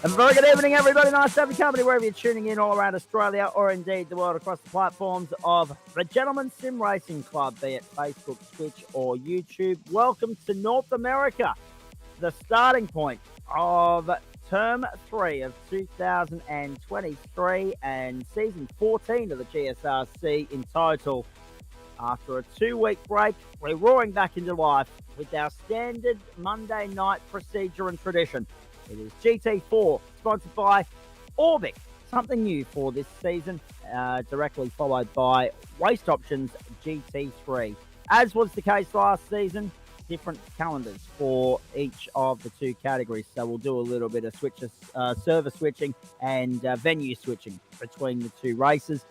A very good evening, everybody. Nice to have you company wherever you're tuning in all around Australia or indeed the world across the platforms of the Gentleman Sim Racing Club, be it Facebook, Twitch, or YouTube. Welcome to North America, the starting point of Term 3 of 2023 and Season 14 of the GSRC in total. After a 2-week break, we're roaring back into life with our standard Monday night procedure and tradition. It is GT4, sponsored by Orbic, something new for this season, directly followed by Waste Options GT3. As was the case last season, different calendars for each of the two categories. So we'll do a little bit of server switching and venue switching between the two races.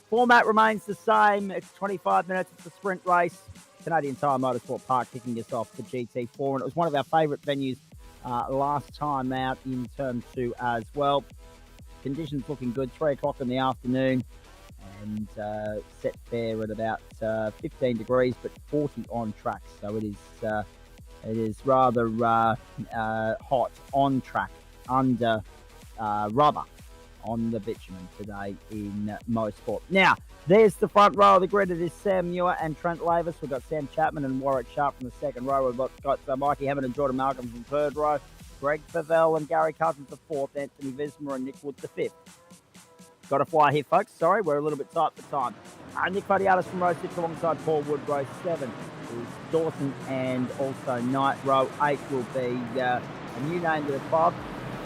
Format remains the same. It's 25 minutes. It's a sprint race. Canadian Tire Motorsport Park kicking us off for GT4. And it was one of our favourite venues last time out in Term 2 as well. Conditions looking good. 3 o'clock in the afternoon. And set there at about 15 degrees, but 40 on track. So it is rather hot on track, under rubber on the bitumen today in Motorsport. Now, there's the front row of the grid. It is Sam Muir and Trent Lavis. We've got Sam Chapman and Warwick Sharp from the second row. We've got Mikey Hammond and Jordan Malcolm from the third row. Greg Favell and Gary Cousins the fourth. Anthony Vismer and Nick Wood the fifth. Got to fly here, folks. Sorry, we're a little bit tight for time. Nick Fadialis from row 6 alongside Paul Wood. Row 7 is Dawson and also Knight. Row 8 will be a new name to the club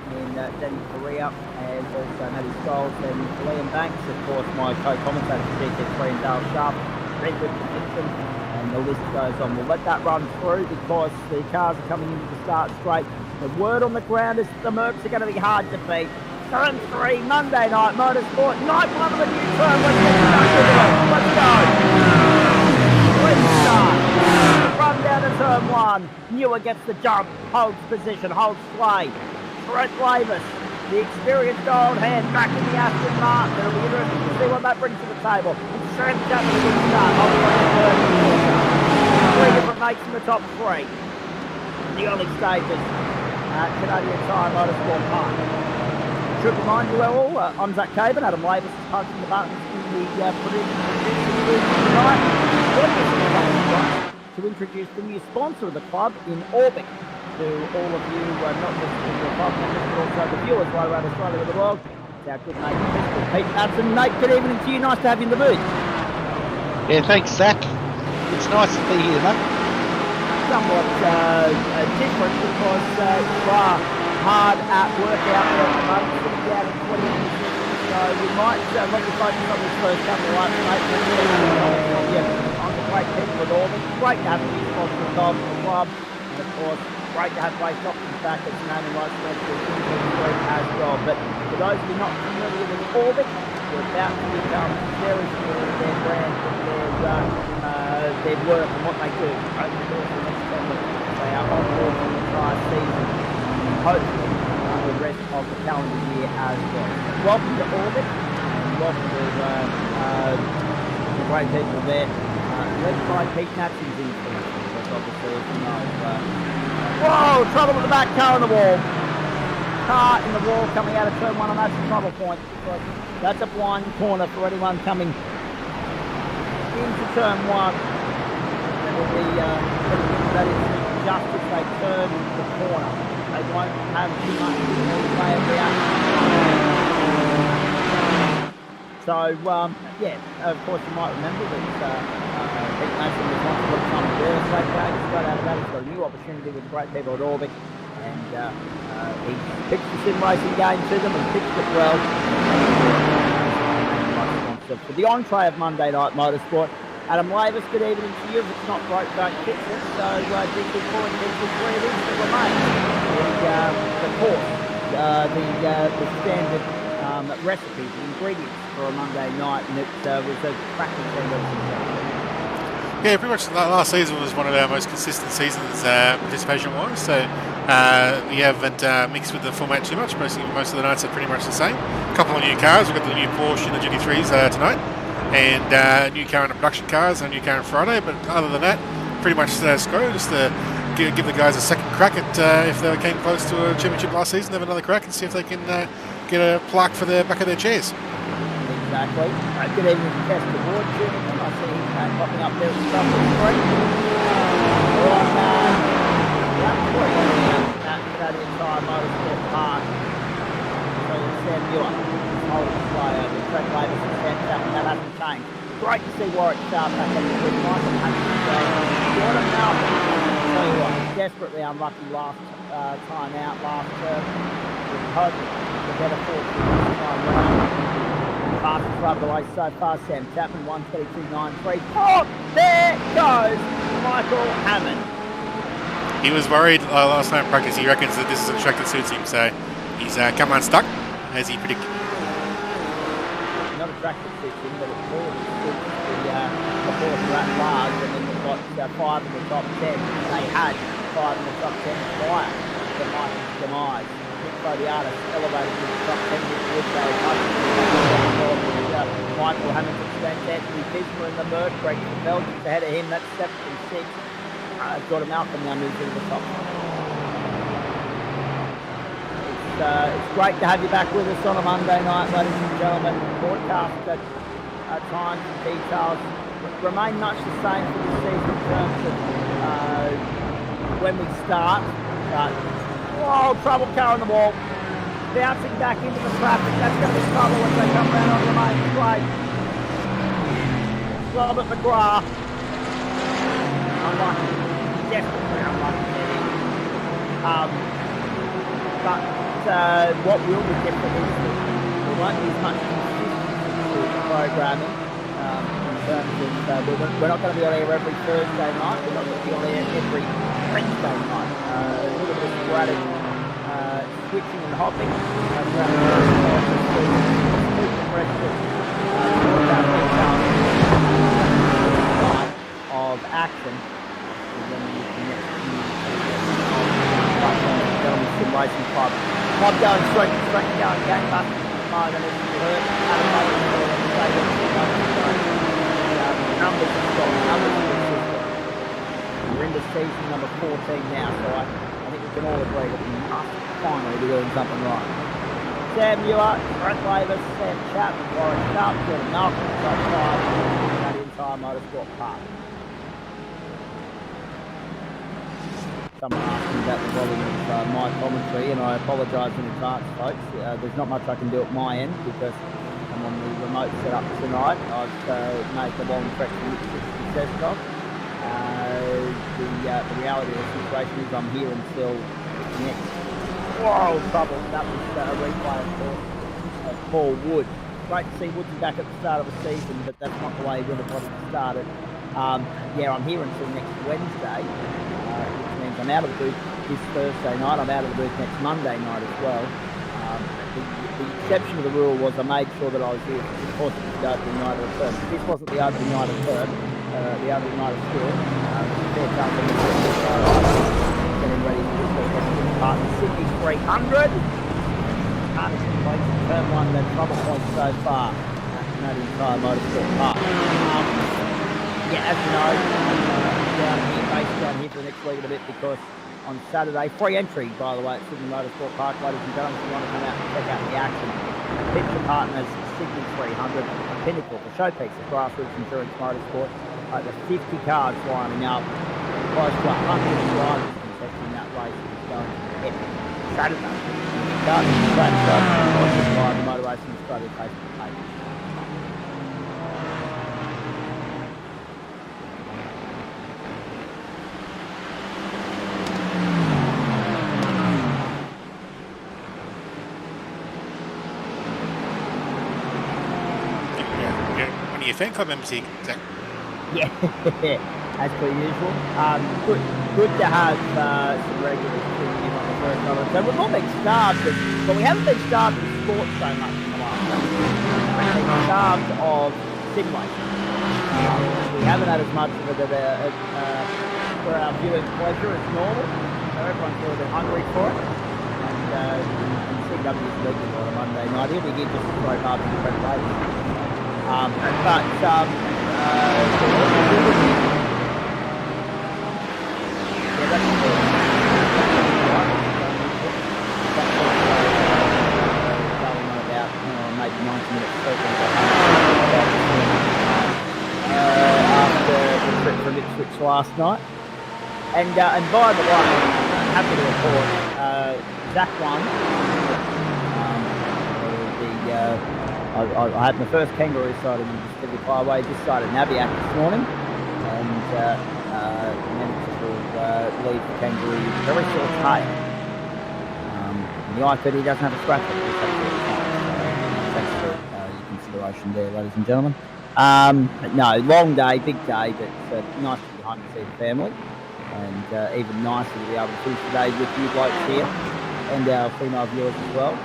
in Danny Correa and also Matty Scholes and Liam Banks. Of course, my co-commentator for GT3 and Dale Sharp. Redwood Dixon, and the list goes on. We'll let that run through because the cars are coming into the start straight. The word on the ground is the Mercs are going to be hard to beat. Turn 3, Monday night motorsport, night 1 of a new term. Let's get stuck into it. Let's go. Restart. Run down to turn 1. Newer gets the jump, holds position, holds sway. Trent Lavis, the experienced old hand, back in the Aston Martin. It'll be interesting to see what that brings to the table. Sam Chapman a good start, holding on to third and fourth. 3 different mates in the top 3. The early stages at Canadian Tire Motorsport Park. Should remind you all, I'm Zach Caven. Adam Lavis is punching the buttons in the producing tonight. To introduce the new sponsor of the club in Orbic to all of you, not just the club members, but also the viewers right around Australia and the world. It's our good mate, Pete Madsen. Mate, good evening to you. Nice to have you in the booth. Yeah, thanks, Zach. It's nice to be here, mate. Somewhat different because you are hard at work out there at the moment, sitting down in 20 minutes. So we might let you focus on this first couple of laps, mate. On the great people at Orbic. Great to have a new sponsor of the club. And of course, great to have Waste Options back at Sonoma Rights as well. But for those of you not familiar with Orbic, we're about to become very familiar with their brand, their work and what they do over the course of the next 10 weeks. They are on board for the entire season, hopefully the rest of the calendar year as well. Welcome to Orbic, and welcome to the great people there, led by Pete Madsen's influence, because obviously, as you know, whoa, trouble with the back car in the wall. Car in the wall coming out of turn 1, and that's a trouble point, because that's a blind corner for anyone coming into turn 1. There will be that is just as they turn the corner. They won't have too much play of reaction. So, of course you might remember that Pete Madsen was once upon a time a real estate guy. He's got out of that. He's got a new opportunity with the great people at Orbic. And he pitched the sim racing game to them and pitched it well. For the entree of Monday Night Motorsport, Adam Lavis, good evening to you. If it's not broke, don't fix it. So GT4 and GT3 it is to remain. The course, the standard recipe, the ingredients for a Monday night, and it was a cracking thing. Yeah, pretty much last season was one of our most consistent seasons participation-wise. So we haven't mixed with the format too much. Most of the nights are pretty much the same. A couple of new cars. We've got the new Porsche and the GT3s tonight, and a new car and production cars and a new car on Friday. But other than that, pretty much status quo. Just the give the guys a second crack at if they came close to a championship last season, have another crack and see if they can get a plaque for the back of their chairs. Exactly. Good evening to Chester Ward tuning in. I see his name popping up there at the top of the screen. We're on lap 3 at Canadian Tire Motorsport Park. So Sam Muir is holding sway over Trent Davis and Sam Chapman. That hasn't changed. Great to see Warwick Sharp back on the grid. Michael Hamilton Jordan Malcolm. I'll tell you what, desperately unlucky last time out, last term. We hope the better fortune this time round. Fastest run of the way so far, Sam Chapman, 1:22.93. Oh, there goes Michael Hammond. He was worried last night in practice. He reckons that this is a track that suits him, so he's come unstuck, as he predicted. Not a track that suits him, but it clearly suits the fourth lap bars, and then we've got 5 in the top 10. They had 5 in the top 10 prior to Michael's demise. The artist elevated to the top 10 with Michael Hamilton spent Anthony Bismer in the Merc, Greg Belgians ahead of him, that's 7 and 6. Jordan Malcolm now moves into the top. It's great to have you back with us on a Monday night, ladies and gentlemen. Broadcast at times and details remain much the same for this season in terms of when we start. Oh, trouble car on the wall. Bouncing back into the traffic. That's going to be trouble as they come round on the main straight. Robert McGrath. Unlucky. Desperately unlucky. But what will be different is that there won't be as much consistency to the programming in terms of we're not going to be on air every Thursday night. We're not going to be on air every Wednesday night. A little bit of sporadic switching and hopping of action. Racing Club. Club going straight going gangbusters at the moment. As you heard, numbers are strong, numbers are consistent. We're into season number 14 now, so I think we can all agree that we must finally be doing something right. Sam Muir, Brent Davis, Sam Chapman, Warren Sharp, Jordan Malcolm, top 5, Canadian Tire Motorsport Park. Someone asked me about the volume of my commentary, and I apologise in advance, folks. There's not much I can do at my end because I'm on the remote setup tonight. I've made the long trek from Desktop. The reality of the situation is I'm here until next. Whoa, trouble. That was a replay, of course, of Paul Wood. Great to see Woodsy back at the start of the season, but that's not the way he would have wanted to start it. Yeah, I'm here until next Wednesday, which means I'm out of the booth this Thursday night. I'm out of the booth next Monday night as well. The exception of the rule was I made sure that I was here because it was the opening night of the term. This wasn't the opening night of term, the opening night of school. Fair chance of getting ready for this weekend. Part of Sydney 300. Hardest points in term 1, then trouble points so far at Canadian Tire Motorsport Park. Yeah, as you know, based down here for the next week a bit because on Saturday, free entry, by the way, at Sydney Motorsport Park, ladies and gentlemen, if you want to come out and check out the action. Picture partners, Sydney 300, a pinnacle, the showpiece of grassroots endurance motorsport. Over 50 cars lining up, close to 100 drivers contesting that race. It's going to be epic. Saturday, starting the track by the Motor Racing Australia Facebook page. Your fan club members here, Zach? Yeah, as per usual. Good to have some regulars tuning in on the first night. So we've all been starved, but we haven't been starved of sport so much in the last couple of years. We've been starved of simulation. We haven't had as much of it for our viewing pleasure as normal. So everyone's a little bit hungry for it. And CW is leading on a Monday night. He'll be here just to throw hard to the front page. Yeah, that's last night. And by the way, I'm happy to report Zach won. I had my first kangaroo sighting in Pacific Highway, just sighted Nabiac this morning, and managed to leave the kangaroo very short tail. The I-30 doesn't have a scratch on it. Thanks for your consideration there, ladies and gentlemen. No, long day, big day, but nice to be home to see the family, and even nicer to be able to finish the day with you blokes here and our female viewers as well.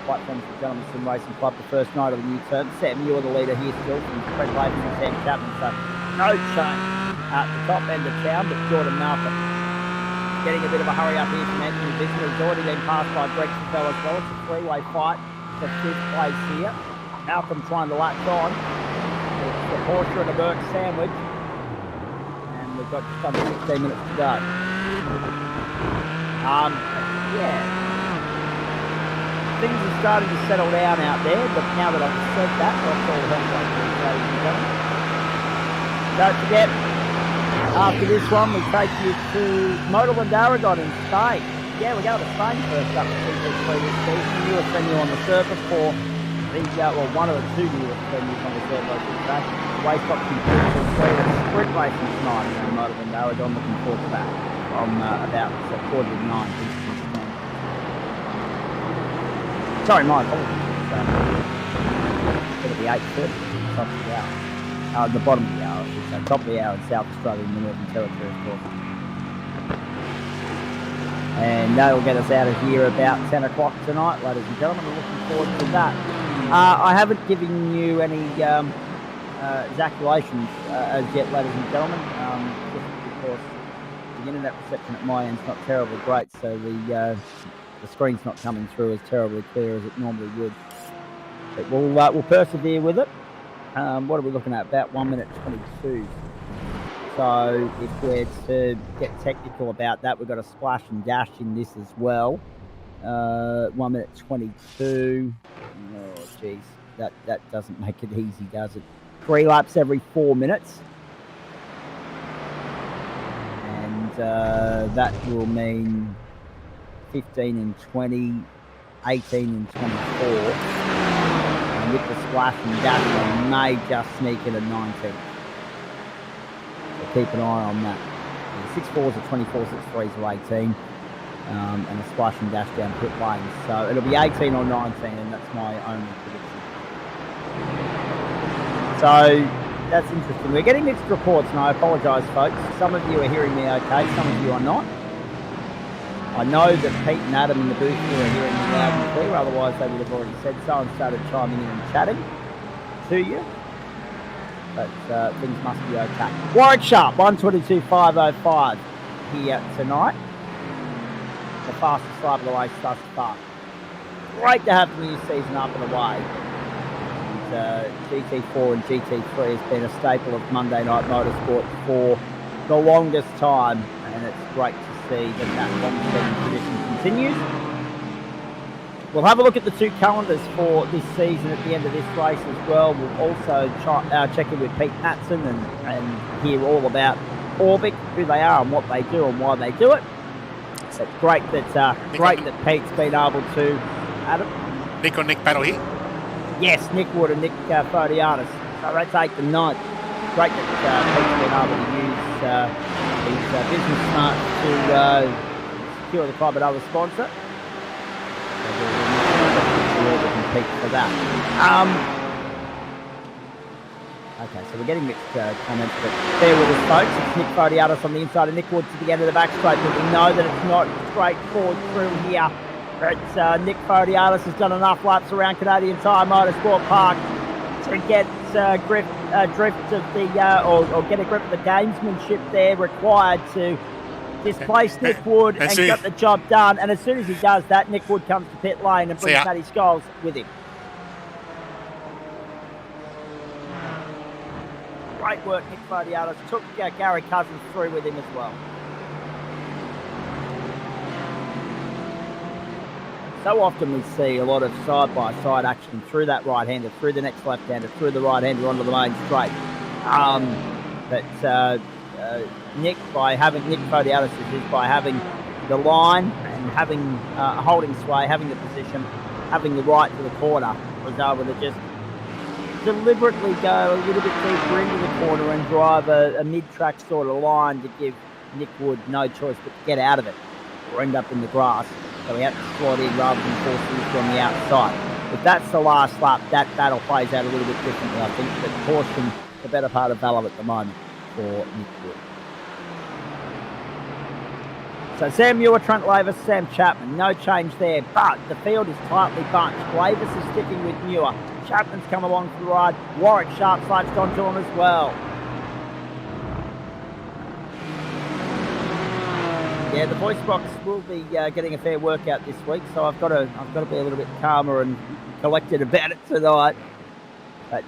Quite friends with Gentlemen Sim Racing Club, the first night of the new term. Sam, you're the leader here still from Fred Latham and Sam Chapman, so no change at the top end of town, but Jordan Malcolm getting a bit of a hurry up here from Anthony Visser. He's already been passed by Greg Chappelle as well. It's a three-way fight for fifth place here. Malcolm trying to latch on. It's the Porsche and a Burke sandwich, and we've got just under 16 minutes to go. Yeah. Things are starting to settle down out there, but now that I've said that, that's all help like this, ladies and gentlemen. Don't forget, after this one, we take you to Motorland Aragon in Spain. Yeah, we go to Spain first up to GT3 this season. Newest venue on the surface for the, one of the two newest venues on the surface, I should say. Race box in sprint racing tonight in Motorland Aragon. Looking forward to that from about 9:15. Sorry, my apologies. It'll be 8:30, top of the hour. The bottom of the hour, so top of the hour in South Australia in the Northern Territory, of course. And that'll get us out of here about 10 o'clock tonight, ladies and gentlemen. I'm looking forward to that. I haven't given you any ejaculations as yet, ladies and gentlemen, just because the internet reception at my end's not terribly great, so the screen's not coming through as terribly clear as it normally would. But we'll persevere with it. What are we looking at? About 1 minute 22. So if we're to get technical about that, we've got a splash and dash in this as well. 1 minute 22. Oh, geez. That doesn't make it easy, does it? 3 laps every 4 minutes. And that will mean 15 and 20, 18 and 24. And with the splash and dash, they may just sneak in at 19. So keep an eye on that. 6.4s are 24, 6.3s are 18. And a splash and dash down pit lane. So it'll be 18 or 19, and that's my only prediction. So that's interesting. We're getting mixed reports, and I apologise, folks. Some of you are hearing me okay, some of you are not. I know that Pete and Adam in the booth are hearing me loud and clear, otherwise they would have already said so and started chiming in and chatting to you. But things must be okay. Warwick Sharp, 1:22.505 here tonight. The fastest lap of the race thus far. Great to have the new season up and away. And, GT4 and GT3 has been a staple of Monday Night Motorsport for the longest time, and it's great to see that long-standing tradition continues. We'll have a look at the 2 calendars for this season at the end of this race as well. We'll also check in with Pete Matson and hear all about Orbic, who they are and what they do and why they do it. So it's great that Pete's been able to. Adam? Nick on Nick battle here. Yes, Nick Wood and Nick Fodianis. So that's 8th and 9th. Great that Pete's been able to use his business smarts to secure the club another sponsor. Pete for that. Okay, so we're getting mixed comments, but bear with us, folks. It's Nick Fodianis on the inside of Nick Wood to the end of the back straight, but we know that it's not straightforward through here. But Nick Fodianis has done enough laps around Canadian Tire Motorsport Park to get drift of the or get a grip of the gamesmanship there required to displace Nick Wood and get the job done. And as soon as he does that, Nick Wood comes to pit lane and brings Matty Scholes with him. Great work, Nick Fodianis. Took Gary Cousins through with him as well. So often we see a lot of side-by-side action through that right-hander, through the next left-hander, through the right-hander onto the main straight. But Nick Fodiatis is by having the line and having holding sway, having the position, having the right to the corner, was able to just deliberately go a little bit deeper into the corner and drive a mid-track sort of line to give Nick Wood no choice but to get out of it or end up in the grass. So he had to slot in rather than force it from the outside. If that's the last lap, that battle plays out a little bit differently, I think. But caution, the better part of Valor at the moment for Nick Wood. So Sam Muir, Trent Lavis, Sam Chapman, no change there, but the field is tightly bunched. Lavis is sticking with Muir. Chapman's come along for the ride. Warwick Sharp slouched onto him as well. Yeah, the voice box will be getting a fair workout this week, so I've got to be a little bit calmer and collected about it tonight. But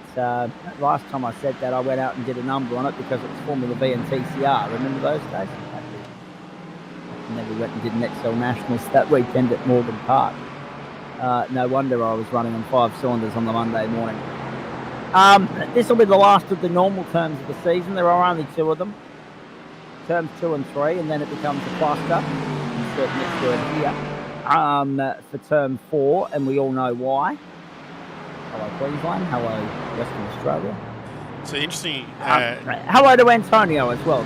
last time I said that, I went out and did a number on it because it was Formula V and TCR. Remember those days? I never went and did an XL Nationals that weekend at Morgan Park. No wonder I was running on 5 cylinders on the Monday morning. This will be the last of the normal terms of the season. There are only 2 of them. Terms 2 and 3, and then it becomes a cluster. Insert next word here. For term 4, and we all know why. Hello Queensland. Hello Western Australia. So interesting. Hello to Antonio as well.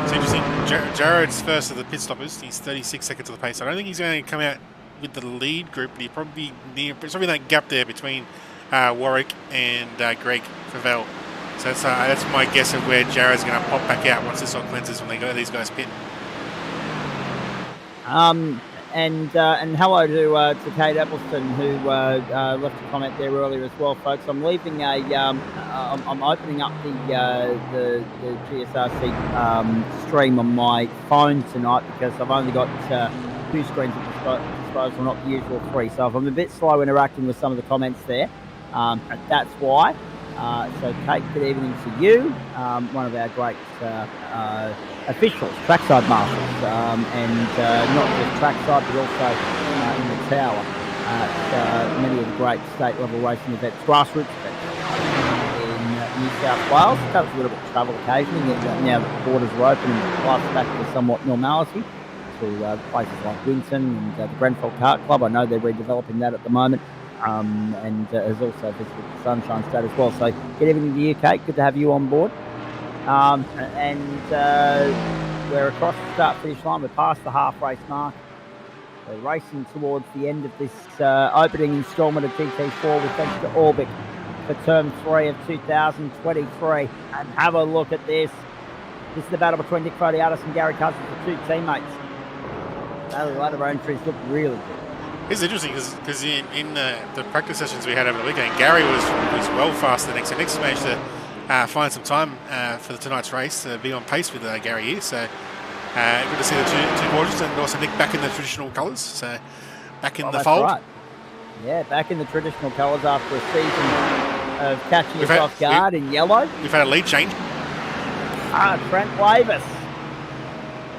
It's interesting. Jared's first of the pit stoppers. He's 36 seconds of the pace. I don't think he's going to come out with the lead group, but he'll probably be probably that gap there between Warwick and Greg Favell. So that's my guess of where Jared's going to pop back out once this all cleanses when these guys pit. And hello to Kate Appleston, who left a comment there earlier as well, folks. I'm leaving I'm opening up the GSRC stream on my phone tonight because I've only got 2 screens at disposal, not the usual 3. So if I'm a bit slow interacting with some of the comments there, that's why. So Kate, good evening to you, one of our great officials, trackside marshals, and not just trackside but also in the tower at many of the great state level racing events, grassroots events in New South Wales. Does a little bit of travel occasionally now that the borders are open and life's back to somewhat normality to places like Winton and the Grenfell Kart Club. I know they're redeveloping that at the moment. And has also visited the Sunshine State as well. So good evening to you, Kate. Good to have you on board. We're across the start-finish line. We're past the half-race mark. We're racing towards the end of this opening instalment of GT4 with thanks to Orbic for Term 3 of 2023. And have a look at this. This is the battle between Nick Fodiatis and Gary Cousins, the 2 teammates. The latter entries look really good. It's interesting because in the practice sessions we had over the weekend, Gary was well faster than Nick. So Nick's managed to find some time for tonight's race, be on pace with Gary here. So good to see the two gorgeous, and also Nick back in the traditional colours. So back in the fold. Right. Yeah, back in the traditional colours after a season of catching us off guard in yellow. We've had a lead change. Trent Lavis.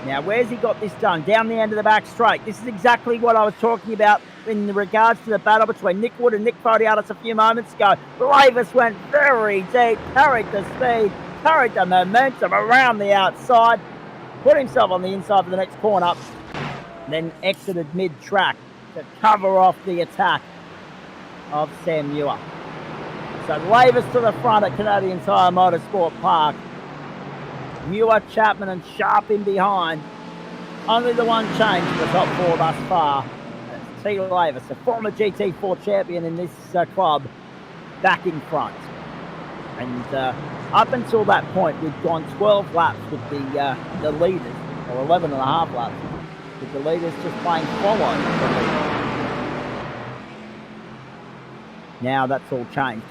Now, where's he got this done? Down the end of the back straight. This is exactly what I was talking about in regards to the battle between Nick Wood and Nick Fodiatis a few moments ago. Lavis went very deep, carried the speed, carried the momentum around the outside, put himself on the inside for the next corner, then exited mid-track to cover off the attack of Sam Muir. So Lavis to the front at Canadian Tire Motorsport Park. Muir, Chapman and Sharp in behind. Only the one change in the top 4 thus far. That's T. Lavis, a former GT4 champion in this club, back in front. And up until that point, we'd gone 12 laps with the leaders, or 11 and a half laps, with the leaders just playing follow the leaders. Now that's all changed.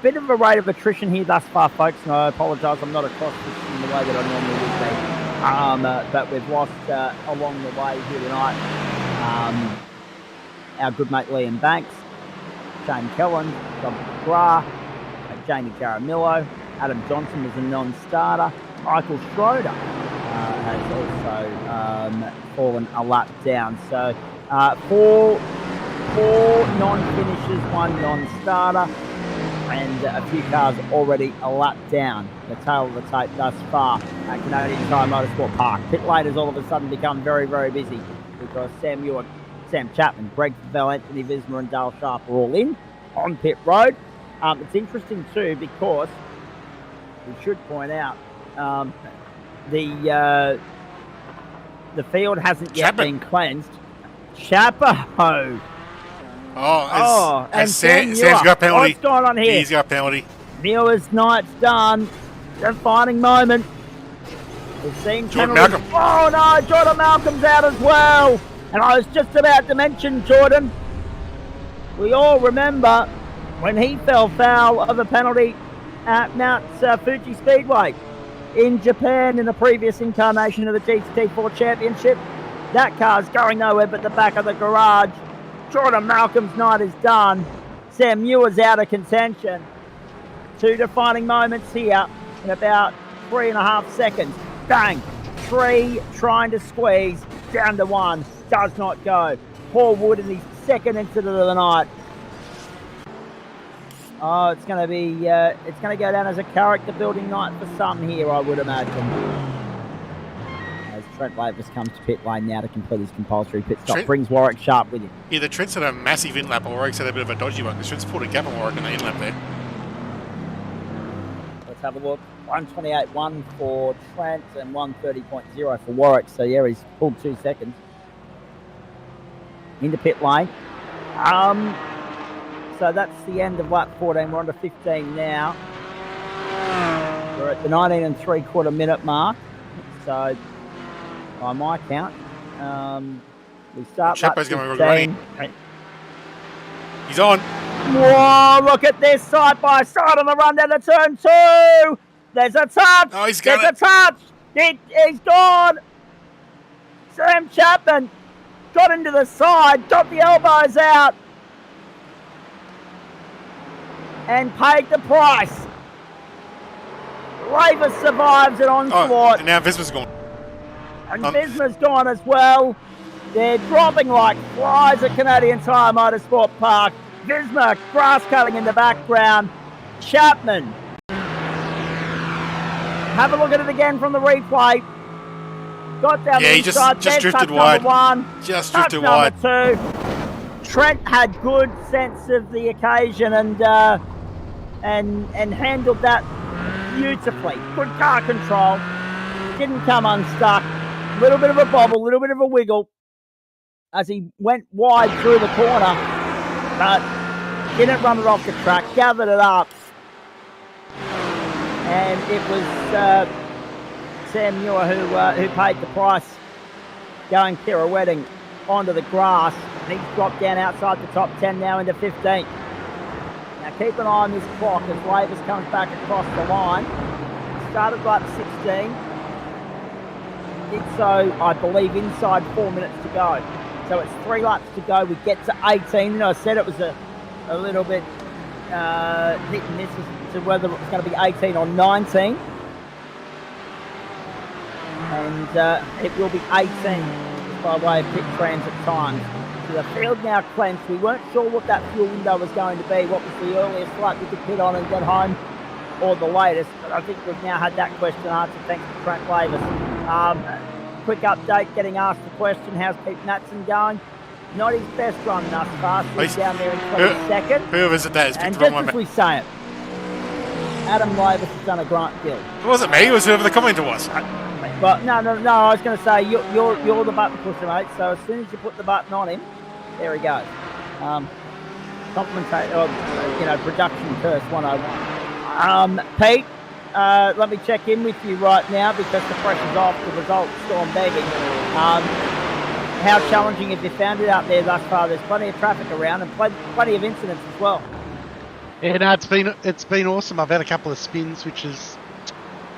Bit of a rate of attrition here thus far, folks, and I apologise, I'm not across this in the way that I normally would be. But we've lost along the way here tonight our good mate Liam Banks, Shane Kelland, John McGrath, Jamie Jaramillo, Adam Johnson was a non-starter, Michael Schroeder has also fallen a lap down. So four non-finishers, 1 non-starter. and a few cars already a lap down the tail of the tape thus far at Canadian Tire Motorsport Park. Pit lane has all of a sudden become very, very busy because Sam Ewart, Sam Chapman, Greg Favell, Anthony Visma and Dale Sharp are all in on pit road. It's interesting too because we should point out the field hasn't yet been cleansed. Chapo. And Sam's got a penalty. What's going on here? He's got a penalty. Muir's night's done. Defining moment. We've seen Jordan penalties. Malcolm. Oh no, Jordan Malcolm's out as well. And I was just about to mention Jordan. We all remember when he fell foul of a penalty at Mount Fuji Speedway in Japan in the previous incarnation of the GT4 Championship. That car's going nowhere but the back of the garage. Jordan Malcolm's night is done. Sam Muir's out of contention. 2 defining moments here in about 3.5 seconds. Bang! 3 trying to squeeze, down to 1. Does not go. Paul Wood in his second incident of the night. Oh, it's going to go down as a character building night for some here, I would imagine. As Trent Lavis comes to pit lane now to complete his compulsory pit stop. Brings Warwick Sharp with him. Either Trent's had a massive in-lap or Warwick's had a bit of a dodgy one because Trent's pulled a gap on Warwick in the in-lap there. Let's have a look. 128.1 for Trent and 130.0 for Warwick. So yeah, he's pulled 2 seconds. Into pit lane. So that's the end of lap 14. We're on to 15 now. We're at the 19 3/4 minute mark. So by my count, we start. Chapo's going to run. He's on. Whoa, look at this side by side on the run down to turn 2. There's a touch. Oh, he's got There's a touch. He's gone. Sam Chapman got into the side, got the elbows out, and paid the price. Lavis survives an onslaught. And now Visma's gone. And Visma's gone as well. They're dropping like flies at Canadian Tire Motorsport Park. Visma grass cutting in the background. Chapman. Have a look at it again from the replay. Got down the inside. Just drifted wide. Just drifted wide. Number 2. Trent had good sense of the occasion and handled that beautifully. Good car control. Didn't come unstuck. A little bit of a bobble, a little bit of a wiggle as he went wide through the corner, but didn't run it off the track. Gathered it up, and it was Sam Muir who paid the price, going pirouetting onto the grass. And he's dropped down outside the top 10 now into 15th. Now keep an eye on this clock as Lavis comes back across the line. Started lap 16. Did so, I believe, inside 4 minutes to go. So it's 3 laps to go. We get to 18. And I said it was a little bit hit and miss as to whether it was going to be 18 or 19. And it will be 18 by way of pit transit times. So the field now cleansed. We weren't sure what that fuel window was going to be. What was the earliest lap we could pit on and get home, or the latest? But I think we've now had that question answered thanks to Trent Lavis. Quick update, getting asked the question, how's Pete Natson going? Not his best run thus far. He's down there in 22nd. Whoever is it that has picked and the wrong just one? as we say it, Adam Lavis has done a great deal. It wasn't me, it was whoever the commenter was. But no, I was going to say, you're the button pusher, mate, so as soon as you put the button on him, there he goes. Production curse 101. Pete, let me check in with you right now because the pressure's off. The results storm begging. How challenging have you found it out there thus far? There's plenty of traffic around and plenty of incidents as well. Yeah, no, it's been awesome. I've had a couple of spins, which is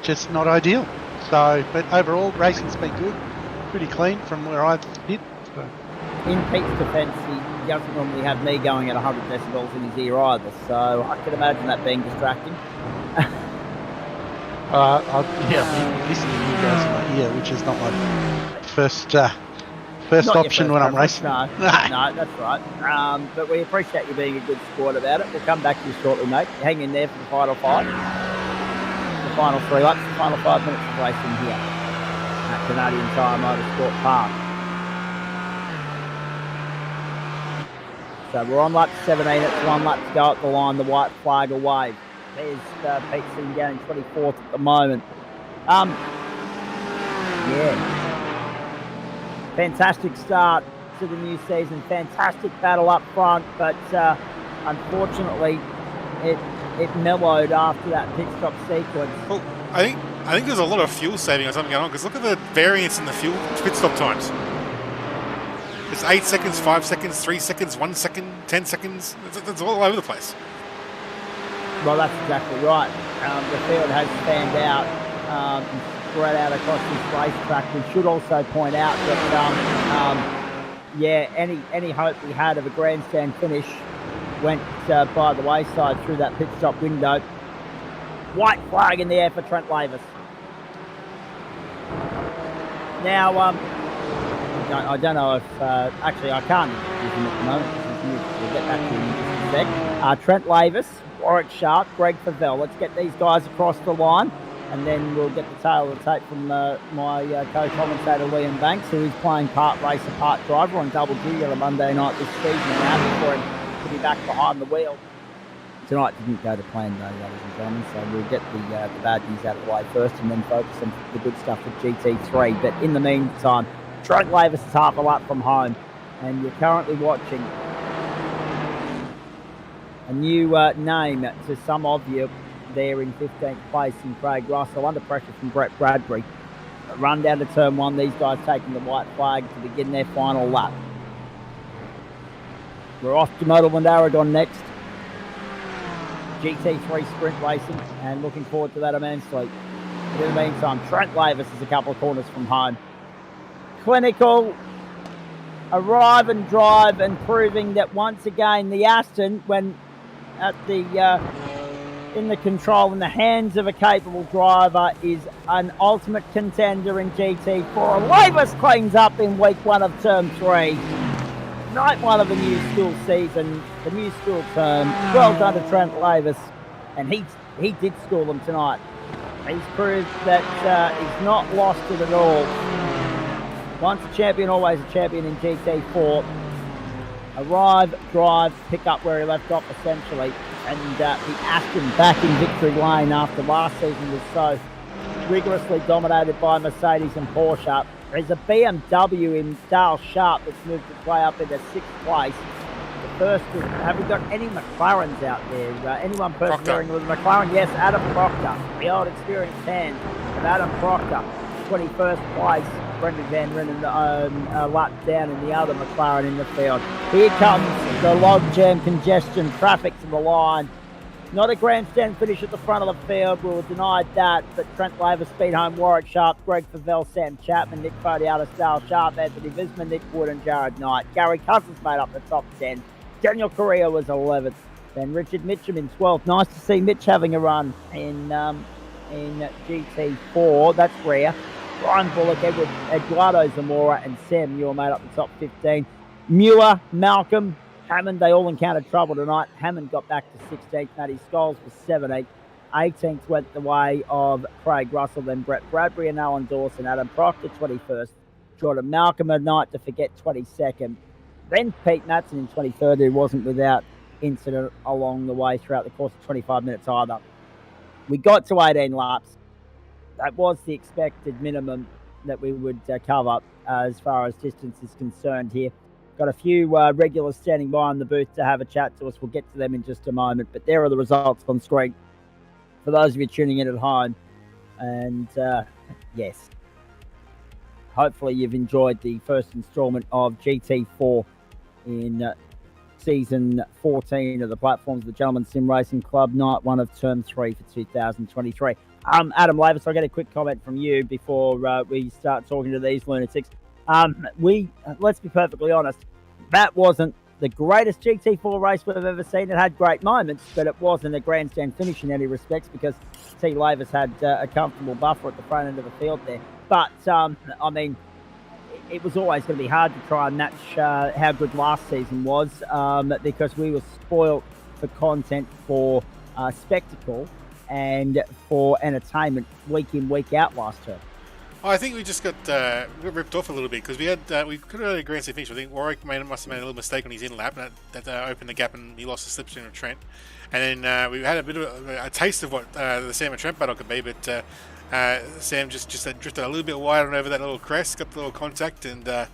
just not ideal. So, but overall, racing's been good, pretty clean from where I've hit. So. In Pete's defence, he doesn't normally have me going at 100 decibels in his ear either, so I can imagine that being distracting. I've been listening to you guys in my ear, which is not my first Not your option first when I'm preference, racing. No, that's right. But we appreciate you being a good sport about it. We'll come back to you shortly, mate. Hang in there for the final five. The final 3 laps, the final 5 minutes of racing here at Canadian Tire Motorsport Park. So we're on lap 17. It's 1 lap to go at the line. The white flag will wave. There's Pete sitting down in 24th at the moment. Fantastic start to the new season. Fantastic battle up front, but unfortunately, it mellowed after that pit stop sequence. Well, I think there's a lot of fuel saving or something going on, because look at the variance in the fuel pit stop times. It's 8 seconds, 5 seconds, 3 seconds, 1 second, 10 seconds. It's all over the place. Well, that's exactly right. The field has fanned out and spread out across this racetrack. We should also point out that, any hope we had of a grandstand finish went by the wayside through that pit stop window. White flag in the air for Trent Lavis. Now, I don't know if... actually, I can't use him at the moment. We'll get back to him in just a sec. Trent Lavis, Warwick Sharp, Greg Favell. Let's get these guys across the line, and then we'll get the tail of the tape from my co-commentator, Liam Banks, who is playing part racer, part driver on double duty on a Monday night this season now before him to be back behind the wheel. Tonight didn't go to plan, though, ladies and gentlemen, so we'll get the bad news out of the way first and then focus on the good stuff with GT3. But in the meantime, Trent Lavis is half a lap from home, and you're currently watching a new name to some of you there in 15th place in Craig Russell, under pressure from Brett Bradbury. Run down to turn 1, these guys taking the white flag to begin their final lap. We're off to Motorland Aragon next. GT3 sprint racing, and looking forward to that immensely. But in the meantime, Trent Lavis is a couple of corners from home. Clinical, arrive and drive, and proving that once again the Aston, when at the in the control in the hands of a capable driver, is an ultimate contender in GT4. Lavis cleans up in week 1 of term 3. Night 1 of the new school season, the new school term. Well done to Trent Lavis, and he did school them tonight. He's proved that he's not lost it at all. Once a champion, always a champion in GT4. Arrive, drive, pick up where he left off essentially, and the Aston back in victory lane after last season was so rigorously dominated by Mercedes and Porsche. There's a BMW in Dale Sharp that's moved its way up into 6th place. The first is, have we got any McLarens out there? Anyone persevering with a McLaren? Yes, Adam Proctor, the old experienced hand of Adam Proctor, 21st place. Brendan Van Rennen a lap down in the other McLaren in the field. Here comes the logjam, congestion, traffic to the line. Not a grandstand finish at the front of the field. We were denied that, but Trent Lavis, Speed Home, Warwick Sharp, Greg Favell, Sam Chapman, Nick Fodiatis, Dale Sharp, Anthony Visman, Nick Wood, and Jared Knight. Gary Cousins made up the top 10. Daniel Correa was 11th. Then Richard Mitchum in 12th. Nice to see Mitch having a run in GT4. That's rare. Brian Bullock, Eduardo Zamora, and Sam Muir made up the top 15. Muir, Malcolm, Hammond, they all encountered trouble tonight. Hammond got back to 16th. Matty Scholes was 17th. 18th went the way of Craig Russell, then Brett Bradbury and Alan Dawson. Adam Proctor, 21st. Jordan Malcolm a night to forget, 22nd. Then Pete Matson in 23rd, who wasn't without incident along the way throughout the course of 25 minutes either. We got to 18 laps. That was the expected minimum that we would cover as far as distance is concerned here. Got a few regulars standing by in the booth to have a chat to us. We'll get to them in just a moment. But there are the results on screen for those of you tuning in at home. And yes, hopefully you've enjoyed the first instalment of GT4 in season 14 of the Platforms of the Gentlemen's Sim Racing Club, night 1 of term 3 for 2023. Adam Lavis, I'll get a quick comment from you before we start talking to these lunatics. Let's be perfectly honest, that wasn't the greatest GT4 race we've ever seen. It had great moments, but it wasn't a grandstand finish in any respects because T. Lavis had a comfortable buffer at the front end of the field there. But, I mean, it was always going to be hard to try and match how good last season was, because we were spoilt for content, for spectacle, and for entertainment week in, week out last term. I think we just got ripped off a little bit because we could have had a Grand Slam finish. I think Warwick must have made a little mistake on his in lap that opened the gap, and he lost the slipstream of Trent. And then we had a bit of a taste of what the Sam and Trent battle could be, but Sam just drifted a little bit wide and over that little crest, got the little contact, and got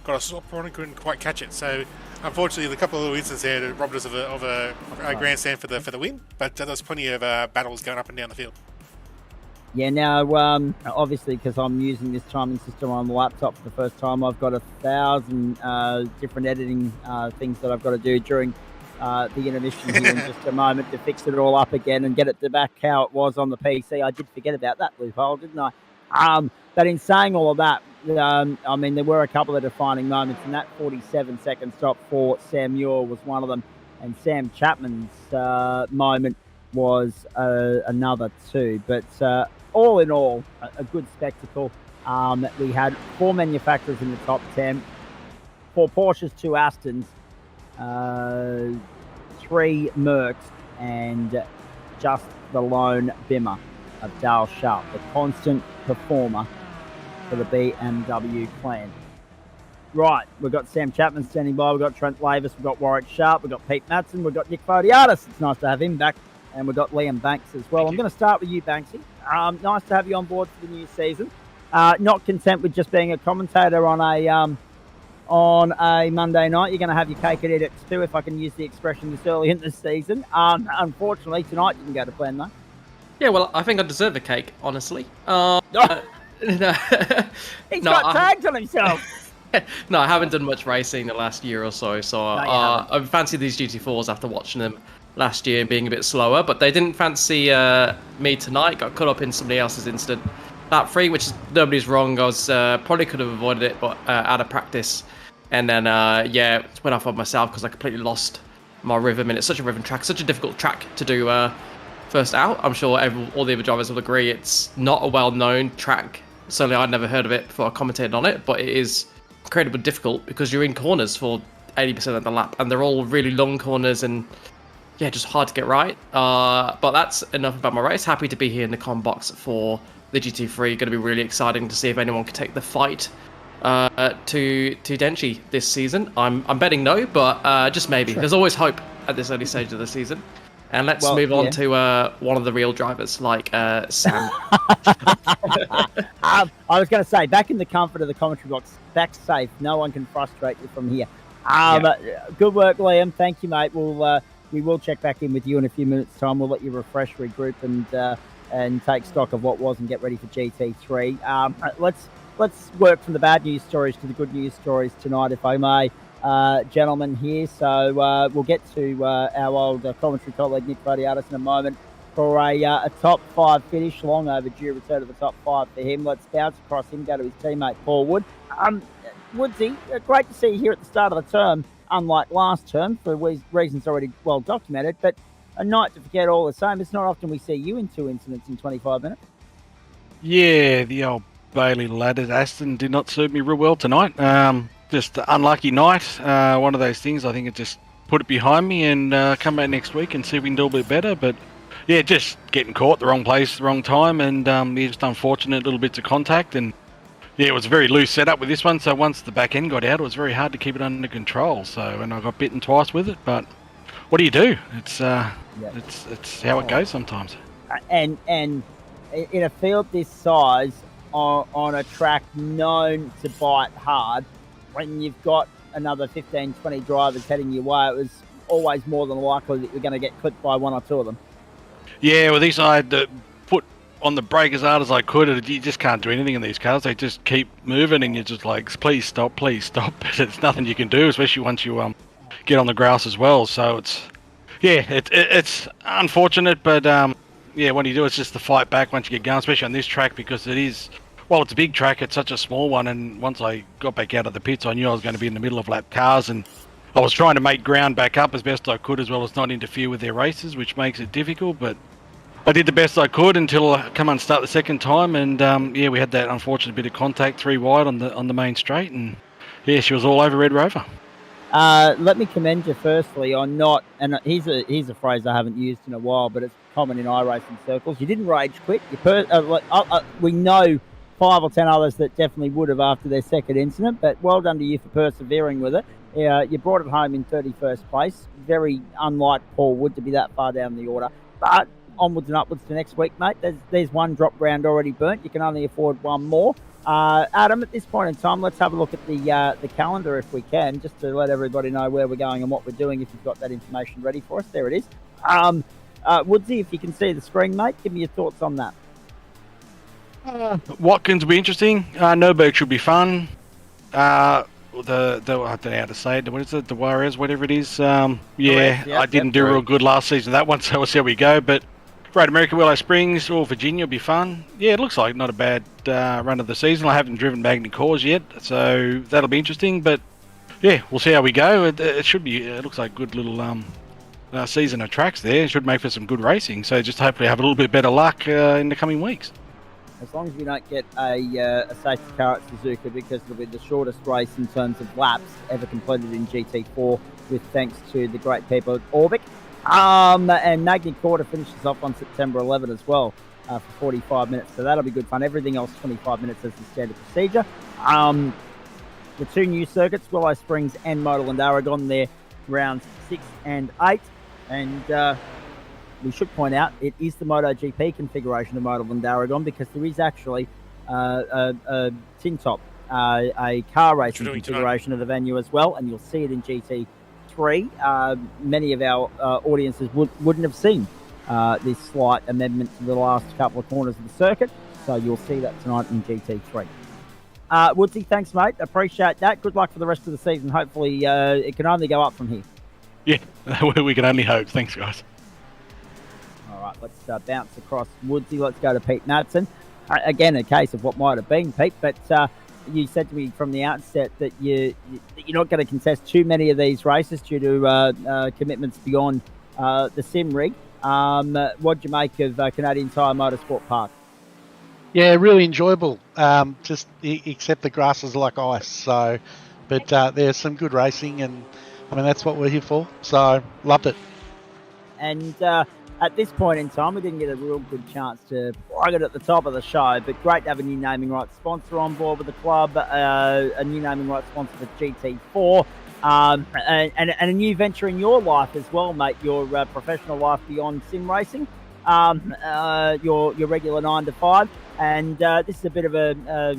a swap on and couldn't quite catch it. So unfortunately, a couple of little incidents there that robbed us of a Grand Slam for the win. But there was plenty of battles going up and down the field. Yeah, now, obviously, because I'm using this timing system on the laptop for the first time, I've got 1,000 different editing things that I've got to do during the intermission here in just a moment to fix it all up again and get it back how it was on the PC. I did forget about that loophole, didn't I? But in saying all of that, I mean, there were a couple of defining moments, and that 47-second stop for Sam Muir was one of them, and Sam Chapman's moment was another too. But all in all, a good spectacle. We had 4 manufacturers in the top 10, 4 Porsches, 2 Astons, 3 Mercs, and just the lone Bimmer of Dale Sharp, the constant performer for the BMW clan. Right, we've got Sam Chapman standing by, we've got Trent Lavis, we've got Warwick Sharp, we've got Pete Matson, we've got Nick Fodiatis. It's nice to have him back. And we've got Liam Banks as well. I'm going to start with you, Banksy. Nice to have you on board for the new season. Not content with just being a commentator on a Monday night. You're going to have your cake and eat it too, if I can use the expression this early in the season. Unfortunately, tonight didn't go to plan, though. Yeah, well, I think I deserve a cake, honestly. He's got tags on himself. No, I haven't done much racing the last year or so, I fancy these GT4s after watching them last year and being a bit slower, but they didn't fancy me tonight. Got caught up in somebody else's incident. Lap 3, which is nobody's wrong. I was probably could have avoided it, but out of practice. And then, went off on myself because I completely lost my rhythm. And it's such a rhythm track, such a difficult track to do first out. I'm sure all the other drivers will agree it's not a well-known track. Certainly, I'd never heard of it before I commentated on it, but it is incredibly difficult because you're in corners for 80% of the lap, and they're all really long corners and yeah, just hard to get right. But that's enough about my race. Happy to be here in the com box for the GT3. Going to be really exciting to see if anyone can take the fight to Denchi this season. I'm betting no, but just maybe. Sure. There's always hope at this early stage of the season. And let's move on to one of the real drivers, like Sam. I was going to say, back in the comfort of the commentary box, back safe. No one can frustrate you from here. Good work, Liam. Thank you, mate. We will check back in with you in a few minutes' time. We'll let you refresh, regroup, and take stock of what was and get ready for GT3. Let's work from the bad news stories to the good news stories tonight, if I may, gentlemen here. So we'll get to our old commentary colleague Nick Fodiatis in a moment for a top 5 finish, long overdue return to the top 5 for him. Let's bounce across him, go to his teammate Paul Wood. Woodsy, great to see you here at the start of the term. Unlike last term, for reasons already well documented, but a night to forget all the same. It's not often we see you in 2 incidents in 25 minutes. Yeah, the old Bailey laddered Aston did not suit me real well tonight. Just an unlucky night. One of those things, I think it just put it behind me and come back next week and see if we can do a bit better. But yeah, just getting caught the wrong place, the wrong time, and just unfortunate little bits of contact. And yeah, it was a very loose setup with this one, so once the back end got out, it was very hard to keep it under control. And I got bitten twice with it, but what do you do? It's how it goes sometimes. And in a field this size, on a track known to bite hard, when you've got another 15, 20 drivers heading your way, it was always more than likely that you're going to get clipped by 1 or 2 of them. Yeah, well, these I had to put on the brake as hard as I could. You just can't do anything in these cars. They just keep moving, and you're just like, please stop. But it's nothing you can do, especially once you get on the grouse as well. So it's unfortunate, but what do you do? It's just the fight back once you get going, especially on this track, because it is, well, it's a big track. It's such a small one, and once I got back out of the pits, I knew I was going to be in the middle of lap cars, and I was trying to make ground back up as best I could, as well as not interfere with their races, which makes it difficult. But I did the best I could until I come and start the second time, and yeah, we had that unfortunate bit of contact 3 wide on the main straight, and yeah, she was all over Red Rover. Let me commend you firstly on not, and here's a phrase I haven't used in a while, but it's common in iRacing circles. You didn't rage quit. We know 5 or 10 others that definitely would have after their second incident, but well done to you for persevering with it. You brought it home in 31st place. Very unlike Paul Wood to be that far down the order, but onwards and upwards to next week, mate. There's one drop round already burnt. You can only afford one more. Adam, at this point in time, let's have a look at the calendar if we can, just to let everybody know where we're going and what we're doing if you've got that information ready for us. There it is. Woodsy, if you can see the screen, mate, give me your thoughts on that. Watkins will be interesting. Nürburgring should be fun. I don't know how to say it. What is it? The Juarez, whatever it is. I didn't do real good last season that one, so we'll see how we go. But Great America, Willow Springs, or Virginia will be fun. Yeah, it looks like not a bad run of the season. I haven't driven Magny Cores yet, so that'll be interesting. But yeah, we'll see how we go. It should be. It looks like a good little season of tracks there. It should make for some good racing. So just hopefully have a little bit better luck in the coming weeks. As long as we don't get a safety car at Suzuka, because it'll be the shortest race in terms of laps ever completed in GT4, with thanks to the great people at Orbic. And Magny Quarter finishes off on September 11 as well for 45 minutes. So that'll be good fun. Everything else, 25 minutes as the standard procedure. The 2 new circuits, Willow Springs and Motorland Aragon, there rounds 6 and 8. And we should point out it is the MotoGP configuration of Motorland Aragon, because there is actually a tin top, a car racing configuration of the venue as well, and you'll see it in GT3. Many of our audiences wouldn't have seen this slight amendment to the last couple of corners of the circuit, so you'll see that tonight in GT3. Woodsy, thanks, mate. Appreciate that. Good luck for the rest of the season. Hopefully, it can only go up from here. Yeah, we can only hope. Thanks, guys. All right, let's bounce across Woodsy. Let's go to Pete Madsen. Again, a case of what might have been, Pete, but you said to me from the outset that you're not going to contest too many of these races due to commitments beyond the sim rig. What do you make of Canadian Tire Motorsport Park? Yeah, really enjoyable. Just except the grass is like ice. So, but there's some good racing, and I mean that's what we're here for. So loved it. And at this point in time, we didn't get a real good chance to plug it at the top of the show, but great to have a new naming rights sponsor on board with the club, a new naming rights sponsor for GT4, and a new venture in your life as well, mate, your professional life beyond sim racing, your regular 9 to 5, and this is a bit of a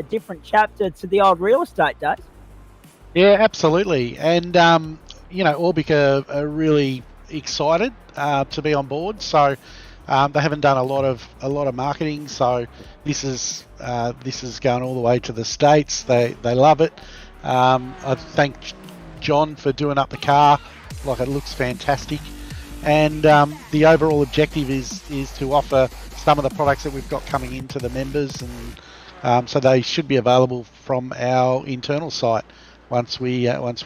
different chapter to the old real estate days. Yeah, absolutely. And, Orbic are really excited to be on board, so they haven't done a lot of marketing, so this is going all the way to the States. They love it. I thank John for doing up the car. Like, it looks fantastic, and the overall objective is to offer some of the products that we've got coming into the members, and so they should be available from our internal site once we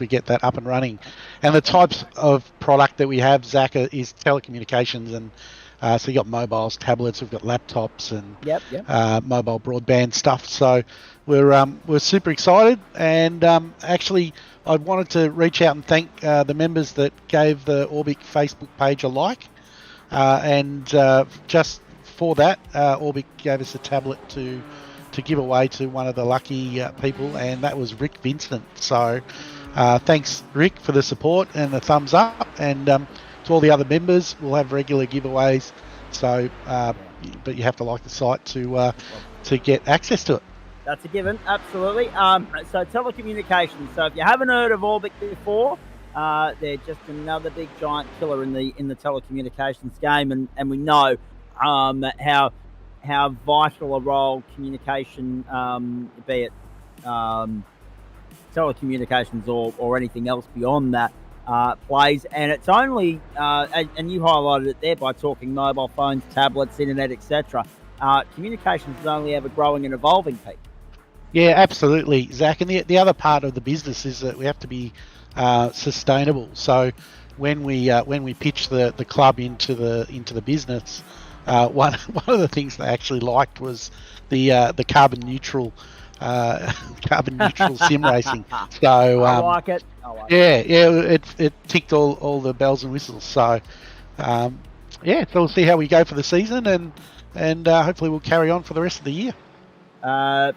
get that up and running. And the types of product that we have, Zach, is telecommunications, and so you got mobiles, tablets, we've got laptops, and mobile broadband stuff. So we're super excited, and actually I wanted to reach out and thank the members that gave the Orbic Facebook page a like, and just for that, Orbic gave us a tablet to give away to one of the lucky people, and that was Rick Vincent. So thanks, Rick, for the support and the thumbs up, and to all the other members, we'll have regular giveaways. So, but you have to like the site to get access to it. That's a given, absolutely. So telecommunications. So if you haven't heard of Orbic before, they're just another big giant killer in the telecommunications game, and we know how vital a role communication, be it telecommunications or anything else beyond that, plays. And it's only, and you highlighted it there by talking mobile phones, tablets, internet, etc. Communications is only ever growing and evolving, Pete. Yeah, absolutely, Zach. And the other part of the business is that we have to be sustainable. So when we pitch the club into the business, one of the things they actually liked was the carbon neutral sim racing. So I like it. yeah, it ticked all the bells and whistles. So yeah, so we'll see how we go for the season, and hopefully we'll carry on for the rest of the year.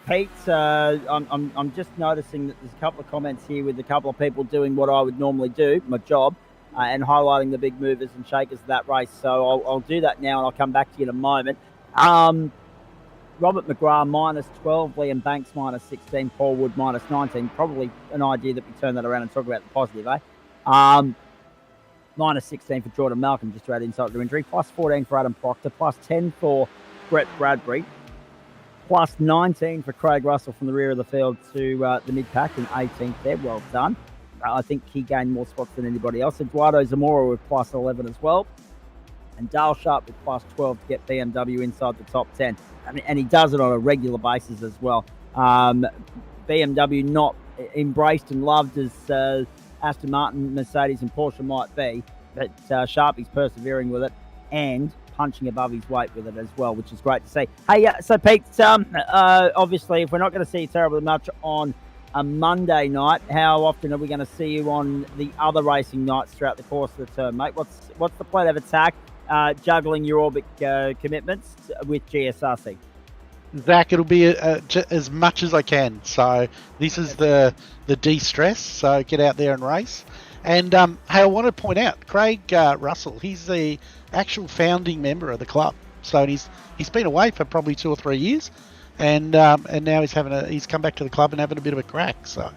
Pete, I'm just noticing that there's a couple of comments here with a couple of people doing what I would normally do, my job, and highlighting the big movers and shakers of that race. So I'll do that now, and I'll come back to you in a moment. Robert McGrath -12, Liam Banks -16, Paul Wood -19. Probably an idea that we turn that around and talk about the positive, eh? -16 for Jordan Malcolm, just to add insult to injury. +14 for Adam Proctor. +10 for Brett Bradbury. +19 for Craig Russell from the rear of the field to the mid-pack in 18th there. Well done. I think he gained more spots than anybody else. Eduardo Zamora with +11 as well. And Dale Sharp with +12 to get BMW inside the top 10. And he does it on a regular basis as well. BMW not embraced and loved as Aston Martin, Mercedes and Porsche might be, but Sharpie's persevering with it and punching above his weight with it as well, which is great to see. Hey, so Pete, obviously, if we're not going to see you terribly much on a Monday night, how often are we going to see you on the other racing nights throughout the course of the term, mate? What's the plan of attack, juggling your Orbic commitments with GSRC? Zach, it'll be as much as I can. So this is the de-stress. So get out there and race. And hey, I want to point out Craig Russell. He's the actual founding member of the club. So he's been away for probably 2 or 3 years, and now he's come back to the club and having a bit of a crack. So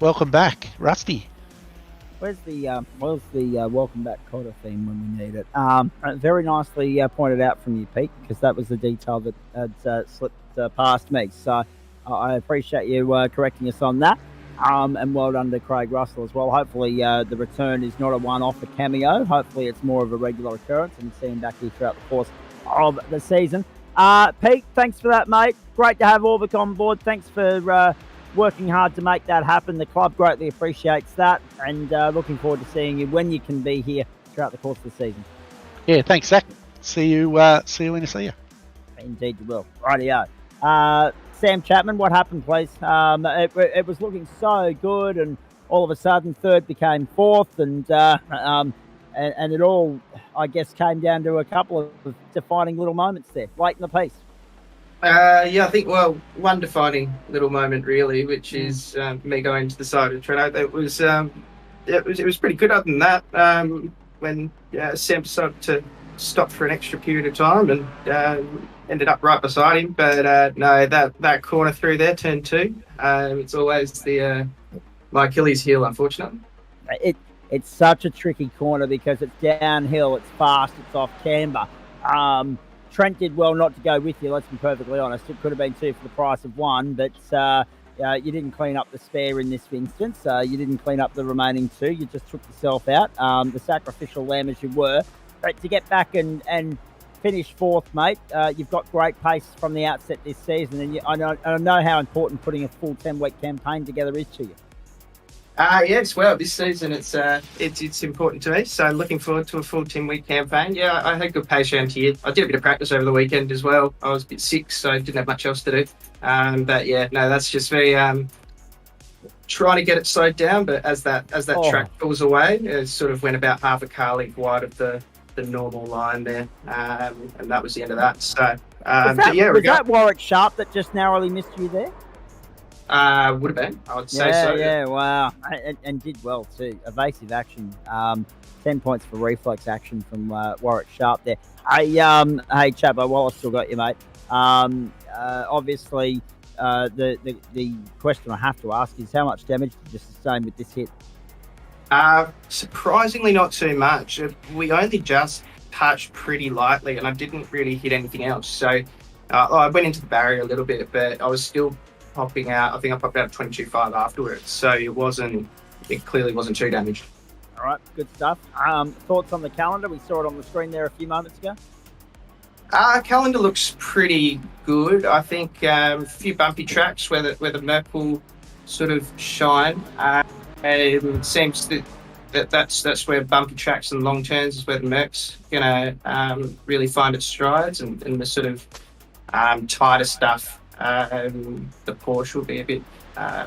welcome back, Rusty. Where's the welcome back Cotter theme when we need it? Very nicely pointed out from you, Pete, because that was the detail that had slipped past me. So I appreciate you correcting us on that. And well done to Craig Russell as well. Hopefully the return is not a one-off, a cameo. Hopefully it's more of a regular occurrence and see him back here throughout the course of the season. Pete, thanks for that, mate. Great to have Orbic on board. Thanks for working hard to make that happen. The club greatly appreciates that, and looking forward to seeing you when you can be here throughout the course of the season. Yeah, thanks, Zach. See you when I see you. Indeed you will. Rightio. Sam Chapman, what happened, please? It was looking so good, and all of a sudden, third became fourth, and it all, I guess, came down to a couple of defining little moments there, late in the piece. Yeah, I think, one defining little moment really, which is me going to the side of the Treno. It was pretty good. Other than that, when Sam decided to stop for an extra period of time and ended up right beside him. But no, that corner through there, turn 2, it's always my Achilles heel, unfortunately. It's such a tricky corner because it's downhill, it's fast, it's off camber. Trent did well not to go with you, let's be perfectly honest. It could have been 2 for the price of 1, but you didn't clean up the spare in this instance. You didn't clean up the remaining 2. You just took yourself out. The sacrificial lamb as you were. But to get back and finish 4th, mate, you've got great pace from the outset this season. And I know how important putting a full 10-week campaign together is to you. Yes, well, this season it's important to me. So looking forward to a full 10-week campaign. Yeah, I had good pace around here. I did a bit of practice over the weekend as well. I was a bit sick, so I didn't have much else to do. But yeah, no, that's just me trying to get it slowed down. But as that track pulls away, it sort of went about half a car length wide of the normal line there, and that was the end of that. So was that Warwick Sharp that just narrowly missed you there? Would have been, I would say so. Yeah, wow. And did well too. Evasive action. 10 points for reflex action from Warwick Sharp there. Hey, Chabo, while I still got you, mate. Obviously, the question I have to ask is how much damage did you sustain with this hit? Surprisingly not too much. We only just touched pretty lightly, and I didn't really hit anything else. So I went into the barrier a little bit, but I was still popping out. I think I popped out 22.5 afterwards, so it clearly wasn't too damaged. All right, good stuff. Thoughts on the calendar? We saw it on the screen there a few moments ago. Calendar looks pretty good. I think a few bumpy tracks where the Merc will sort of shine. It seems that's where bumpy tracks and long turns is where the Merc's gonna really find its strides, and the sort of tighter stuff. The Porsche will be a bit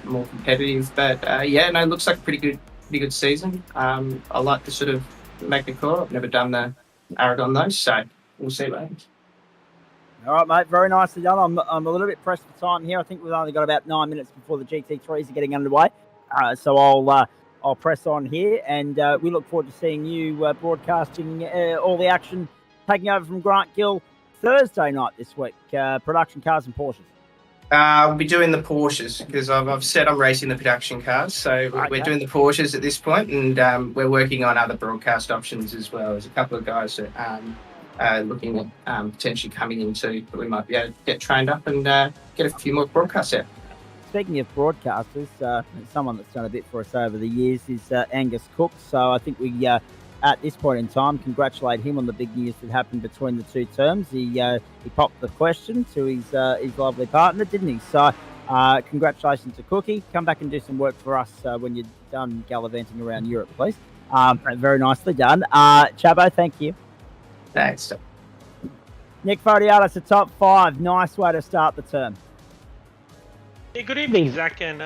more competitive, but it looks like a pretty good season. I like to sort of make the call. I've never done the Aragon though, so we'll see what happens. All right, mate. Very nicely done. I'm a little bit pressed for time here. I think we've only got about 9 minutes before the GT3s are getting underway. So I'll press on here, and we look forward to seeing you broadcasting all the action taking over from Grant Gill Thursday night this week. Production cars and Porsches. We'll be doing the Porsches because I've said I'm racing the production cars. So we're doing the Porsches at this point, and we're working on other broadcast options as well. There's a couple of guys that looking at potentially coming into that we might be able to get trained up and get a few more broadcasts out. Speaking of broadcasters, someone that's done a bit for us over the years is Angus Cook. So I think we, at this point in time, congratulate him on the big news that happened between the two terms. He popped the question to his lovely partner, didn't he? So congratulations to Cookie. Come back and do some work for us when you're done gallivanting around Europe, please. Very nicely done. Chabo, thank you. Thanks. Nick Fodiatis, the top 5. Nice way to start the term. Yeah, good evening, Zach, and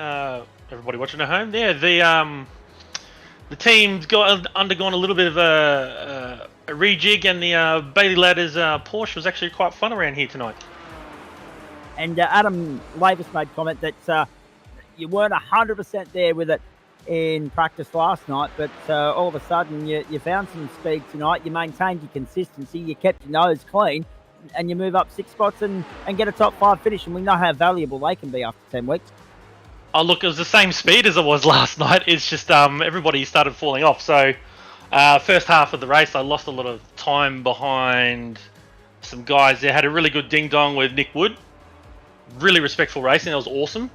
everybody watching at home. Yeah, the team's undergone a little bit of a rejig, and the Bailey Ladders Porsche was actually quite fun around here tonight. And Adam Lavis made comment that you weren't 100% there with it in practice last night, but all of a sudden you found some speed tonight. You maintained your consistency. You kept your nose clean, and you move up 6 spots and get a top 5 finish. And we know how valuable they can be after 10 weeks. Oh, look, it was the same speed as it was last night. It's just everybody started falling off. So first half of the race, I lost a lot of time behind some guys. They had a really good ding-dong with Nick Wood. Really respectful racing. It was awesome.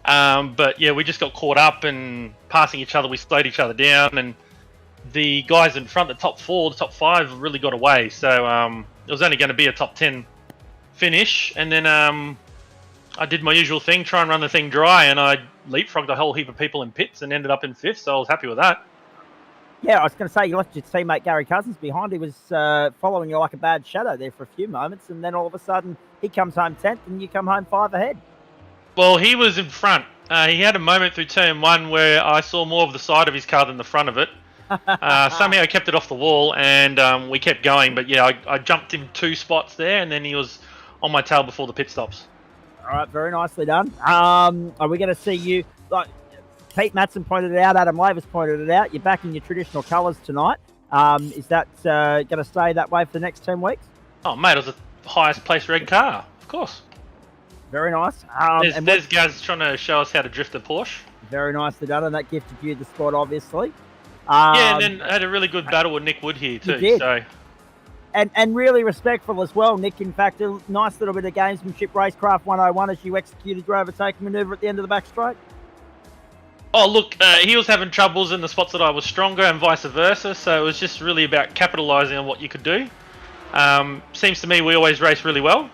But yeah, we just got caught up and passing each other. We slowed each other down, and the guys in front, the top 4, the top 5, really got away. So it was only going to be a top 10 finish, and then I did my usual thing, try and run the thing dry, and I leapfrogged a whole heap of people in pits and ended up in 5th. So I was happy with that. Yeah, I was going to say, you left your teammate Gary Cousins behind. He was following you like a bad shadow there for a few moments, and then all of a sudden he comes home 10th and you come home 5 ahead. Well, he was in front. He had a moment through turn 1 where I saw more of the side of his car than the front of it. Somehow I kept it off the wall, and we kept going. But yeah, I jumped him 2 spots there, and then he was on my tail before the pit stops. All right, very nicely done. Are we going to see you, like Pete Matson pointed it out, Adam Lavis pointed it out, you're back in your traditional colours tonight. Is that going to stay that way for the next 10 weeks? Oh, mate, it was the highest placed red car, of course. Very nice. There's guys trying to show us how to drift a Porsche. Very nicely done, and that gifted you the spot, obviously. Yeah, and then I had a really good battle with Nick Wood here too. Did. So. And really respectful as well, Nick. In fact, a nice little bit of gamesmanship, racecraft 101 as you executed your overtaking manoeuvre at the end of the back straight. Oh, look, he was having troubles in the spots that I was stronger and vice versa, so it was just really about capitalising on what you could do. Seems to me we always race really well.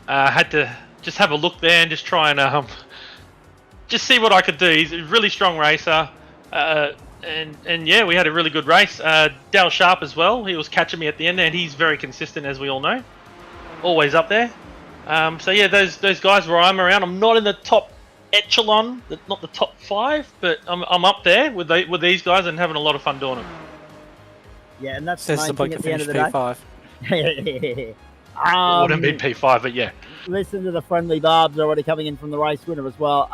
Had to just have a look there and just try and just see what I could do. He's a really strong racer. And yeah, we had a really good race. Dale Sharp as well. He was catching me at the end, and he's very consistent, as we all know. Always up there. So yeah, those guys where I'm around. I'm not in the top echelon, not the top 5, but I'm up there with these guys and having a lot of fun doing it. Yeah, and that's the main thing at the end of the day. Wouldn't be P5, but yeah. Listen to the friendly barbs already coming in from the race winner as well.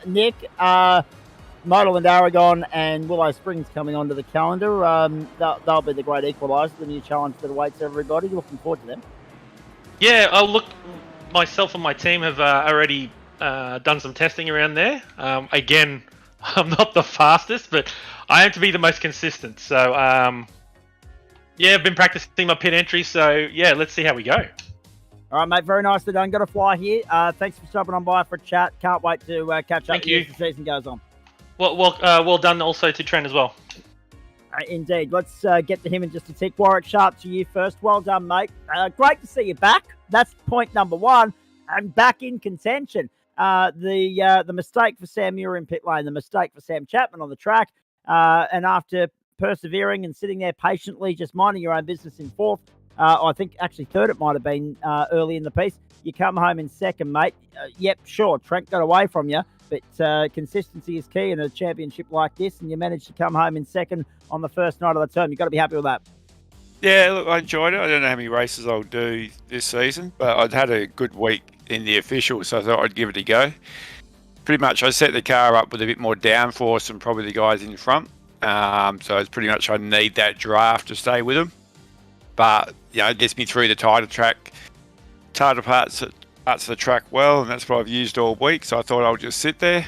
Nick, Motorland Aragon and Willow Springs coming onto the calendar. They'll be the great equaliser, the new challenge that awaits everybody. Looking forward to them. Yeah, look, myself and my team have already done some testing around there. Again, I'm not the fastest, but I aim to be the most consistent. So, yeah, I've been practicing my pit entry. So, yeah, let's see how we go. All right, mate. Very nicely done. Got to fly here. Thanks for stopping on by for a chat. Can't wait to catch up with you as the season goes on. Well done also to Trent as well. Indeed. Let's get to him in just a tick. Warwick Sharp, to you first. Well done, mate. Great to see you back. That's point number one. And back in contention. The mistake for Sam Muir in pit lane, the mistake for Sam Chapman on the track. And after persevering and sitting there patiently, just minding your own business in fourth, I think actually third it might have been early in the piece. You come home in second, mate. Yep, sure, Trent got away from you, but consistency is key in a championship like this, and you managed to come home in second on the first night of the term. You've got to be happy with that. Yeah, look, I enjoyed it. I don't know how many races I'll do this season, but I'd had a good week in the official, so I thought I'd give it a go. Pretty much I set the car up with a bit more downforce than probably the guys in front. So it's pretty much I need that draft to stay with them. But, it gets me through the tighter parts of the track well, and that's what I've used all week. So I thought I'll just sit there,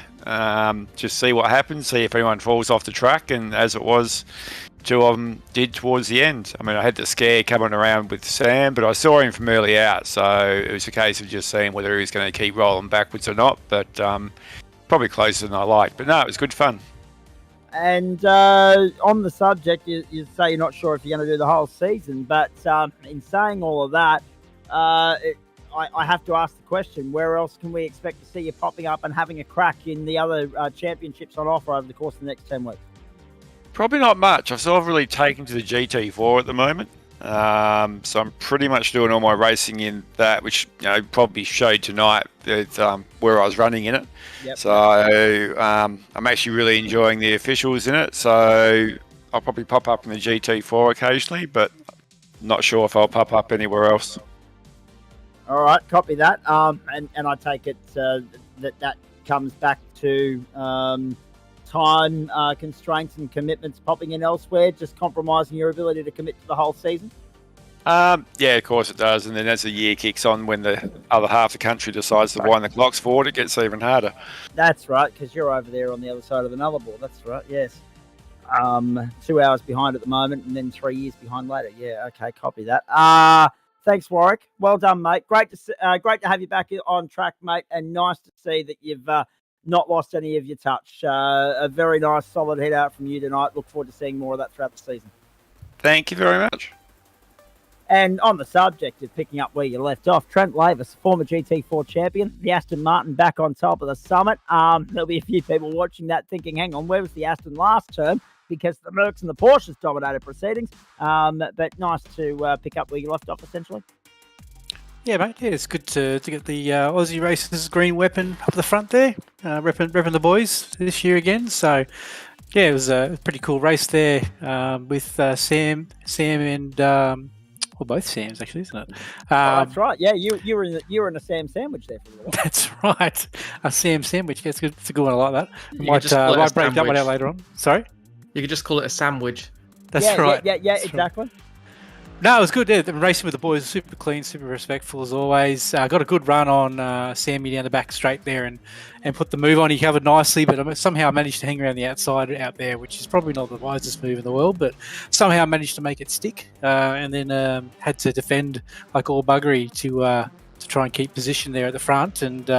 just see what happens, see if anyone falls off the track. And as it was, two of them did towards the end. I mean, I had the scare coming around with Sam, but I saw him from early out. So it was a case of just seeing whether he was going to keep rolling backwards or not. But probably closer than I liked. But no, it was good fun. And on the subject, you say you're not sure if you're going to do the whole season, but in saying all of that, I have to ask the question, where else can we expect to see you popping up and having a crack in the other championships on offer over the course of the next 10 weeks? Probably not much. I've sort of really taken to the GT4 at the moment. So I'm pretty much doing all my racing in that, which probably showed tonight that, where I was running in it. Yep. So I'm actually really enjoying the officials in it. So I'll probably pop up in the GT4 occasionally, but not sure if I'll pop up anywhere else. All right, copy that. And I take it that comes back to time constraints and commitments popping in elsewhere, just compromising your ability to commit to the whole season? Yeah, of course it does. And then as the year kicks on, when the other half of the country decides to wind the clocks forward, it gets even harder. That's right, because you're over there on the other side of the nullarbor. That's right, yes. 2 hours behind at the moment, and then 3 years behind later. Yeah, okay, copy that. Thanks, Warwick. Well done, mate. Great to have you back on track, mate, and nice to see that you've not lost any of your touch. A very nice, solid hit out from you tonight. Look forward to seeing more of that throughout the season. Thank you very much. And on the subject of picking up where you left off, Trent Lavis, former GT4 champion, the Aston Martin back on top of the summit. There'll be a few people watching that thinking, hang on, where was the Aston last term? Because the Mercs and the Porsches dominated proceedings. But nice to pick up where you left off, essentially. Yeah, mate. Yeah, it's good to get the Aussie Racers green weapon up the front there, repping the boys this year again. So, yeah, it was a pretty cool race there with Sam and well, both Sams actually, isn't it? That's right. Yeah, you were in a Sam sandwich there for a little while. That's right, a Sam sandwich. Yeah, it's a good one. I like that. Might break that one out later on. Sorry. You could just call it a sandwich. That's right. Yeah, That's exactly. Right. No, it was good. Yeah, the racing with the boys was super clean, super respectful as always. Got a good run on Sammy down the back straight there and put the move on. He covered nicely, but somehow managed to hang around the outside out there, which is probably not the wisest move in the world, but somehow managed to make it stick and then had to defend like all buggery to try and keep position there at the front. And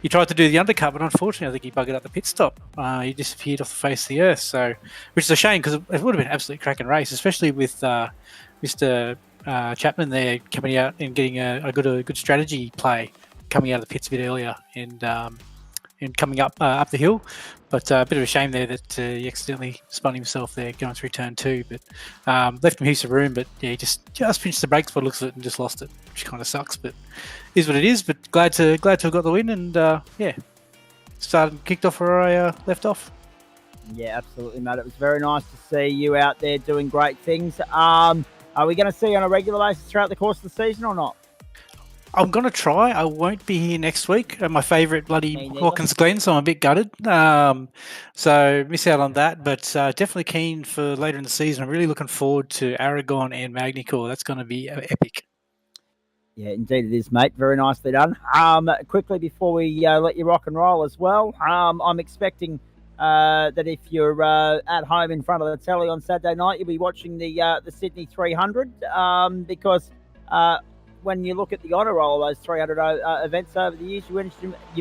he tried to do the undercut, but unfortunately, I think he buggered up the pit stop. He disappeared off the face of the earth, so which is a shame because it would have been an absolutely cracking race, especially with Mr. Chapman there coming out and getting a good strategy play coming out of the pits a bit earlier and coming up the hill. But a bit of a shame there that he accidentally spun himself there going through turn 2. But left him heaps of room, but yeah, he just pinched the brakes by the looks of it and just lost it, which kind of sucks. But is what it is. But glad to have got the win and kicked off where I left off. Yeah, absolutely, mate. It was very nice to see you out there doing great things. Are we going to see you on a regular basis throughout the course of the season or not? I'm going to try. I won't be here next week. My favourite bloody Hawkins Glen, so I'm a bit gutted. So miss out on that, but definitely keen for later in the season. I'm really looking forward to Aragon and Magny-Cours. That's going to be epic. Yeah, indeed it is, mate. Very nicely done. Quickly before we let you rock and roll as well, I'm expecting that if you're at home in front of the telly on Saturday night, you'll be watching the Sydney 300 because when you look at the honour roll of those 300 events over the years, you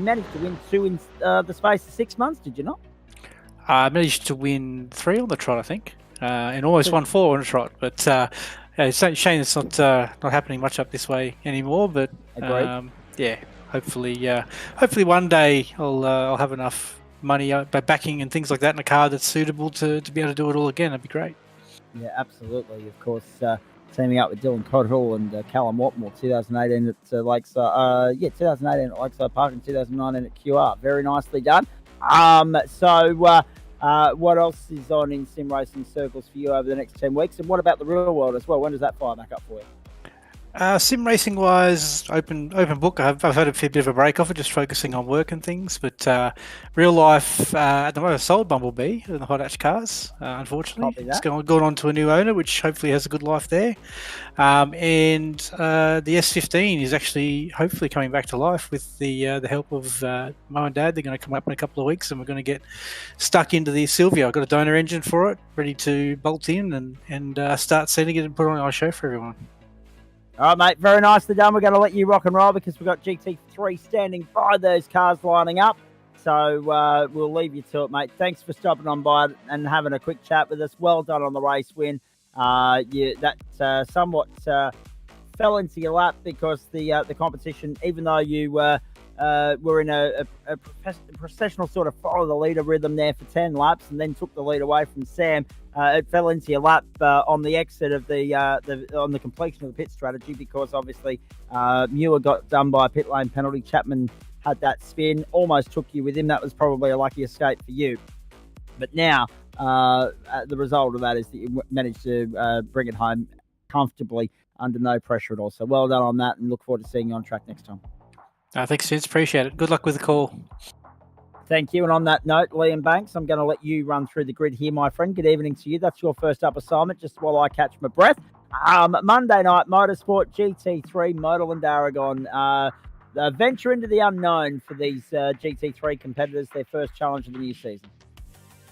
managed to win 2 in the space of 6 months, did you not? I managed to win 3 on the trot, I think. and almost won 4 on a trot. But it's a shame it's not happening much up this way anymore. But yeah, hopefully one day I'll have enough money by backing and things like that in a car that's suitable to be able to do it all again. That'd be great. Yeah, absolutely. Of course, teaming up with Dylan Codhill and Callum Watmore, 2018 at 2018 at Lakeside Park and 2019 at QR. Very nicely done. So what else is on in sim racing circles for you over the next 10 weeks? And what about the real world as well? When does that fire back up for you? Sim racing wise, open book. I've had a fair bit of a break off it, just focusing on work and things. But real life, at the moment, I sold Bumblebee in the hot hatch cars. Unfortunately, it's gone on to a new owner, which hopefully has a good life there. And the S15 is actually hopefully coming back to life with the help of Mum and Dad. They're going to come up in a couple of weeks, and we're going to get stuck into the Sylvia. I've got a donor engine for it, ready to bolt in and start setting it and put it on our show for everyone. All right, mate. Very nicely done. We're going to let you rock and roll because we've got GT3 standing by those cars lining up. So we'll leave you to it, mate. Thanks for stopping on by and having a quick chat with us. Well done on the race win. That somewhat fell into your lap because the competition, even though you were in a processional sort of follow the leader rhythm there for 10 laps and then took the lead away from Sam, it fell into your lap on the exit of on the completion of the pit strategy because obviously Muir got done by a pit lane penalty. Chapman had that spin, almost took you with him. That was probably a lucky escape for you. But now the result of that is that you managed to bring it home comfortably under no pressure at all. So well done on that, and look forward to seeing you on track next time. Thanks, Sid. Appreciate it. Good luck with the call. Thank you. And on that note, Liam Banks, I'm going to let you run through the grid here, my friend. Good evening to you. That's your first up assignment, just while I catch my breath. Monday night, Motorsport, GT3, Motorland Aragon. Venture into the unknown for these GT3 competitors, their first challenge of the new season.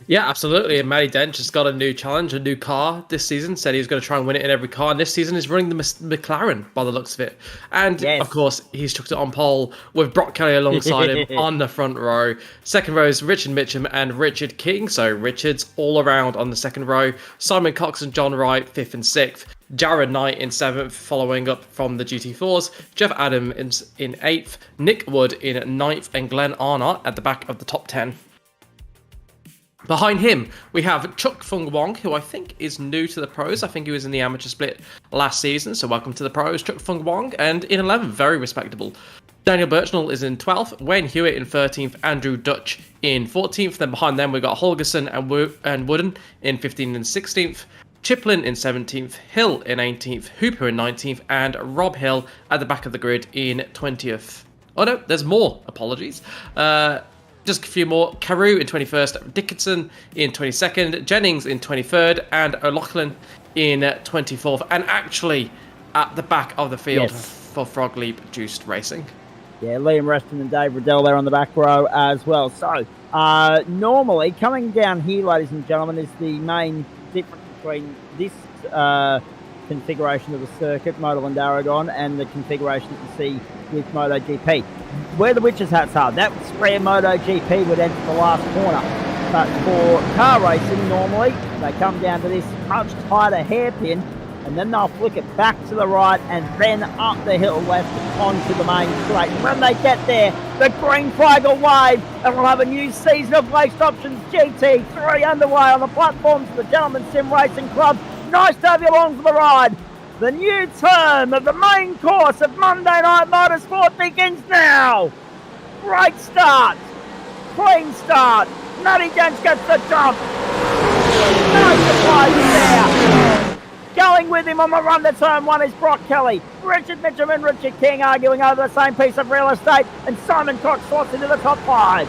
Yeah, absolutely. And Matty Dent just got a new challenge, a new car this season. Said he was going to try and win it in every car. And this season he's running the McLaren by the looks of it. And of course, he's chucked it on pole with Brock Kelly alongside him on the front row. Second row is Richard Mitchum and Richard King. So Richard's all around on the second row. Simon Cox and John Wright, 5th and 6th. Jared Knight in 7th, following up from the GT4s. Jeff Adams in 8th. Nick Wood in 9th. And Glenn Arnott at the back of the top 10. Behind him, we have Chuck Fung Wong, who I think is new to the pros. I think he was in the amateur split last season, so welcome to the pros, Chuck Fung Wong. And in 11th, very respectable. Daniel Birchnell is in 12th, Wayne Hewitt in 13th, Andrew Dutch in 14th. Then behind them, we've got Holgerson and Wooden in 15th and 16th. Chiplin in 17th, Hill in 18th, Hooper in 19th, and Rob Hill at the back of the grid in 20th. Oh no, there's more. Apologies. Just a few more. Carew in 21st, Dickinson in 22nd, Jennings in 23rd, and O'Loughlin in 24th. And actually at the back of the field for Frog Leap Juiced Racing. Yeah, Liam Reston and Dave Riddell there on the back row as well. So normally coming down here, ladies and gentlemen, is the main difference between this configuration of the circuit, Motorland Aragon, and the configuration that you see with MotoGP. Where the witches' hats are, that's where MotoGP would enter the last corner. But for car racing, normally, they come down to this much tighter hairpin, and then they'll flick it back to the right and then up the hill left onto the main straight. And when they get there, the green flag will wave, and we'll have a new season of Laced Options GT3 underway on the platforms of the Gentlemen Sim Racing Club. Nice to have you along for the ride. The new term of the main course of Monday Night Motorsport begins now. Great start. Clean start. Matty Dent gets the jump. No surprises there. Going with him on the run to turn 1 is Brock Kelly. Richard Mitchum and Richard King arguing over the same piece of real estate, and Simon Cox slots into the top 5.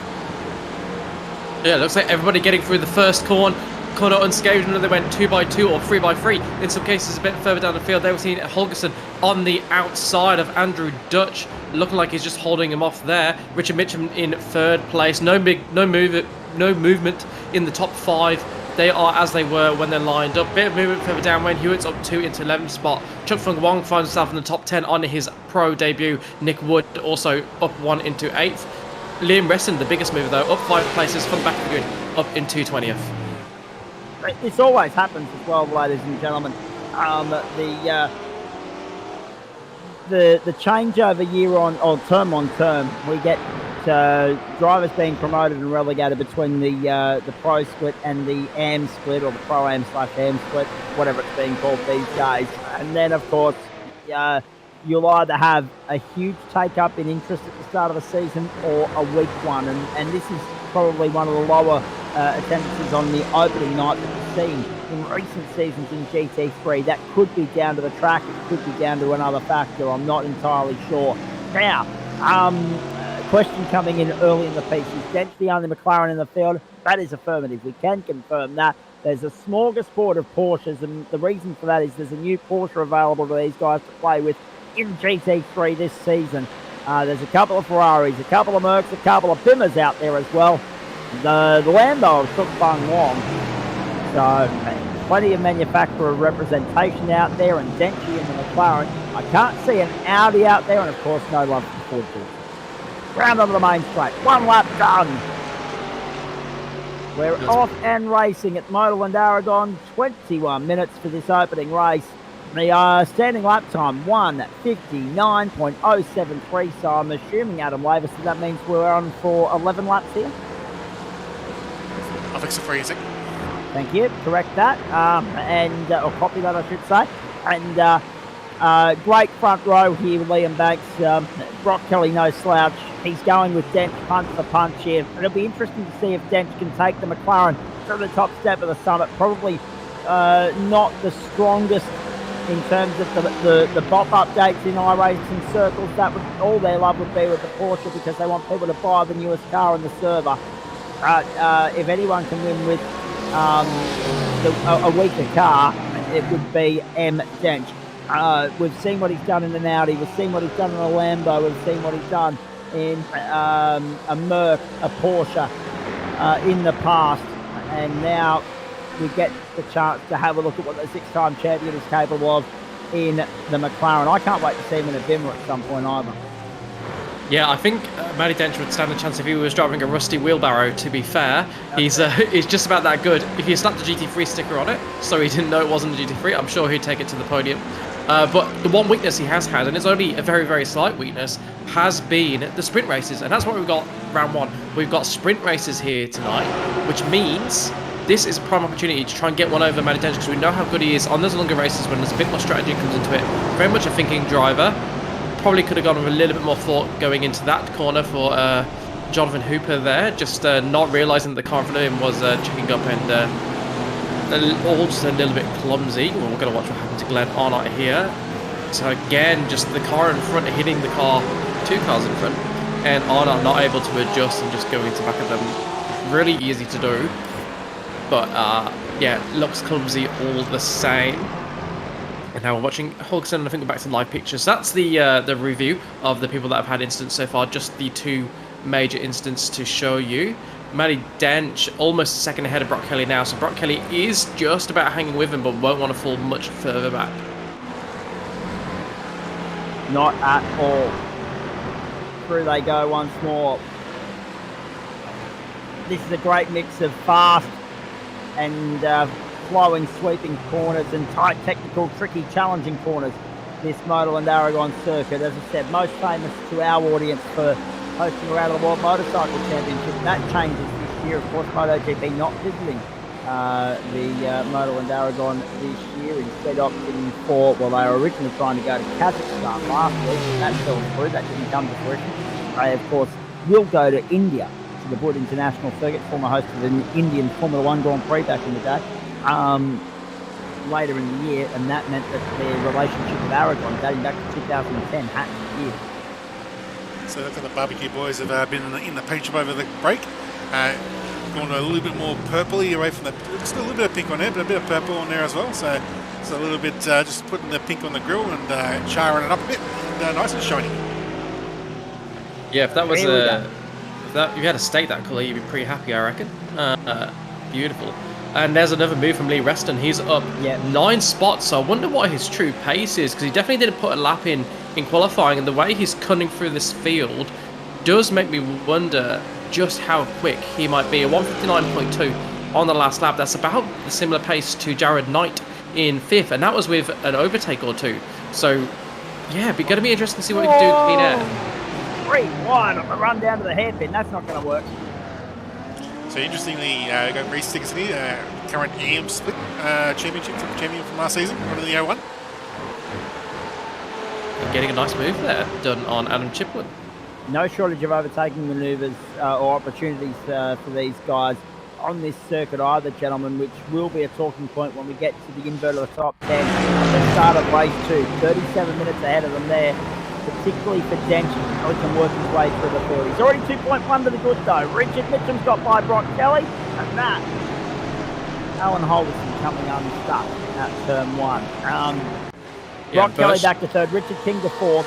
Yeah, looks like everybody getting through the first corner unscathed, and they went 2x2 or 3x3. In some cases, a bit further down the field, they were seeing Holgerson on the outside of Andrew Dutch, looking like he's just holding him off there. Richard Mitchum in 3rd place. No movement in the top 5. They are as they were when they're lined up. Bit of movement further down. Wayne Hewitt's up 2 into 11th spot. Chuck Fung Wong finds himself in the top 10 on his pro debut. Nick Wood also up 1 into 8th. Liam Reston, the biggest mover though, up 5 places from the back of the grid, up into 20th. This always happens as well, ladies and gentlemen. The changeover year on term, we get drivers being promoted and relegated between the pro split and the AM split, or the pro AM / AM split, whatever it's being called these days. And then, of course, you'll either have a huge take-up in interest at the start of the season or a weak one. And this is probably one of the lower attendances on the opening night that we've seen in recent seasons in GT3. That could be down to the track. It could be down to another factor. I'm not entirely sure. Now, question coming in early in the piece. Is Dench the only McLaren in the field? That is affirmative. We can confirm that. There's a smorgasbord of Porsches, and the reason for that is there's a new Porsche available to these guys to play with in GT3 this season. There's a couple of Ferraris, a couple of Mercs, a couple of Bimmers out there as well. The Lambo took Bung Long. So plenty of manufacturer representation out there, and Denchi in the McLaren. I can't see an Audi out there, and of course no love for the Ford Porsche. Round onto the main straight. 1 lap done. We're off and racing at Motorland Aragon. 21 minutes for this opening race. The standing lap time, 1:59.073. So I'm assuming, Adam Lavis, that means we're on for 11 laps here? I think so, freezing. Thank you. Correct that. Or copy that, I should say. And great front row here, Liam Banks. Brock Kelly, no slouch. He's going with Dench punch for punch here. It'll be interesting to see if Dench can take the McLaren to the top step of the summit. Probably not the strongest in terms of the BOP updates in iRacing circles. That would all their love would be with the Porsche, because they want people to buy the newest car in the server. If anyone can win with a weaker car, it would be M. Dench. We've seen what he's done in an Audi. We've seen what he's done in a Lambo. We've seen what he's done in a Merc, a Porsche in the past. And now we get the chance to have a look at what the 6-time champion is capable of in the McLaren. I can't wait to see him in a Bimmer at some point either. Yeah, I think Matty Dench would stand a chance if he was driving a rusty wheelbarrow, to be fair. He's just about that good. If you slapped the GT3 sticker on it, so he didn't know it wasn't a GT3, I'm sure he'd take it to the podium. But the one weakness he has had, and it's only a very, very slight weakness, has been the sprint races. And that's what we've got round one. We've got sprint races here tonight, which means this is a prime opportunity to try and get one over Matty Dench, because we know how good he is on those longer races when there's a bit more strategy comes into it. Very much a thinking driver. Probably could have gone with a little bit more thought going into that corner for Jonathan Hooper there, just not realising that the car in front of him was checking up and all just a little bit clumsy. Well, we're going to watch what happened to Glenn Arnott here. So again, just the car in front hitting the car, 2 cars in front, and Arnott not able to adjust and just going into back of them. Really easy to do, but yeah, looks clumsy all the same. And now we're watching Hodgson, and I think we're back to live pictures. That's the review of the people that have had incidents so far, just the 2 major incidents to show you. Matty Dench almost a second ahead of Brock Kelly now, so Brock Kelly is just about hanging with him, but won't want to fall much further back. Not at all. Through they go once more. This is a great mix of fast and flowing, sweeping corners and tight, technical, tricky, challenging corners. This Motorland Aragon circuit, as I said, most famous to our audience for hosting around the World Motorcycle Championship. That changes this year. Of course, MotoGP not visiting the Motorland Aragon this year, instead opting for, well, they were originally trying to go to Kazakhstan last week, and that fell through. That didn't come to fruition. They, of course, will go to India, to the Bud International Circuit, former host of an Indian Formula 1 Grand Prix back in the day. Later in the year, and that meant that their relationship with Aragon, dating back to 2010, had to end. So look at the barbecue boys have been in the paint shop over the break. Gone a little bit more purpley away from the, still a little bit of pink on there, but a bit of purple on there as well. So it's a little bit just putting the pink on the grill and charring it up a bit, and nice and shiny. Yeah, if that was if you had a state that colour, you'd be pretty happy, I reckon. Beautiful. And there's another move from Lee Reston. He's up 9 spots, so I wonder what his true pace is, because he definitely didn't put a lap in qualifying, and the way he's cutting through this field does make me wonder just how quick he might be. A 1:59.2 on the last lap. That's about a similar pace to Jared Knight in 5th, and that was with an overtake or two. So, yeah, it's going to be interesting to see what we can do in clean air. 3 wide on the run down to the hairpin. That's not going to work. So interestingly, got race stickers here. Current EM split champion from last season, running the 01. Getting a nice move there done on Adam Chipwood. No shortage of overtaking manoeuvres or opportunities for these guys on this circuit either, gentlemen, which will be a talking point when we get to the invert of the top 10 at the start of race 2. 37 minutes ahead of them there, particularly for Dench. He can work his way through the 30s. Already 2.1 to the good, though. Richard Mitchum's got by Brock Kelly, and that, Alan Holderson coming unstuck at turn 1. Brock Kelly back to 3rd, Richard King to 4th,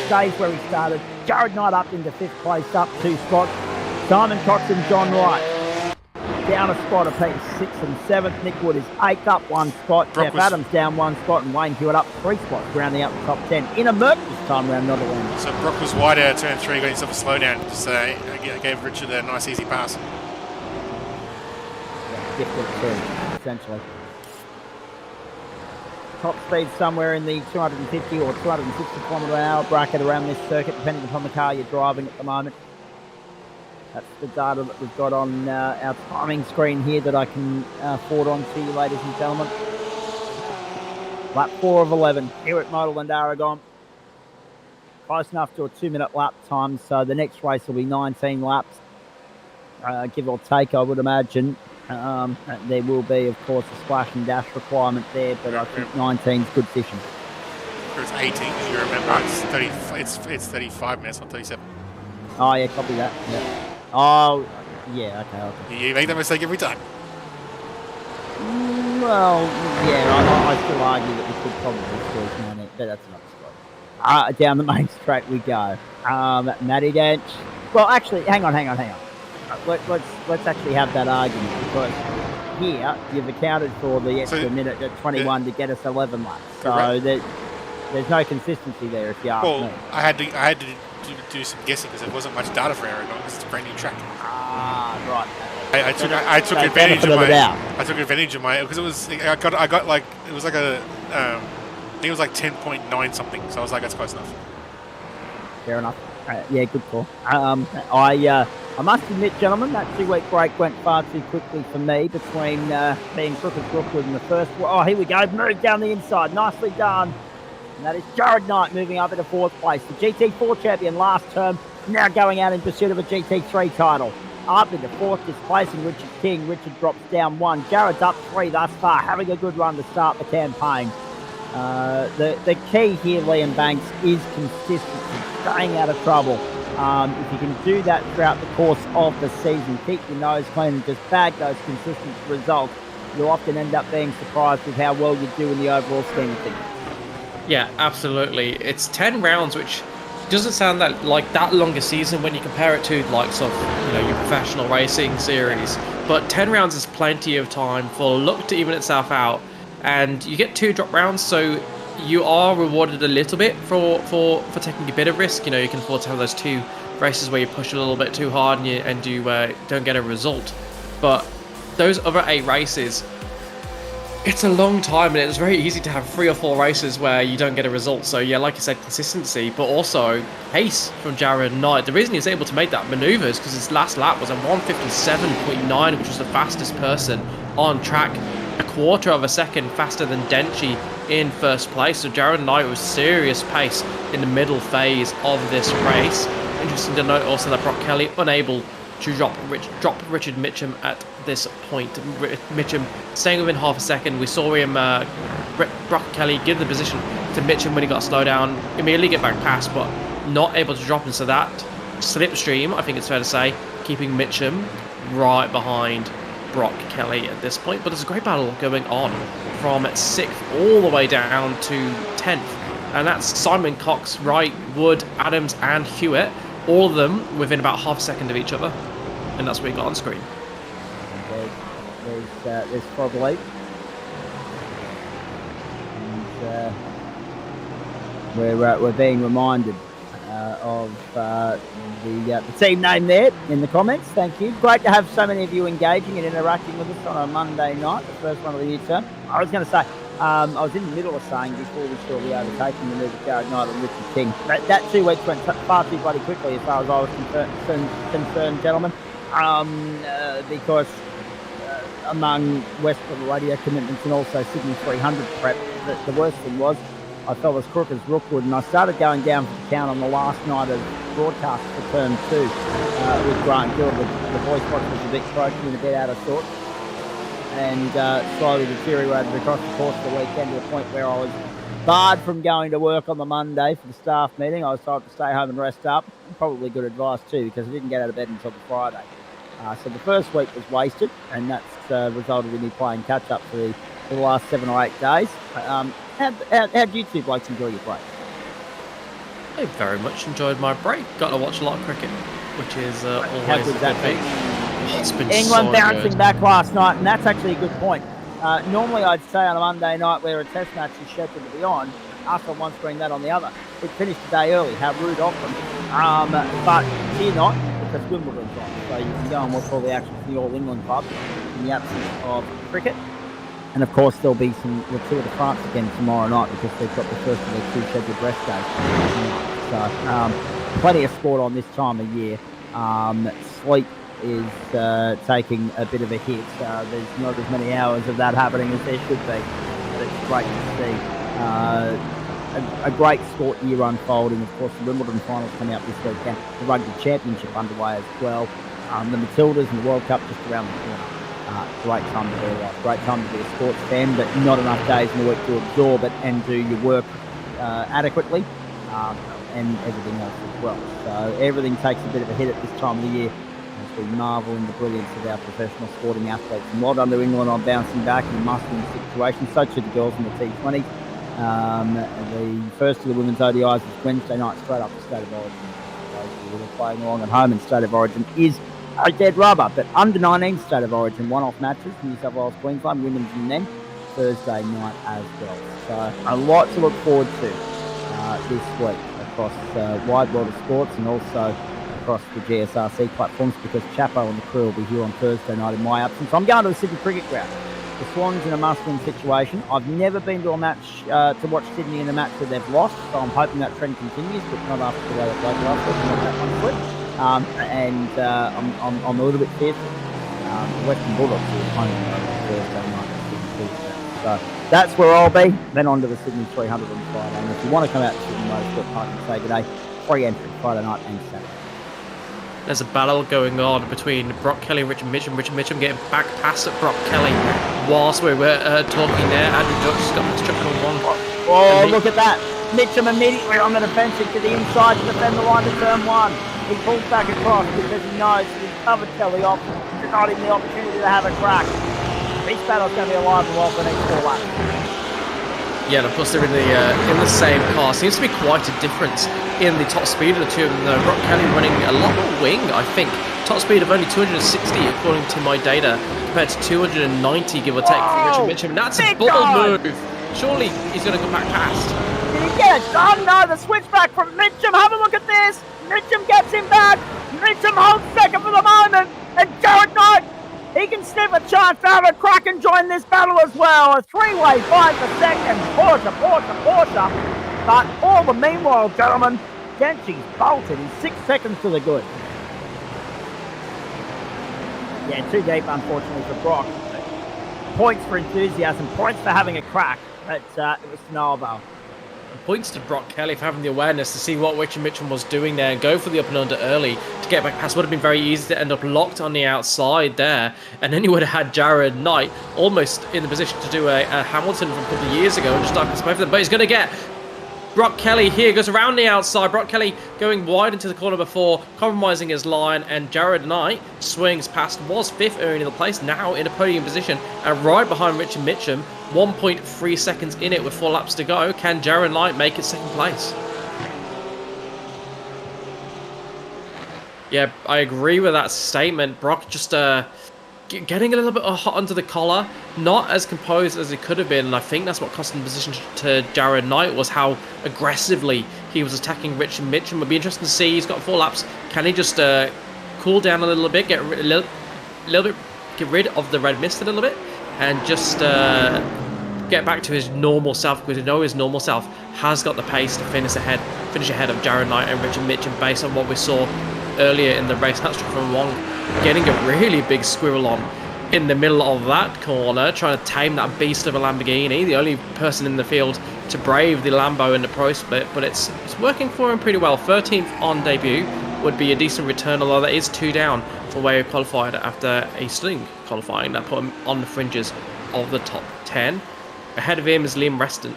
stays where he started. Jared Knight up into 5th place, up 2 spots. Simon Cox and John Wright down a spot apiece, 6th and 7th. Nick Wood is 8th, up 1 spot. Jeff Adams down 1 spot, and Wayne Hewitt up 3 spots, rounding out the top 10. In a Merc this time round, not a win. So Brock was wide out of turn 3, got himself a slowdown. Just gave Richard a nice easy pass. Yeah, gifted too, essentially. Top speed somewhere in the 250 or 260 kilometre an hour bracket around this circuit, depending upon the car you're driving at the moment. That's the data that we've got on our timing screen here that I can forward on to you, ladies and gentlemen. Lap 4 of 11 here at Motorland Aragon. Close enough to a 2-minute lap time, so the next race will be 19 laps, give or take, I would imagine. There will be, of course, a splash and dash requirement there, but I think 19 is good fishing. It's 18, if you remember. It's 35 minutes, not 37. Oh, yeah, copy that. Yeah. Oh, yeah, okay. You make that mistake every time. Well, yeah, I still argue that we could probably squeeze 19, but that's another story. Down the main straight we go. Matty Dench. Well, actually, hang on. Let's actually have that argument, because here you've accounted for the extra minute at 21 to get us 11 laps. So there's no consistency there, if you ask me. I had to do some guessing because there wasn't much data for Aragon because it's a brand new track. Right. I took advantage of my. I took advantage of my because it was I got like it was like a I think it was like 10.9 something. So I was like, that's close enough. Fair enough. Yeah, good call. I must admit, gentlemen, that 2-week break went far too quickly for me between being Crooked Brookwood in the first. Oh, here we go. Moved down the inside. Nicely done. And that is Jared Knight moving up into 4th place. The GT4 champion last term, now going out in pursuit of a GT3 title. Up into 4th, displacing Richard King. Richard drops down 1. Jared's up 3 thus far, having a good run to start the campaign. The key here, Liam Banks, is consistency, staying out of trouble. If you can do that throughout the course of the season, keep your nose clean and just bag those consistent results, you'll often end up being surprised with how well you do in the overall scheme of things. Yeah, absolutely. It's 10 rounds, which doesn't sound like that long a season when you compare it to likes of your professional racing series. But 10 rounds is plenty of time for luck to even itself out, and you get 2 drop rounds, so you are rewarded a little bit for taking a bit of risk. You can afford to have those 2 races where you push a little bit too hard and you don't get a result. But those other 8 races, it's a long time, and it's very easy to have 3 or 4 races where you don't get a result. So yeah, like you said, consistency, but also pace from Jared Knight. The reason he's able to make that manoeuvre is because his last lap was a 157.9, which was the fastest person on track, a quarter of a second faster than Denchi in first place. So Jared Knight was serious pace in the middle phase of this race. Interesting to note also that Brock Kelly unable to drop Richard Mitchum at this point. Mitchum staying within half a second. We saw him, Brock Kelly, give the position to Mitchum when he got slowed down, immediately get back past, but not able to drop him. So that slipstream, I think it's fair to say, keeping Mitchum right behind Brock Kelly at this point. But there's a great battle going on from 6th all the way down to 10th. And that's Simon Cox, Wright, Wood, Adams, and Hewitt. All of them within about half a second of each other. And that's what we got on screen. There's probably. And we're being reminded the team name there in the comments. Thank you. Great to have so many of you engaging and interacting with us on a Monday night, the first one of the new term. I was going to say, I was in the middle of saying before we saw the overtaking the move of Jared Knight and Richard King. That 2 weeks went far too bloody quickly as far as I was concerned, gentlemen, because among Western radio commitments and also Sydney 300 prep, the worst thing was I fell as crook as Rookwood, and I started going down for the count on the last night of broadcast for turn 2 with Grant Gill. The voice box was a bit broken and a bit out of sorts, and slowly deteriorated across the course of the weekend to the point where I was barred from going to work on the Monday for the staff meeting. I was told to stay home and rest up. Probably good advice too, because I didn't get out of bed until the Friday. So the first week was wasted, and that's resulted in me playing catch-up for the last 7 or 8 days. How do you two blokes enjoy your break? I very much enjoyed my break. Got to watch a lot of cricket, which is always a good thing. It's been England so bouncing good. back last night, and that's actually a good point. Normally I'd say on a Monday night where a test match is scheduled to be on, us on one screen, that on the other. It finished a day early. How rude of them. But here not, because Wimbledon's on. So you can go and watch all the action from the All England club in the absence of cricket. And of course there'll be the Tour de France again tomorrow night, because they've got the first of their 2 scheduled rest days. So plenty of sport on this time of year. Sleep is taking a bit of a hit. There's not as many hours of that happening as there should be. But it's great to see a great sport year unfolding. Of course, the Wimbledon finals coming up this weekend. The Rugby Championship underway as well. The Matildas and the World Cup just around the corner. Great time to be alive. Great time to be a sports fan, but not enough days in the week to absorb it and do your work adequately, and everything else as well. So everything takes a bit of a hit at this time of the year, as we marvel in the brilliance of our professional sporting athletes. And well done to England on bouncing back in a must-win situation. So too the girls in the T20. The first of the women's ODIs is Wednesday night, straight up to State of Origin. So we're playing along at home, and State of Origin is a dead rubber, but under 19 State of Origin one-off matches, New South Wales, Queensland, women's and men, Thursday night as well. So a lot to look forward to this week across wide world of sports, and also across the GSRC platforms, because Chapo and the crew will be here on Thursday night in my absence. I'm going to the Sydney Cricket Ground. The Swans in a must-win situation. I've never been to a match to watch Sydney in a match where they've lost, so I'm hoping that trend continues, but not after the way they played last week. Not that one split. I'm a little bit fearful. The Western Bulldogs are playing on Thursday night. So that's where I'll be. Then on to the Sydney 300 on Friday. And if you want to come out to Sydney Motorsport Park and say good day, free entry Friday night and Saturday. There's a battle going on between Brock Kelly and Richard Mitchum. Richard Mitchum getting back past at Brock Kelly whilst we were talking there. Andrew Dutch's got the struck on one. Oh, look at that. Mitchum immediately on the defensive to the inside to defend the line to turn 1. He pulls back across because he knows that he's covered Kelly off, denying him the opportunity to have a crack. This battle's going to be alive and well for the next 4 laps. Yeah, and of course they're in the same car. Seems to be quite a difference in the top speed of the two of them. Brock Kelly running a lot more wing, I think. Top speed of only 260 according to my data, compared to 290 give or take from Richard Mitchum. That's a bold move. Surely he's going to go back past. Did he get it done? No, the switchback from Mitchum. Have a look at this. Mitchum gets him back. Mitchum holds second for the moment. And Jared Knight, he can sniff a chance to have a crack and join this battle as well. A 3-way fight for second. Porsche. But all the meanwhile, gentlemen, Genchi's bolted. He's 6 seconds to the good. Yeah, too deep, unfortunately, for Brock. Points for enthusiasm, points for having a crack, but it was to no avail. Points to Brock Kelly for having the awareness to see what Richard Mitchum was doing there and go for the up and under early to get back past. Would have been very easy to end up locked on the outside there, and then he would have had Jared Knight almost in the position to do a Hamilton from a couple of years ago and just darkness both of them. But he's going to get Brock Kelly here, goes around the outside. Brock Kelly going wide into the corner before, compromising his line, and Jared Knight swings past, was 5th early in the place, now in a podium position, and right behind Richard Mitchum, 1.3 seconds in it with 4 laps to go. Can Jared Knight make it 2nd place? Yeah, I agree with that statement. Brock just getting a little bit hot under the collar, not as composed as it could have been, and I think that's what cost him the position to Jared Knight, was how aggressively he was attacking Rich and Mitch. And it'll be interesting to see. He's got 4 laps. Can he just cool down a little bit, get rid of the red mist a little bit, and just get back to his normal self? Because we know his normal self has got the pace to finish ahead of Jared Knight and Rich and Mitch. And based on what we saw earlier in the race, Hatstrick from Wong getting a really big squirrel on in the middle of that corner, trying to tame that beast of a Lamborghini, the only person in the field to brave the Lambo in the pro split, but it's working for him pretty well. 13th on debut would be a decent return, although that is 2 down from where he qualified after a stunning qualifying that put him on the fringes of the top 10. Ahead of him is Liam Reston,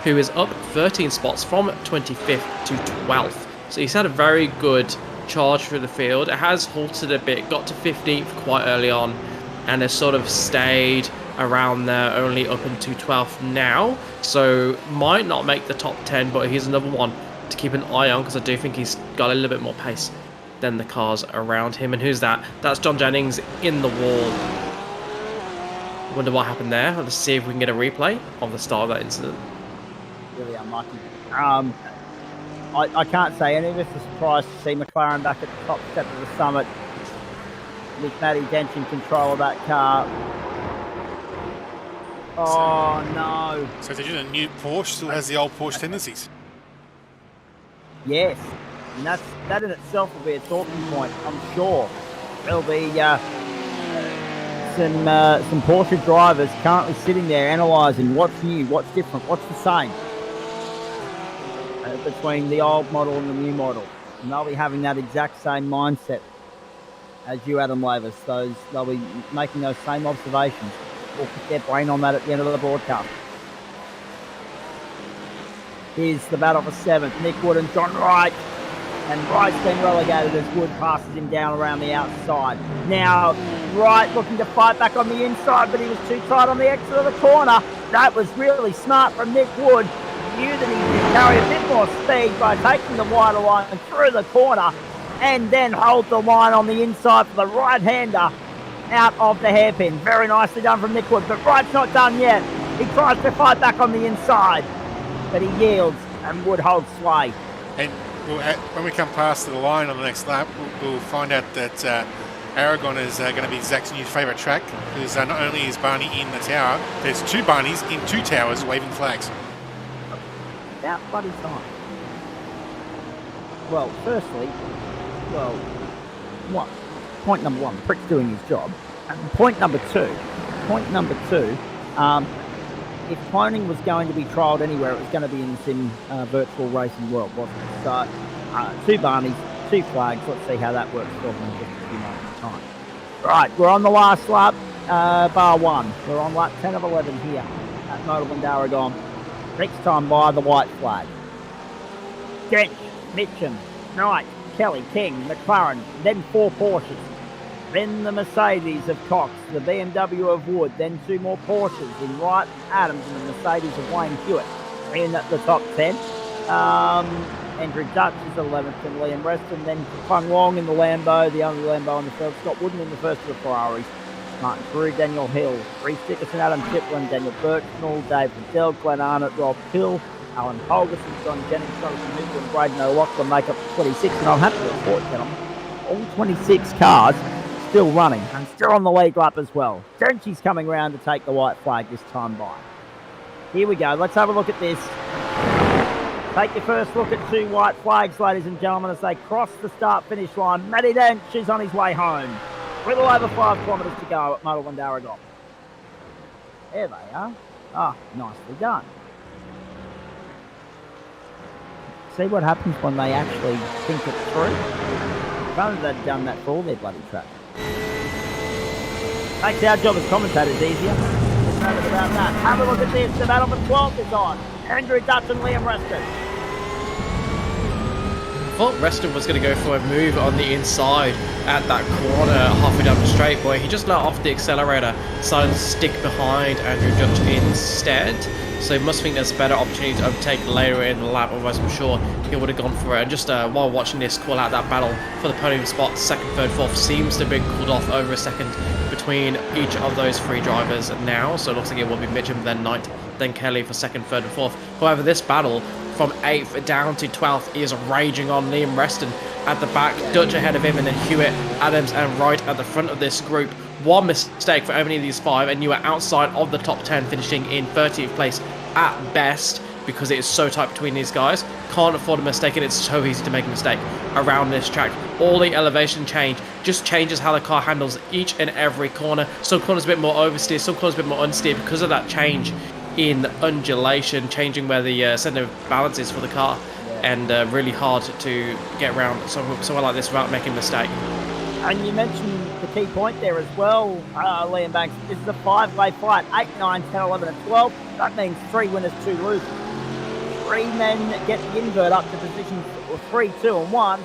who is up 13 spots from 25th to 12th. So he's had a very good charge through the field. It has halted a bit, got to 15th quite early on, and has sort of stayed around there, only up into 12th now. So might not make the top 10, but he's another one to keep an eye on, because I do think he's got a little bit more pace than the cars around him. And who's that? That's John Jennings in the wall. Wonder what happened there. Let's see if we can get a replay of the start of that incident. Really unlucky. I can't say any of us are surprised to see McLaren back at the top step of the summit with Matty Dench in control of that car. Oh no. So they're just a new Porsche, still has the old Porsche tendencies. Yes, and that in itself will be a talking point, I'm sure. There'll be some Porsche drivers currently sitting there analysing what's new, what's different, what's the same between the old model and the new model. And they'll be having that exact same mindset as you, Adam Lavis. They'll be making those same observations. We'll put their brain on that at the end of the broadcast. Here's the battle for 7th. Nick Wood and John Wright. And Wright's been relegated as Wood passes him down around the outside. Now, Wright looking to fight back on the inside, but he was too tight on the exit of the corner. That was really smart from Nick Wood. He knew that he could carry a bit more speed by taking the wider line through the corner and then hold the line on the inside for the right-hander out of the hairpin. Very nicely done from Nick Wood, but Wright's not done yet. He tries to fight back on the inside, but he yields and Wood holds sway. And when we come past the line on the next lap, we'll find out that Aragon is going to be Zach's new favourite track, because not only is Barney in the tower, there's 2 Barneys in 2 towers waving flags. About bloody time. Well, firstly, point number 1, Prick's doing his job. And point number two, if cloning was going to be trialled anywhere, it was going to be in the sim virtual racing world, wasn't it? So, 2 Barneys, 2 flags. Let's see how that works for them in just a few moments of time. Right, we're on the last lap, bar 1. We're on lap 10 of 11 here at Motorsport Aragon. Next time by the white flag. Dench, Mitchum, Knight, Kelly, King, McLaren, then 4 Porsches. Then the Mercedes of Cox, the BMW of Wood, then 2 more Porsches in Wright and Adams, and the Mercedes of Wayne Hewitt in the top 10. Andrew Dutch is 11th and Liam Reston, then Fung Wong in the Lambo, the only Lambo on the field. Scott Wooden in the first of the Ferraris. Martin Drew, Daniel Hill, Reece Dickerson, Adam Chiplin, Daniel Birchnell, Dave Liddell, Glenn Arnott, Rob Hill, Alan Holgerson, John Jennings, Jonathan Mitchell, and Braden O'Loughlin make up 26. And I'm happy to report, gentlemen, all 26 cars still running and still on the lead lap as well. Denchi's coming around to take the white flag this time by. Here we go. Let's have a look at this. Take your first look at 2 white flags, ladies and gentlemen, as they cross the start-finish line. Matty Dench is on his way home. Little over 5 kilometres to go at Motorsport Aragon. There they are. Ah, nicely done. See what happens when they actually think it through. If only they'd done that for all their bloody tracks. Makes our job as commentators easier. There's no doubt about that. Have a look at this. The battle for 12th is on. Andrew Dutch and Liam Reston. thought Reston was going to go for a move on the inside at that corner halfway down the straight, but he just let off the accelerator, decided to stick behind Andrew Dutch instead. So he must think there's a better opportunity to overtake later in the lap, otherwise I'm sure he would have gone for it. And just while watching this call out that battle for the podium spots, second, third, fourth, seems to have been called off over a second between each of those three drivers now. So it looks like it will be Mitchum, then Knight, then Kelly for second, third and fourth. However, this battle from 8th down to 12th is raging on. Liam Reston at the back, Dutch ahead of him, and then Hewitt, Adams and Wright at the front of this group. One mistake for any of these five and you are outside of the top 10, finishing in 30th place at best, because it is so tight between these guys. Can't afford a mistake, and it's so easy to make a mistake around this track. All the elevation change just changes how the car handles each and every corner. Some corners a bit more oversteer, some corners a bit more unsteer because of that change in undulation, changing where the center of balance is for the car, and really hard to get around somewhere like this without making a mistake. And you mentioned the key point there as well, Liam Banks. This is a 5-way fight, 8, 9, 10, 11 and 12. That means 3 winners, 2 losers. 3 men get the invert up to positions 3, 2 and 1,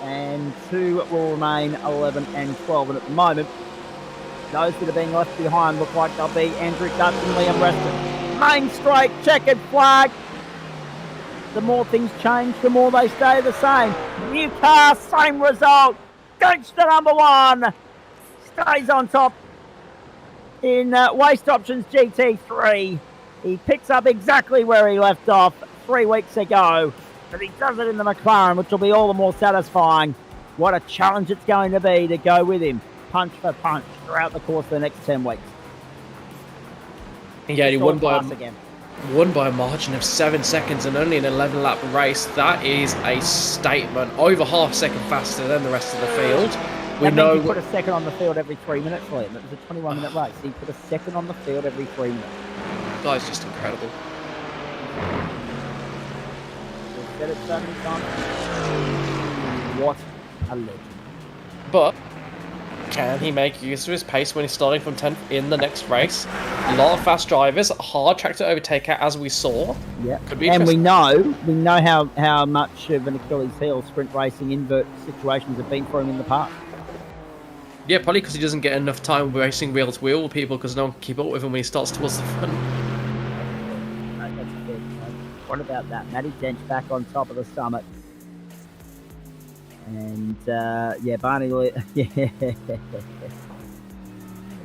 and 2 will remain 11 and 12. And at the moment, those that are being left behind look like they'll be Andrew Dutch and Liam Reston. Main straight, checkered flag. The more things change, the more they stay the same. New car, same result. Dutch, the number 1, stays on top in Waste Options GT3. He picks up exactly where he left off 3 weeks ago, but he does it in the McLaren, which will be all the more satisfying. What a challenge it's going to be to go with him, punch for punch, throughout the course of the next 10 weeks. Yeah, he won by a margin of 7 seconds and only an 11-lap race. That is a statement. Over half a second faster than the rest of the field. He put a second on the field every 3 minutes, Liam. It was a 21-minute race. He put a second on the field every 3 minutes. The guy's just incredible. We've said it so many times. What a legend. But can he make use of his pace when he's starting from 10th in the next race? A lot of fast drivers, hard track to overtake at, as we saw. Yeah, could be and we know how much of an Achilles heel sprint racing invert situations have been for him in the past. Yeah, probably because he doesn't get enough time racing wheel to wheel with people, because no one can keep up with him when he starts towards the front. That's a fair point. What about that? Matty Dench back on top of the summit. And Barney,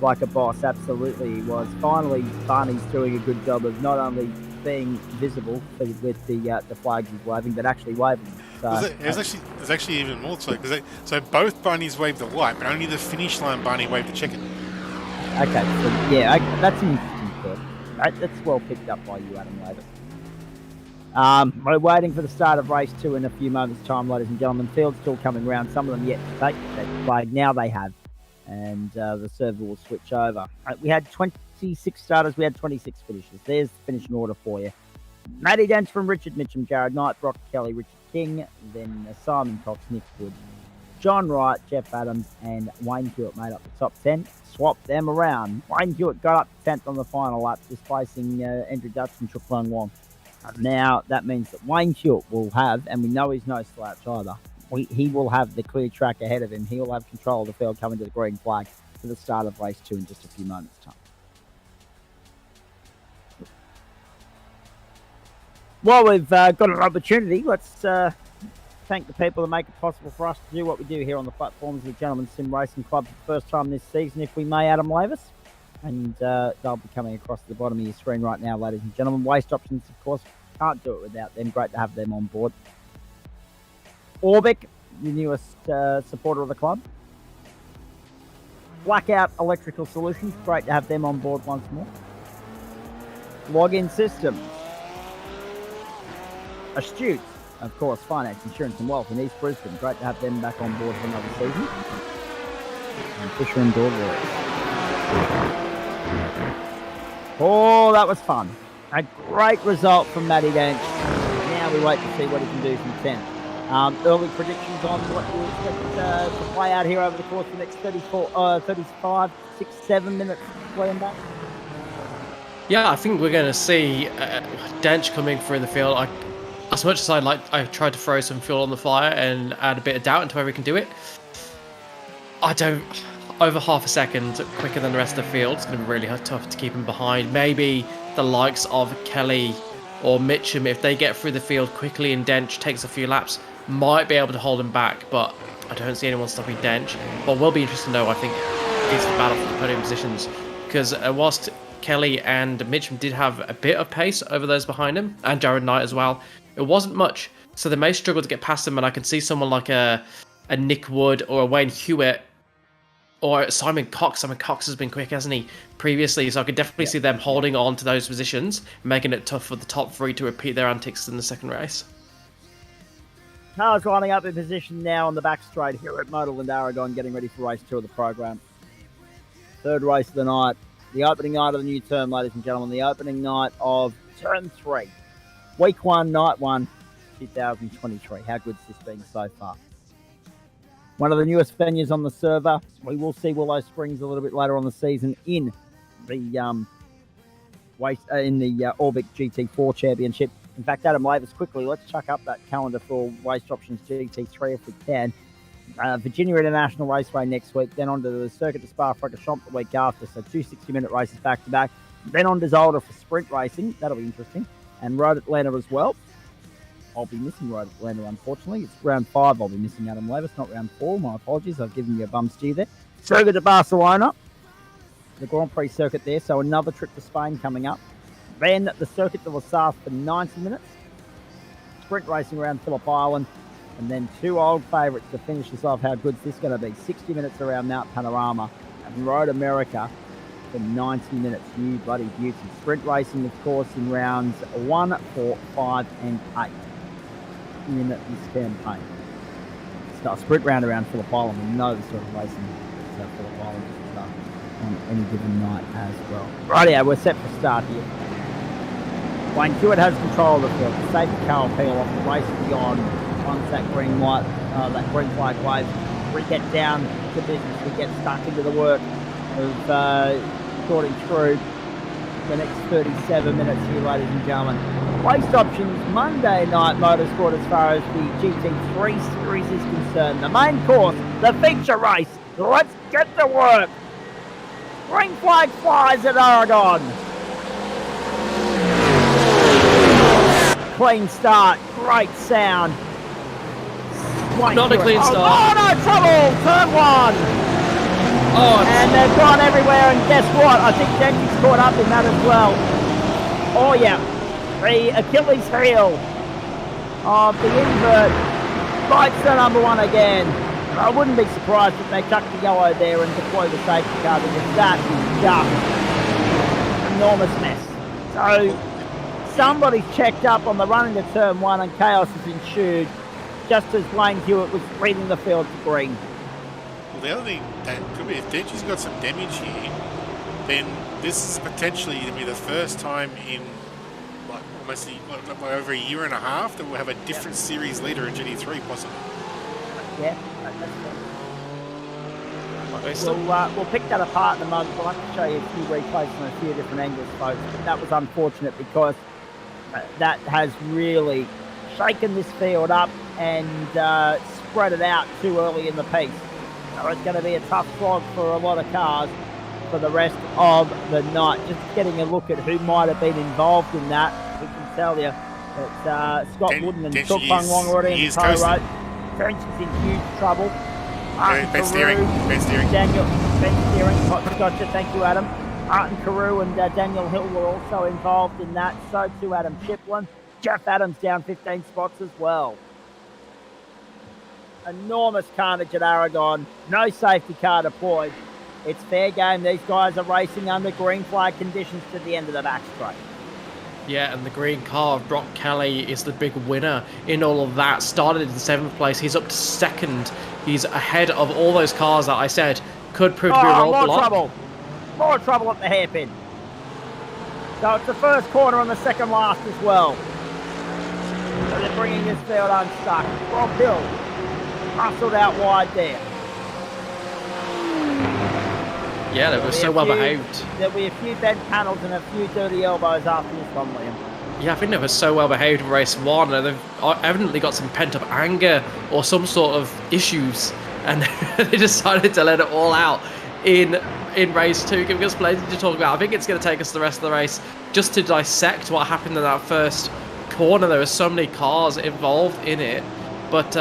like a boss, absolutely he was. Finally, Barney's doing a good job of not only being visible with the flags he's waving, but actually waving. So, there's actually even more to it, so both Barneys waved the white, but only the finish line Barney waved the checkered. Okay, so that's an interesting thought. That's well picked up by you, Adam Lavis. We're waiting for the start of race 2 in a few moments' time, ladies and gentlemen. Field's still coming round. Some of them yet to take the flag. Now they have. And the server will switch over. We had 26 starters. We had 26 finishers. There's the finishing order for you. Matty Dench from Richard Mitchum, Jared Knight, Brock Kelly, Richard King, then Simon Cox, Nick Wood, John Wright, Jeff Adams, and Wayne Hewitt made up the top 10. Swap them around. Wayne Hewitt got up to 10th on the final lap, displacing Andrew Dutch and Chuk Lung Wong. Now, that means that Wayne Hewitt will have, and we know he's no slouch either, he will have the clear track ahead of him. He will have control of the field coming to the green flag for the start of race 2 in just a few moments' time. Well, we've got an opportunity. Let's thank the people that make it possible for us to do what we do here on the platforms of the Gentlemen's Sim Racing Club for the first time this season, if we may, Adam Lavis. And they'll be coming across the bottom of your screen right now, ladies and gentlemen. Waste Options, of course, can't do it without them. Great to have them on board. Orbic, the newest supporter of the club. Blackout Electrical Solutions, great to have them on board once more. Login Systems. Astute, of course, Finance, Insurance and Wealth in East Brisbane. Great to have them back on board for another season. And Fisher and Dorwood. Oh, that was fun. A great result from Matty Dench. Now we wait to see what he can do from 10th. Early predictions on what you expect to play out here over the course of the next 35, 6, 7 minutes playing back? Yeah, I think we're going to see Dench coming through the field. as much as I tried to throw some fuel on the fire and add a bit of doubt into whether we can do it. I don't. Over half a second quicker than the rest of the field. It's going to be really tough to keep him behind. Maybe the likes of Kelly or Mitchum, if they get through the field quickly and Dench takes a few laps, might be able to hold him back. But I don't see anyone stopping Dench. What will be interesting to know, I think, is the battle for the podium positions. Because whilst Kelly and Mitchum did have a bit of pace over those behind him, and Jared Knight as well, it wasn't much. So they may struggle to get past him, and I can see someone like a Nick Wood or a Wayne Hewitt or Simon Cox. Simon Cox has been quick, hasn't he, previously? So I could definitely see them holding on to those positions, making it tough for the top three to repeat their antics in the second race. Cars lining up in position now on the back straight here at Motorland Aragon, getting ready for race 2 of the program. Third race of the night. The opening night of the new term, ladies and gentlemen. The opening night of Term 3. Week 1, Night 1, 2023. How good's this been so far? One of the newest venues on the server. We will see Willow Springs a little bit later on the season in the Orbic GT4 Championship. In fact, Adam Lavis, quickly, let's chuck up that calendar for Waste Options GT3 if we can. Virginia International Raceway next week, then on to the Circuit de Spa-Francorchamps the week after, so 2 60-minute races back-to-back. Then on to Zolder for sprint racing. That'll be interesting. And Road Atlanta as well. I'll be missing Road Atlanta, unfortunately. It's round 5 I'll be missing Adam Lavis, not round 4. My apologies, I've given you a bum steer there. Circuit de Barcelona, the Grand Prix circuit there, so another trip to Spain coming up. Then the Circuit de Las for 90 minutes. Sprint racing around Phillip Island. And then 2 old favourites to finish us off. How good's this going to be? 60 minutes around Mount Panorama. And Road America for 90 minutes. New bloody beauty. Sprint racing, of course, in rounds 1, 4, 5 and 8 in this campaign. So a sprint round around Phillip Island. We know the sort of racing that Phillip Island is on any given night as well. Rightio, we're set for start here. Wayne Hewitt has control of the field. The safety car will peel off the race beyond. Once that green light, that green flag waves, we get down to business. We get stuck into the work of sorting through the next 37 minutes here, ladies and gentlemen. Waste Options Monday Night Motorsport as far as the GT3 series is concerned. The main course, the feature race. Let's get to work. Green flag flies at Aragon. Clean start, great sound. Not a clean start. Oh, no trouble! Turn 1! Oh, and they've gone everywhere, and guess what? I think Denji's caught up in that as well. Oh, yeah. The Achilles heel of the invert bites the number 1 again. I wouldn't be surprised if they chuck the yellow there and deploy the safety car, because that is just an enormous mess. So somebody's checked up on the run into turn 1 and chaos has ensued just as Wayne Hewitt was leading the field to green. Well, the other thing that could be, if Denji's got some damage here, then this is potentially going to be the first time in like almost over a year and a half that we'll have a different series leader in GT3 possibly. Yeah, that's right. We'll pick that apart in a moment. We'll have to show you a few replays from a few different angles, folks. But that was unfortunate because that has really shaken this field up and spread it out too early in the piece. So it's going to be a tough slog for a lot of cars for the rest of the night. Just getting a look at who might have been involved in that, we can tell you that Scott Wooden and Took Fung Wong already in the tow road. Dench is in huge trouble. Ben steering. Daniel, Ben steering. Gotcha. Thank you, Adam. Martin Carew and Daniel Hill were also involved in that. So too Adam Chiplin. Jeff Adams down 15 spots as well. Enormous carnage at Aragon. No safety car deployed. It's fair game. These guys are racing under green flag conditions to the end of the back straight. Yeah, and the green car of Brock Kelly is the big winner in all of that. Started in 7th place. He's up to 2nd. He's ahead of all those cars that I said could prove to be a roadblock. More trouble. More trouble at the hairpin. So it's the first corner and the second last as well. So they're bringing this field unstuck. Rob Hill hustled out wide there. Yeah, they were so well behaved. There'll be a few bent panels and a few dirty elbows after this one, Liam. Yeah, I think they were so well behaved in race 1, and they've evidently got some pent up anger or some sort of issues, and they decided to let it all out in race 2, giving us plenty to talk about. I think it's going to take us the rest of the race just to dissect what happened in that first corner. There were so many cars involved in it. But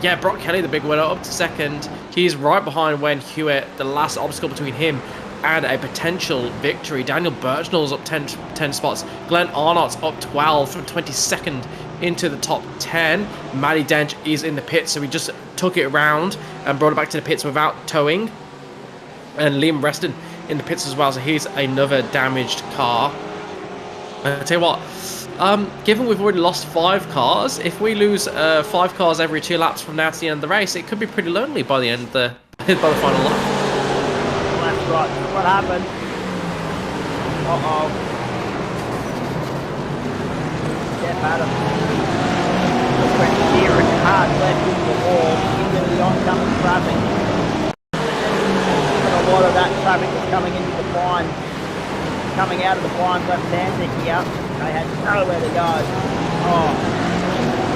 yeah, Brock Kelly, the big winner, up to second. He's right behind Wayne Hewitt, the last obstacle between him and a potential victory. Daniel Birchnell's up 10 spots. Glenn Arnott's up 12 from 22nd into the top 10. Matty Dench is in the pits, so he just took it around and brought it back to the pits without towing. And Liam Reston in the pits as well, so he's another damaged car. I tell you what, given we've already lost 5 cars, if we lose 5 cars every 2 laps from now to the end of the race, it could be pretty lonely by the end of the by the final lap. That's right. What happened? Uh-oh. Jeff Adams. Just went steering hard left into the wall, into the oncoming traffic. And a lot of that traffic was coming into the blind, coming out of the blind left-hander here. They had nowhere to go. Oh.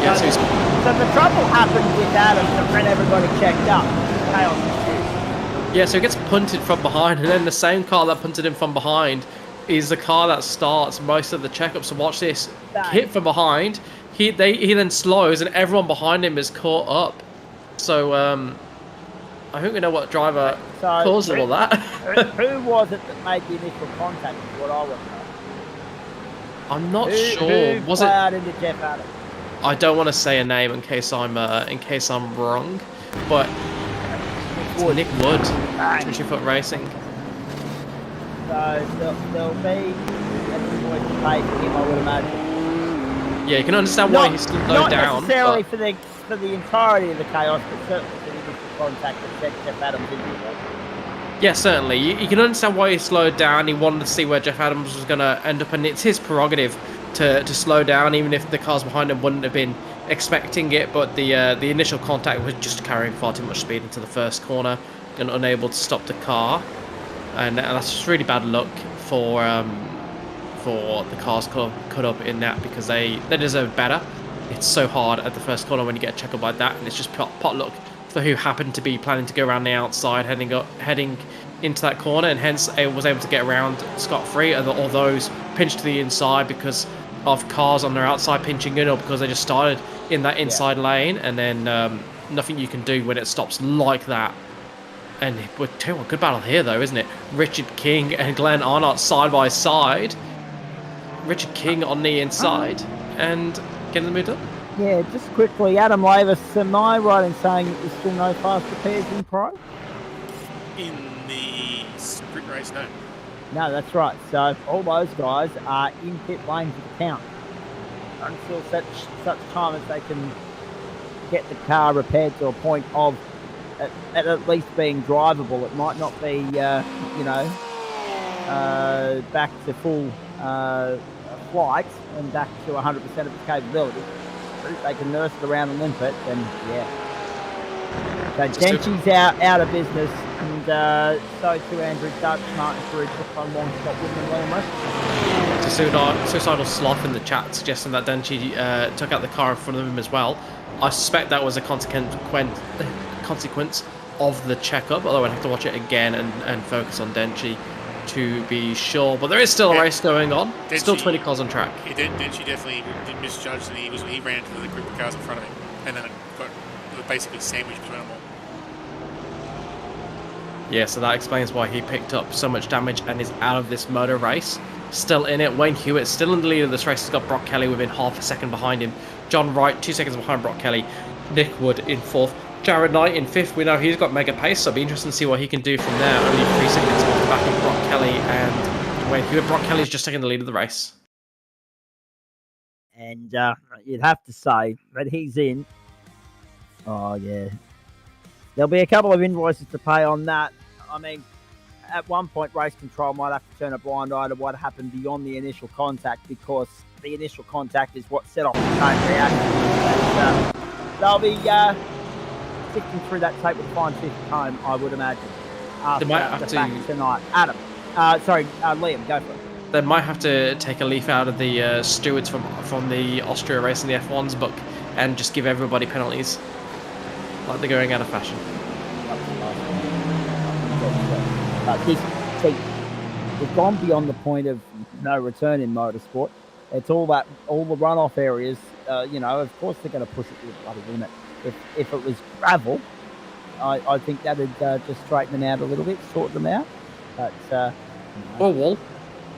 Yes, So the trouble happened with Adams and when everybody checked up. Chaos ensued. Yeah, so he gets punted from behind, and then the same car that punted him from behind is the car that starts most of the checkups. So watch this. Bang. Hit from behind. He then slows, and everyone behind him is caught up. So I think we know what driver caused all that. Who was it that made the initial contact? Is what I want to know. I'm not sure. Who Was plowed it? into Jeff Adams? I don't want to say a name in case I'm wrong, but it's Nick Wood, 20-foot racing. So there'll be an invoice to pay for him, I would imagine. Yeah, you can understand why he's slowed down. Not necessarily for the entirety of the chaos, but certainly for the initial contact that sent Jeff Adams into it. Yeah, certainly. You can understand why he slowed down. He wanted to see where Jeff Adams was going to end up, and it's his prerogative to slow down, even if the cars behind him wouldn't have been expecting it. But the initial contact was just carrying far too much speed into the first corner and unable to stop the car, and that's just really bad luck for the cars cut up in that, because they deserve better. It's so hard at the first corner when you get a checkup like that, and it's just pot luck for who happened to be planning to go around the outside, heading into that corner, and hence was able to get around scot-free, or those pinched to the inside because of cars on their outside pinching in, or because they just started in that inside lane, and then nothing you can do when it stops like that. And we're doing a good battle here, though, isn't it? Richard King and Glenn Arnott side by side. Richard King on the inside and getting the move up. Yeah, just quickly, Adam Lavis, am I right in saying that there's still no fast repairs in Pro? In the sprint race, no. No, that's right. So all those guys are in pit lane for the count until such time as they can get the car repaired to a point of at least being drivable. It might not be, back to full flight and back to 100% of its capability. If they can nurse it around and limp it, then yeah. So Denchi's out of business, and so too Andrew Dutch, Martin Farouk, Brooklyn Wong, Scott Woodman, Liam West. Suicidal Sloth in the chat suggesting that Denchi took out the car in front of him as well. I suspect that was a consequence of the checkup, although I'd have to watch it again and focus on Denchi to be sure. But there is still a race going on. Denchi, still 20 cars on track. Denchi definitely did misjudge, and he ran into the group of cars in front of him, and then it got basically sandwiched between them all. Yeah, so that explains why he picked up so much damage and is out of this motor race. Still in it, Wayne Hewitt still in the lead of this race. He's got Brock Kelly within half a second behind him. John Wright 2 seconds behind Brock Kelly. Nick Wood in 4th. Jared Knight in 5th. We know he's got mega pace, so it'll be interesting to see what he can do from there. Only 3 seconds off the back of Brock Kelly and Wayne Hewitt. Brock Kelly's just taking the lead of the race. And you'd have to say that he's in. Oh, yeah. There'll be a couple of invoices to pay on that. I mean, at one point, race control might have to turn a blind eye to what happened beyond the initial contact, because the initial contact is what set off the chain reaction. And they'll be sifting through that tape with a fine-tooth comb, I would imagine, after the fact tonight. Adam. Liam, go for it. they might have to take a leaf out of the stewards from the Austria race and the F1's book and just give everybody penalties, like they're going out of fashion. But see, we've gone beyond the point of no return in motorsport. It's all the runoff areas. Of course they're going to push it to the bloody limit. If it was gravel, I think that'd just straighten them out a little bit, sort them out. But or wall.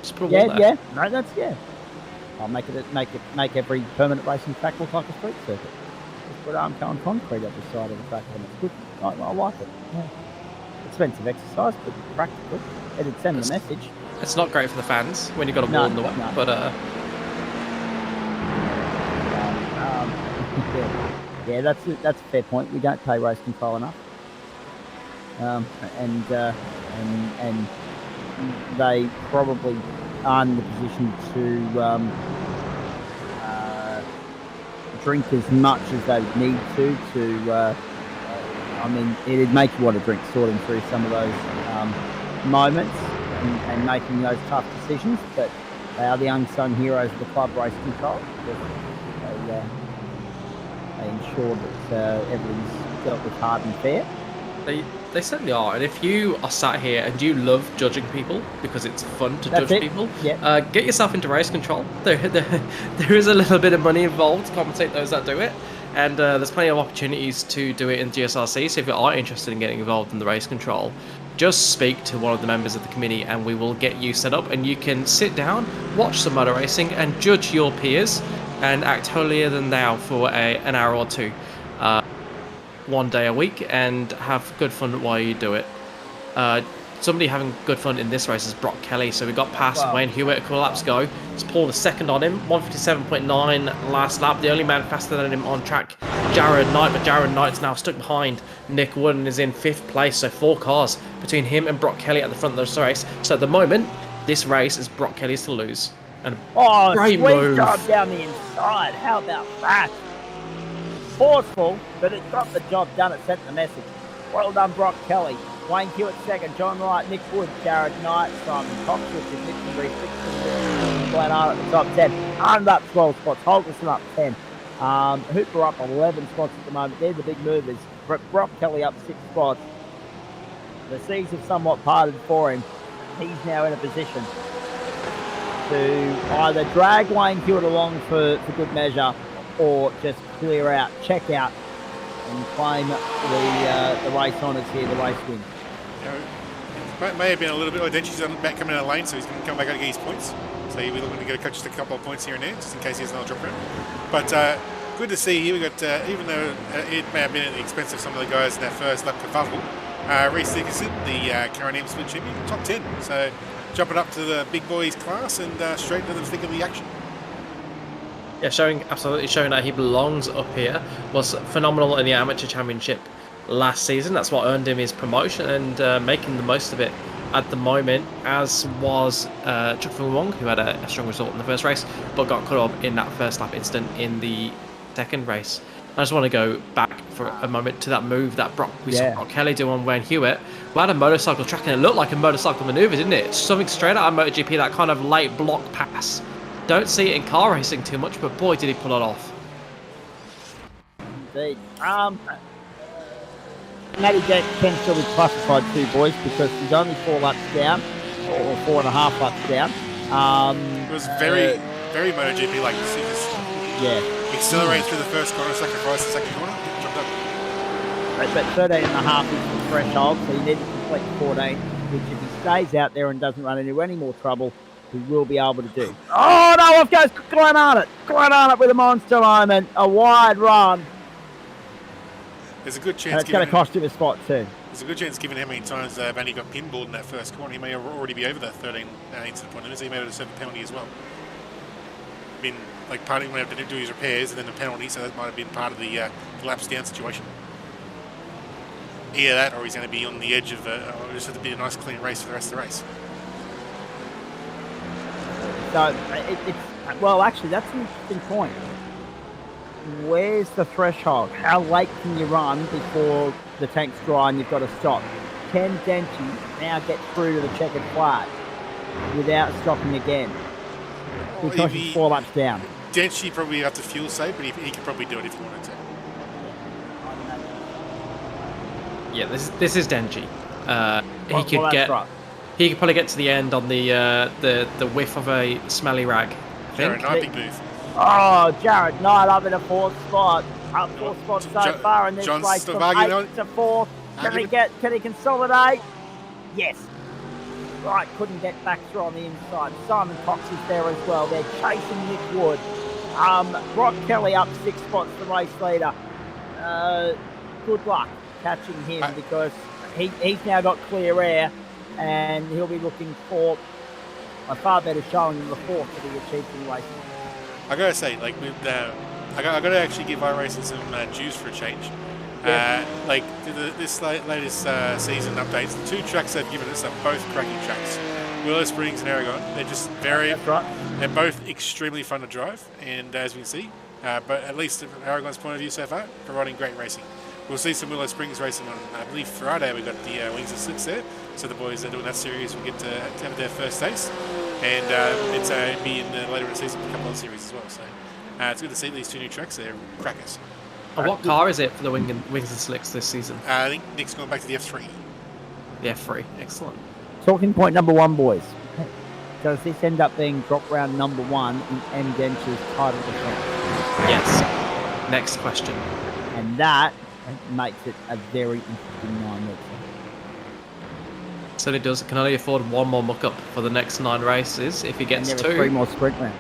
Just put a wall there. No, that's I'll make every permanent racing track look like a street circuit. Just put arm-cone concrete up the side of the track, and it's good. I like it. Yeah. Expensive exercise, but practical. It'd send a message. It's not great for the fans when you've got a wall in the way, but yeah, that's a fair point. We don't pay race control enough, and they probably aren't in the position to drink as much as they would need to. I mean, it'd make you want to drink, sorting through some of those moments and making those tough decisions. But they are the unsung heroes of the club race control. They ensure that everything's dealt with hard and fair. They certainly are. And if you are sat here and you love judging people because it's fun to judge people, get yourself into race control. There is a little bit of money involved to compensate those that do it. And there's plenty of opportunities to do it in GSRC. So if you are interested in getting involved in the race control, just speak to one of the members of the committee and we will get you set up and you can sit down, watch some motor racing and judge your peers and act holier than thou for an hour or two, one day a week, and have good fun while you do it. Somebody having good fun in this race is Brock Kelly. So we got past Wayne Hewitt a couple laps ago. It's Paul II on him, 157.9 last lap. The only man faster than him on track, Jared Knight, but Jared Knight's now stuck behind Nick Wood and is in 5th place. So 4 cars between him and Brock Kelly at the front of this race. So at the moment, this race is Brock Kelly's to lose. And great move. Job down the inside. How about that? Forceful, but it got the job done. It sent the message. Well done, Brock Kelly. Wayne Hewitt second, John Wright, Nick Wood, Jared Knight, Simon Cox, Richard Nixon, Reece Glenard at the top 10. Arnold up 12 spots, Holgerson up 10. Hooper up 11 spots at the moment. They're the big movers. Brock Kelly up 6 spots. The seas have somewhat parted for him. He's now in a position to either drag Wayne Hewitt along for good measure or just clear out, check out, and claim the race honours here, the race win. May have been a little bit. Denchi's back coming in a lane, so he's going to come back out and get his points. So he'll be looking to get just a couple of points here and there, just in case he has another drop round. But good to see here. We got, even though it may have been at the expense of some of the guys in that first lap kerfuffle, Reece Dickinson, the Karen M split champion, top 10. So jumping up to the big boys class and straight into the thick of the action. Yeah, absolutely showing that he belongs up here. Was phenomenal in the amateur championship last season. That's what earned him his promotion, and making the most of it at the moment, as was Chuck Fung Wong, who had a strong result in the first race, but got cut off in that first lap incident in the second race. I just want to go back for a moment to that move that we saw Brock Kelly do on Wayne Hewitt. We had a motorcycle track and it looked like a motorcycle manoeuvre, didn't it? Something straight out of MotoGP, that kind of late block pass. Don't see it in car racing too much, but boy, did he pull it off. Indeed. Matty Jack can still be classified too, boys, because he's only 4 laps down, or 4.5 laps down. It was very MotoGP like. Accelerate through the first corner, sacrifice the second corner, jumped up. But 13.5 is the threshold, so you need to complete 14, which if he stays out there and doesn't run into any more trouble, he will be able to do. Oh no, off goes Glenn Arnott. Glenn Arnott with a monster moment, a wide run. There's a good chance. And it's going to cost him a spot too. There's a good chance, given how many times Vandy got pinballed in that first corner, he may already be over that 13 incident point limit, so he may have a 7 penalty as well. Been like part of when he had to do his repairs and then a penalty, so that might have been part of the laps down situation. Either that, or he's going to be on the edge of just have to be a nice clean race for the rest of the race. So well, actually, that's an interesting point. Where's the threshold? How late can you run before the tank's dry and you've got to stop? Can Denchi now get through to the checkered flag? without stopping again. Well, Because he's 4 laps down. Denchi probably have to fuel save, but he could probably do it if he wanted to. Yeah, this is Denji. He could probably get to the end on the whiff of a smelly rag. Jared Knight, big move. Oh, Jared Knight up in a 4th spot. Up 4 spots so far in this race from 8th to 4th. Can he consolidate? Yes. Right, couldn't get back through on the inside. Simon Cox is there as well. They're chasing Nick Wood. Brock Kelly up 6 spots, the race leader. Good luck catching him because he's now got clear air and he'll be looking for a far better showing than the 4th that he achieved in the race. I gotta say, like, with I gotta actually give iRacing some juice for a change. Yeah. This latest season updates, the 2 tracks they've given us are both cracking tracks. Willow Springs and Aragon. They're just very. That's right. They're both extremely fun to drive, and as we can see, but at least from Aragon's point of view so far, providing great racing. We'll see some Willow Springs racing on, I believe, Friday. We got the Wings of Slicks there, so the boys are doing that series will get to have their first taste, and it's be in later in the season for a couple of series as well. So it's good to see these 2 new tracks. They're crackers. What car is it for the Wings and Slicks this season? I think Nick's going back to the F3. The F3, excellent. Talking point number 1, boys. Does this end up being drop round number 1 in M. Dench's title defense? Yes. Next question. And that makes it a very interesting 9 weeks. So he can only afford 1 more muck-up for the next 9 races. If he gets 2, 3 more sprint rounds.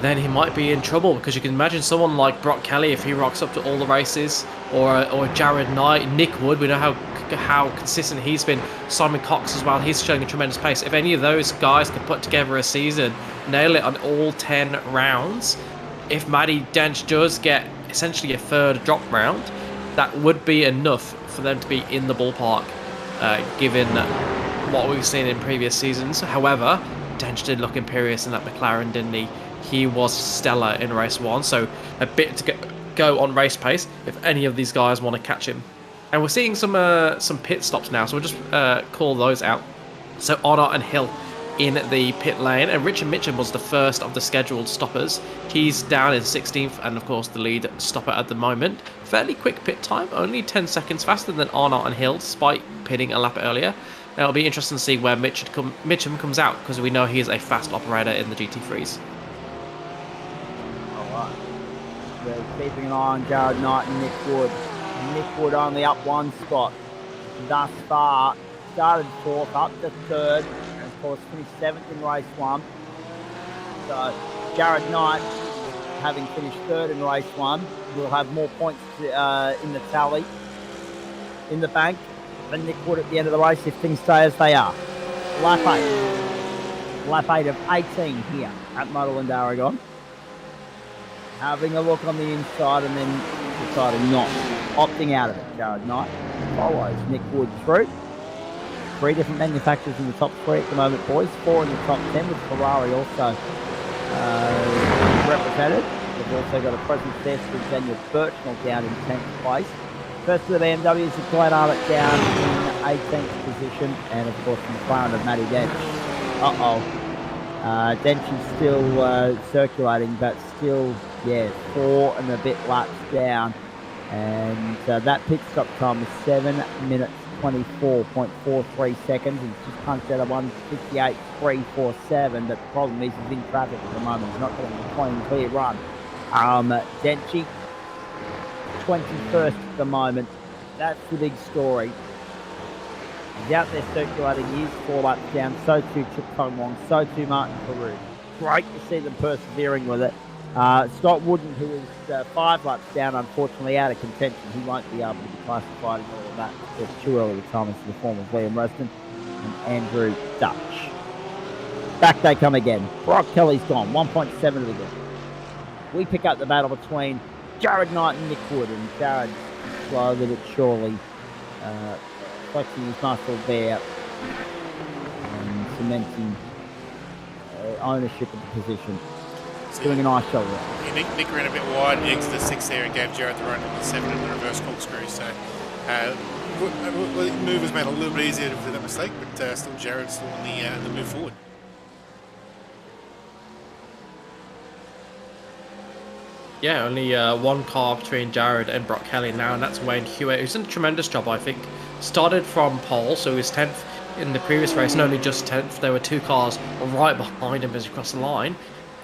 Then he might be in trouble, because you can imagine someone like Brock Kelly, if he rocks up to all the races, or Jared Knight, Nick Wood, we know how consistent he's been, Simon Cox as well, he's showing a tremendous pace. If any of those guys could put together a season, nail it on all 10 rounds, if Matty Dench does get essentially a 3rd drop round, that would be enough for them to be in the ballpark, given what we've seen in previous seasons. However, Dench did look imperious in that McLaren, didn't he? He was stellar in race 1, so a bit to go on race pace if any of these guys want to catch him. And we're seeing some pit stops now, so we'll just call those out. So Honor and Hill in the pit lane, and Richard Mitchum was the first of the scheduled stoppers. He's down in 16th, and of course the lead stopper at the moment. Fairly quick pit time, only 10 seconds faster than Honor and Hill, despite pitting a lap earlier. Now it'll be interesting to see where Mitchum comes out, because we know he is a fast operator in the GT3s. We're keeping an eye on Jared Knight and Nick Wood. Nick Wood only up 1 spot thus far. Started 4th, up to 3rd, and of course finished 7th in race 1. So Jared Knight, having finished 3rd in race 1, will have more points in the tally, in the bank, than Nick Wood at the end of the race if things stay as they are. Lap 8. Lap 8 of 18 here at Motorland Aragon. Having a look on the inside and then deciding not, opting out of it. Jared Knight follows Nick Wood through. 3 different manufacturers in the top 3 at the moment, boys. 4 in the top 10 with Ferrari also represented. They've also got a presence there for Daniel Birchnell down in 10th place. First of the BMWs is Glenn Arlott down in 18th position, and of course the McLaren of Matty Dench. Dench is still circulating, but still, 4 and a bit laps down. And that pit stop time is 7 minutes 24.43 seconds. He's just punched out a 1:58.347, but the problem is he's in traffic at the moment. He's not getting a clear run. Denchi, 21st at the moment. That's the big story. He's out there circulating. He's 4 laps down. So too Chip Tong Wong. So too Martin Carew. Great to see them persevering with it. Scott Wooden, who is 5 laps down, unfortunately out of contention. He won't be able to be classified in all of that. It's too early to time into the form of Liam Reston and Andrew Dutch. Back they come again. Brock Kelly's gone. 1.7 to the game. We pick up the battle between Jared Knight and Nick Wood, and Jared slowly but surely flexing his muscle there and cementing ownership of the position. Doing a nice job there. Nick ran a bit wide, he exited 6th there and gave Jared the run in the 7 in the reverse corkscrew. So the move was made a little bit easier for that mistake, but still Jared's still on the move forward. Yeah, only one car between Jared and Brock Kelly now, and that's Wayne Hewitt, who's done a tremendous job, I think. Started from pole, so he was 10th in the previous race, and only just 10th. There were 2 cars right behind him as he crossed the line.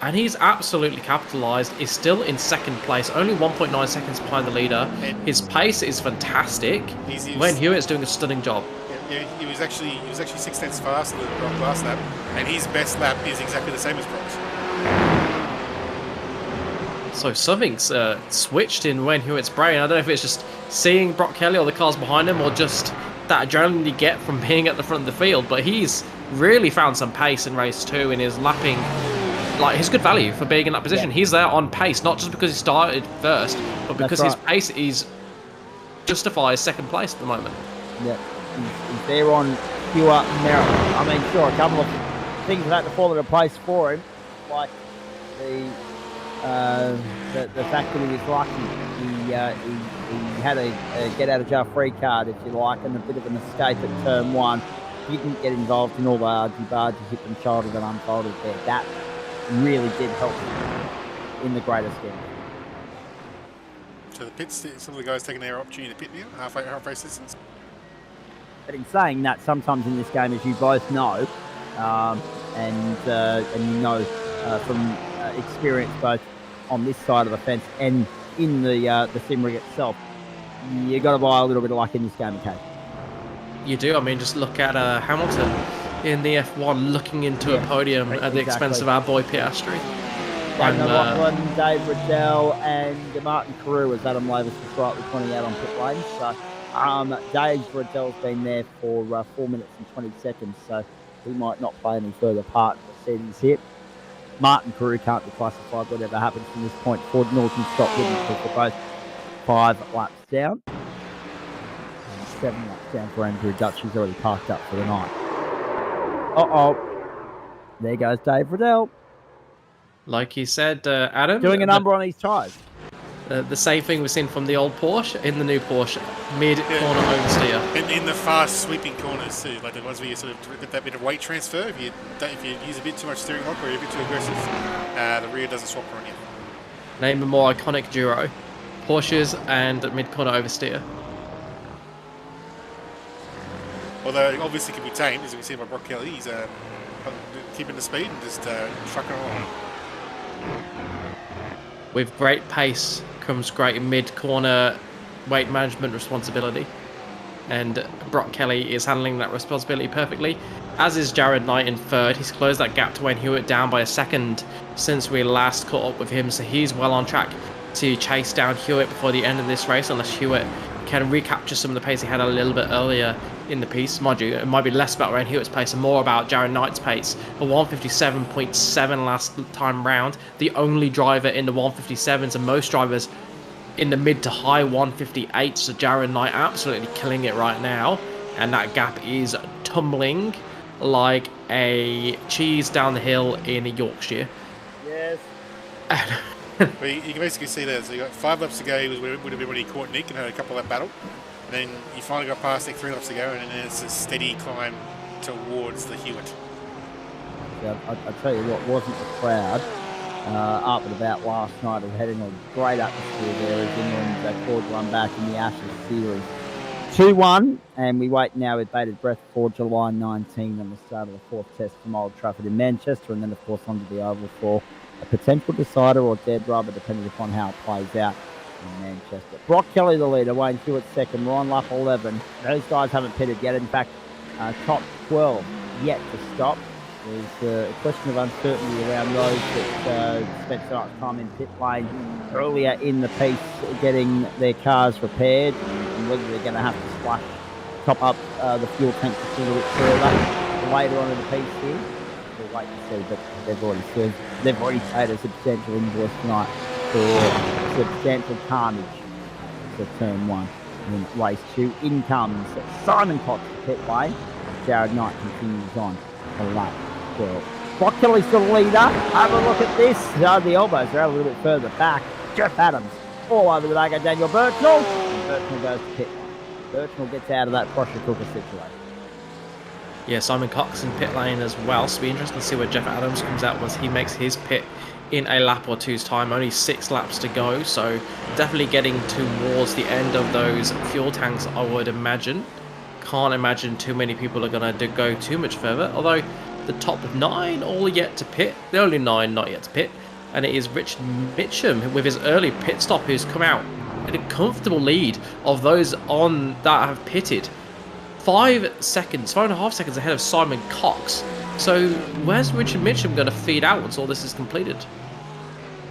And he's absolutely capitalised. He's still in 2nd place, only 1.9 seconds behind the leader. His pace is fantastic. Wayne Hewitt's doing a stunning job. Yeah, he was actually 6 tenths faster than Brock last lap, and his best lap is exactly the same as Brock's. So something's switched in Wayne Hewitt's brain. I don't know if it's just seeing Brock Kelly or the cars behind him, or just that adrenaline you get from being at the front of the field. But he's really found some pace in race 2 in his lapping. Like, his good value for being in that position. He's there on pace, not just because he started first, but because his pace justifies 2nd place at the moment. Yeah, he's there on pure merit. I mean, sure, a couple of things have had to fall into place for him, like the fact that he was lucky. He had a get out of jail free card, if you like, and a bit of an escape at turn 1. He didn't get involved in all the argy-bargy, hip and shoulder that unfolded there. That really did help in the greater scheme. So the pits, some of the guys taking their opportunity to pit now, half race distance. But in saying that, sometimes in this game, as you both know, and you know from experience both on this side of the fence and in the sim rig itself, you got to buy a little bit of luck in this game, okay? You do. I mean, just look at Hamilton in the F1 looking into a podium at the expense of our boy Piastri. McLaughlin, Dave Riddell, and Martin Carew as Adam Lavis was rightly pointing out on pit lane. So Dave Riddell's been there for 4 minutes and 20 seconds, so he might not play any further part in the proceedings here. Martin Carew can't be classified whatever happens from this point forward, nor can Scott Whitten, because they're both 5 laps down. And 7 laps down for Andrew Dutch, who's already parked up for the night. There goes Dave Riddell. Like you said, Adam. Doing a number on his tyres. The same thing we've seen from the old Porsche in the new Porsche. Mid-corner oversteer. In the fast sweeping corners too, like the ones where you sort of get that bit of weight transfer. If you use a bit too much steering lock or you're a bit too aggressive, the rear doesn't swap around you. Name a more iconic duo. Porsches and mid-corner oversteer. Although it obviously can be tamed, as we see by Brock Kelly. He's keeping the speed and just trucking along. With great pace comes great mid-corner weight management responsibility. And Brock Kelly is handling that responsibility perfectly, as is Jared Knight in 3rd. He's closed that gap to Wayne Hewitt down by a second since we last caught up with him, so he's well on track to chase down Hewitt before the end of this race, unless Hewitt can recapture some of the pace he had a little bit earlier in the piece. Mind you, it might be less about Wayne Hewitt's pace and more about Jared Knight's pace. A 157.7 last time round, the only driver in the 157s, and most drivers in the mid to high 158. So Jared Knight absolutely killing it right now, and that gap is tumbling like a cheese down the hill in Yorkshire. Yes. Well, you can basically see that. So you got 5 laps to go. He would have been when he caught Nick and had a couple of that battle. And then you finally got past Nick, 3 laps to go, and then it's a steady climb towards the Hewitt. Yeah, I tell you what, wasn't the crowd up and about last night and heading a great atmosphere there as England called one back in the Ashes series. 2-1, and we wait now with bated breath for July 19 on the start of the 4th test from Old Trafford in Manchester, and then of course onto the Oval for a potential decider or dead rubber, depending upon how it plays out in Manchester. Brock Kelly the leader, Wayne Hewitt second, Ryan Luck 11. Those guys haven't pitted yet. In fact, top 12 yet to stop. There's a question of uncertainty around those that spent so much time in pit lane earlier in the piece getting their cars repaired, and whether they're going to have to top up the fuel tank just a little bit further later on in the piece here. We'll wait and see, but they've already paid a substantial invoice tonight for substantial carnage for turn 1 in race 2. In comes Simon Cox to pit lane. Jared Knight continues on for lap 12. Brock Kelly's the leader. Have a look at this. The elbows are a little bit further back. Jeff Adams all over the back of Daniel Birchall. And Birchall goes to pit lane. Birchnell gets out of that pressure cooker situation. Yeah, Simon Cox in pit lane as well, so it'll be interesting to see where Jeff Adams comes out once he makes his pit in a lap or two's time. Only 6 laps to go, so definitely getting towards the end of those fuel tanks, I would imagine. Can't imagine too many people are going to go too much further, although the top 9 all yet to pit. The only 9 not yet to pit, and it is Richard Mitchum with his early pit stop who's come out in a comfortable lead of those on that have pitted. 5.5 seconds ahead of Simon Cox. So where's Richard Mitchum going to feed out once all this is completed?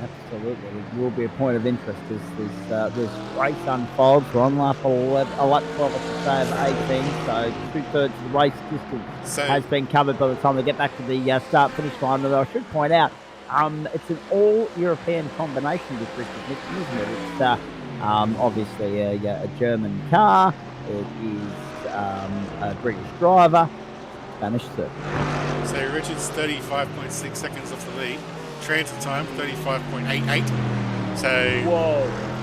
Absolutely, it will be a point of interest as this race unfolds. We're on lap 11, lap 12 at the say of 18, so 2/3 of the race distance has been covered by the time they get back to the start-finish line. And I should point out, it's an all-European combination with Richard Mitchum, isn't it? It's obviously a German car. It is a British driver, Spanish circuit. So Richard's 35.6 seconds off the lead. Transit time 35.88. So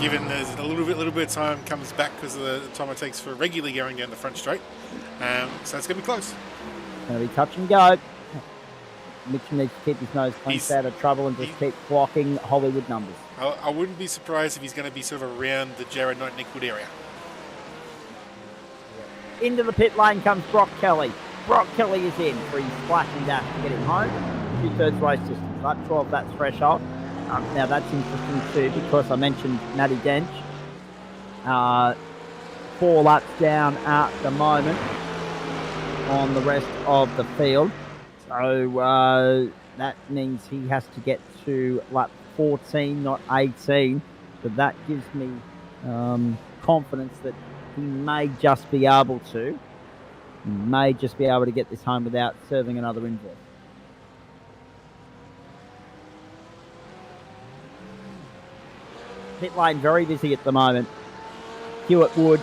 given there's a little bit of time comes back because of the time it takes for regularly going down the front straight. So it's going to be close. Going to be touch and go. Mitchum needs to keep his nose clean out of trouble and just keep blocking Hollywood numbers. I wouldn't be surprised if he's going to be sort of around the Jared Knight Nickwood area. Into the pit lane comes Brock Kelly. Brock Kelly is in for his splashing dash to get him home. 2/3 race distance. Lap 12, that's threshold. Now that's interesting too because I mentioned Matty Dench. 4 laps down at the moment on the rest of the field. So that means he has to get to lap 14, not 18. But that gives me confidence that he may just be able to get this home without serving another invoice. Pit lane very busy at the moment. Hewitt Wood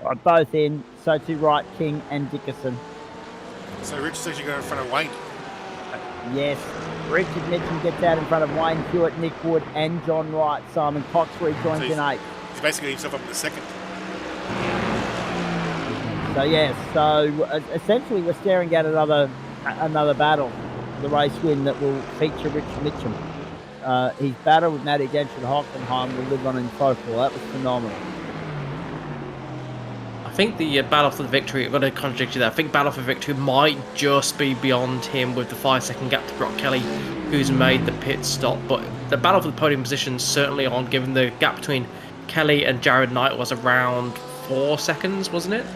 are both in, so too Wright, King and Dickerson. So Richard's actually going in front of Wayne. Yes, Richard Mitchum gets out in front of Wayne Hewitt, Nick Wood and John Wright. Simon Cox rejoins in 8th. He's basically himself up in the 2nd. So yes, essentially we're staring at another battle, the race win that will feature Richard Mitchum. His battle with Matty Dench and Hockenheim will live on in folklore. That was phenomenal. I think the battle for the victory, I'm going to contradict you there, I think battle for victory might just be beyond him with the 5-second gap to Brock Kelly, who's made the pit stop. But the battle for the podium position certainly on, given the gap between Kelly and Jared Knight was around 4 seconds, wasn't it?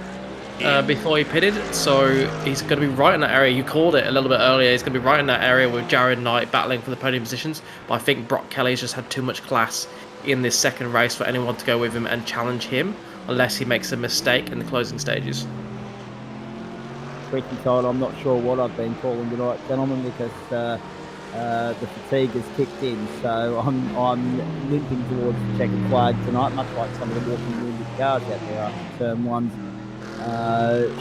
Before he pitted, so he's going to be right in that area. You called it a little bit earlier. He's going to be right in that area with Jared Knight battling for the podium positions. But I think Brock Kelly's just had too much class in this second race for anyone to go with him and challenge him, unless he makes a mistake in the closing stages. Truth be told, I'm not sure what I've been calling tonight, gentlemen, because the fatigue has kicked in. So I'm limping towards the checkered flag tonight, much like some of the walking wounded cars out there after turn 1's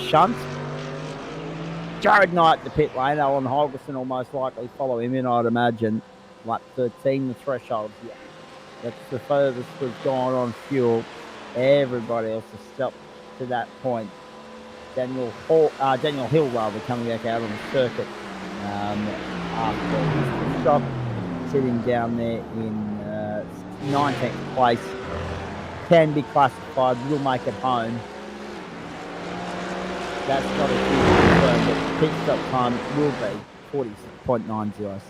shunt. Jared Knight the pit lane. Alan Holgerson will most likely follow him in, I'd imagine. Lap 13, the threshold. Yeah, that's the furthest we've gone on fuel. Everybody else has stopped to that point. Daniel Hill coming back out on the circuit after his stop, sitting down there in 19th place. Can be classified, will make it home. That's not a huge concern, but pit stop time will be 40.90 seconds.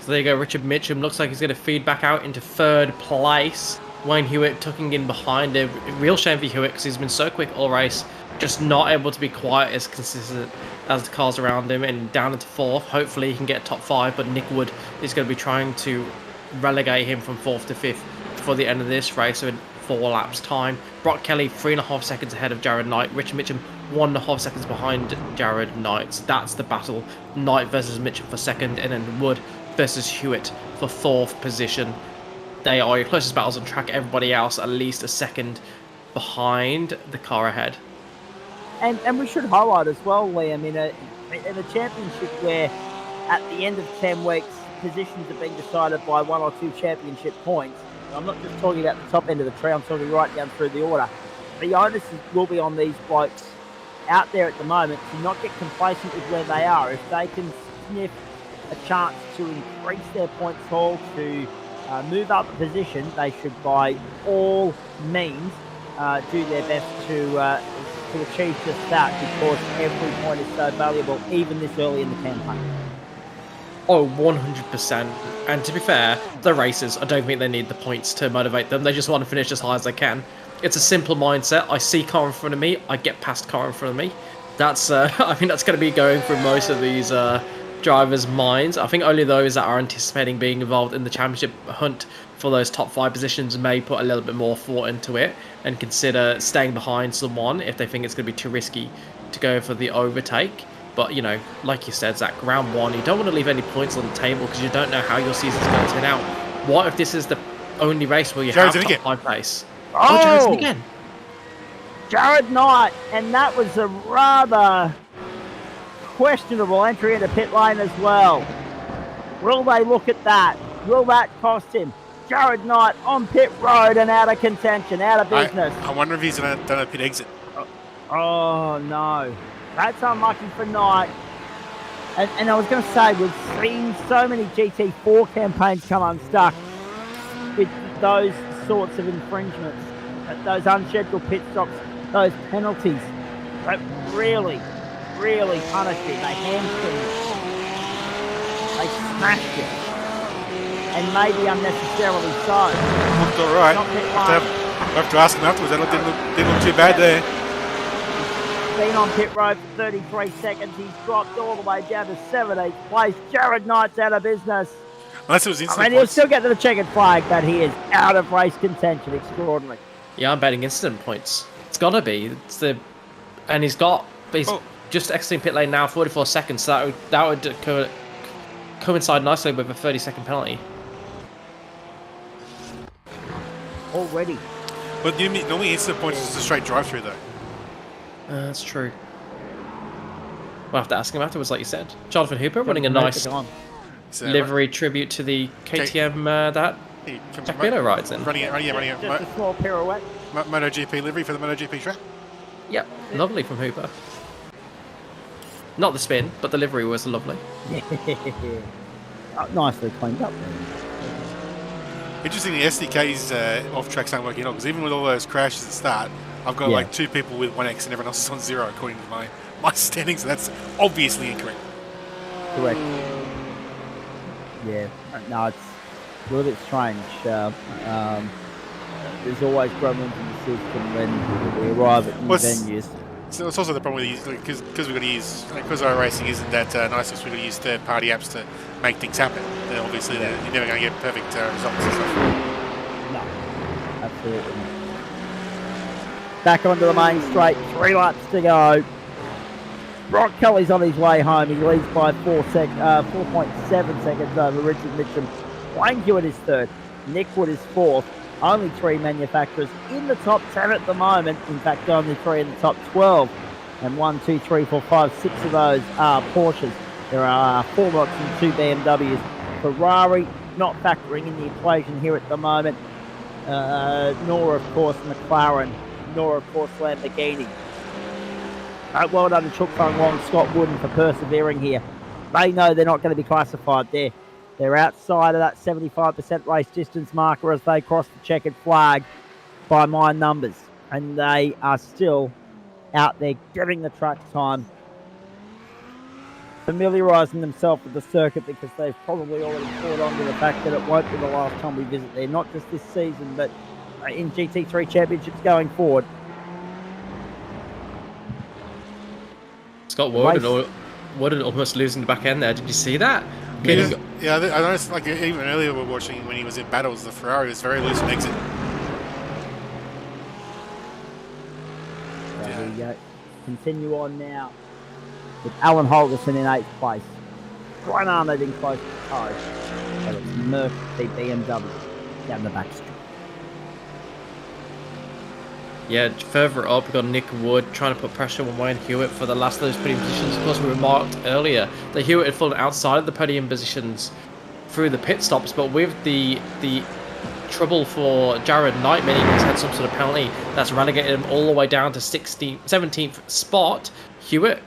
So there you go, Richard Mitchum looks like he's going to feed back out into 3rd place. Wayne Hewitt tucking in behind him. Real shame for Hewitt because he's been so quick all race, just not able to be quite as consistent as the cars around him, and down into 4th. Hopefully he can get top 5, but Nick Wood is going to be trying to relegate him from 4th to 5th before the end of this race. So in 4 laps time. Brock Kelly 3.5 seconds ahead of Jared Knight. Richard Mitchum 1.5 seconds behind Jared Knight. So that's the battle. Knight versus Mitchum for 2nd, and then Wood versus Hewitt for 4th position. They are your closest battles on track. Everybody else at least a second behind the car ahead. And we should highlight as well, Liam, in a championship where at the end of 10 weeks positions have been decided by 1 or 2 championship points. I'm not just talking about the top end of the tree, I'm talking right down through the order. The onus will be on these blokes out there at the moment to not get complacent with where they are. If they can sniff a chance to increase their points haul, to move up a position, they should by all means do their best to achieve just that, because every point is so valuable, even this early in the campaign. Oh, 100%. And to be fair, the racers, I don't think they need the points to motivate them. They just want to finish as high as they can. It's a simple mindset. I see car in front of me, I get past car in front of me. That's I think that's going to be going through most of these drivers' minds. I think only those that are anticipating being involved in the championship hunt for those top 5 positions may put a little bit more thought into it and consider staying behind someone if they think it's going to be too risky to go for the overtake. But, you know, like you said, Zach, round 1, you don't want to leave any points on the table because you don't know how your season's going to turn out. What if this is the only race where you have top 5 place? Oh, Jared's again. Jared Knight, and that was a rather questionable entry into pit lane as well. Will they look at that? Will that cost him? Jared Knight on pit road and out of contention, out of business. I wonder if he's done a pit exit. Oh, no. That's unlucky for Knight. And I was going to say, we've seen so many GT4 campaigns come unstuck with those sorts of infringements, those unscheduled pit stops, those penalties that really, really punished him. They hamstringed him. They smashed him. And maybe unnecessarily so. Looked all right. We'll have to ask him afterwards. That didn't look too bad there. Been on pit road for 33 seconds. He's dropped all the way down to 17th place. Jared Knight's out of business. Unless it was instant he'll still get to the checkered flag, but he is out of race contention. Extraordinary. Yeah, I'm betting incident points. It's got to be. And he's just exiting pit lane now, 44 seconds. So that would coincide nicely with a 30-second penalty. Already. But normally incident points is a straight drive-through, though. That's true. We'll have to ask him afterwards, like you said. Jonathan Hooper running a nice livery tribute to the KTM that Jack Miller rides in. Running it. Just a small pirouette. MotoGP livery for the MotoGP track. Yep, lovely from Hooper. Not the spin, but the livery was lovely. Nicely cleaned up. Interesting, the SDK's off-tracks aren't working out, because even with all those crashes at the start, I've got like 2 people with 1X and everyone else is on 0 according to my standings, and that's obviously incorrect. Correct. Yeah, no, it's a little bit strange. There's always gremlins in the system when we arrive at new venues. So it's also the problem with because we've got to use, because our racing isn't that nice, we've got to use third-party apps to make things happen. Then obviously, you're never going to get perfect results and stuff. No, absolutely not. Back onto the main straight, 3 laps to go. Brock Kelly's on his way home. He leads by 4.7 seconds over Richard Mitchum. Wayne Hewitt is 3rd. Nick Wood is 4th. Only 3 manufacturers in the top 10 at the moment. In fact, only 3 in the top 12. And 1, 2, 3, 4, 5, 6 of those are Porsches. There are 4 Lots and 2 BMWs. Ferrari not factoring in the equation here at the moment. Nor, of course, McLaren. Nor, of course, Lamborghini. Well done to Chook Fung Wong, Scott Wooden for persevering here. They know they're not going to be classified there. They're outside of that 75% race distance marker as they cross the checkered flag by my numbers. And they are still out there getting the track time, familiarising themselves with the circuit, because they've probably already caught on to the fact that it won't be the last time we visit there, not just this season, but in GT3 championships going forward. Scott Warden almost losing the back end there. Did you see that? Yeah, I noticed, like, even earlier we were watching when he was in battles, the Ferrari was very loose in exit. We continue on now with Alan Holgerson in 8th place. Brian Arnold in close to toe. So it's Merc v BMW down the back straight. Yeah, further up, we've got Nick Wood trying to put pressure on Wayne Hewitt for the last of those podium positions. Of course, we remarked earlier that Hewitt had fallen outside of the podium positions through the pit stops, but with the trouble for Jared Knight, meaning he's had some sort of penalty that's relegated him all the way down to 17th spot. Hewitt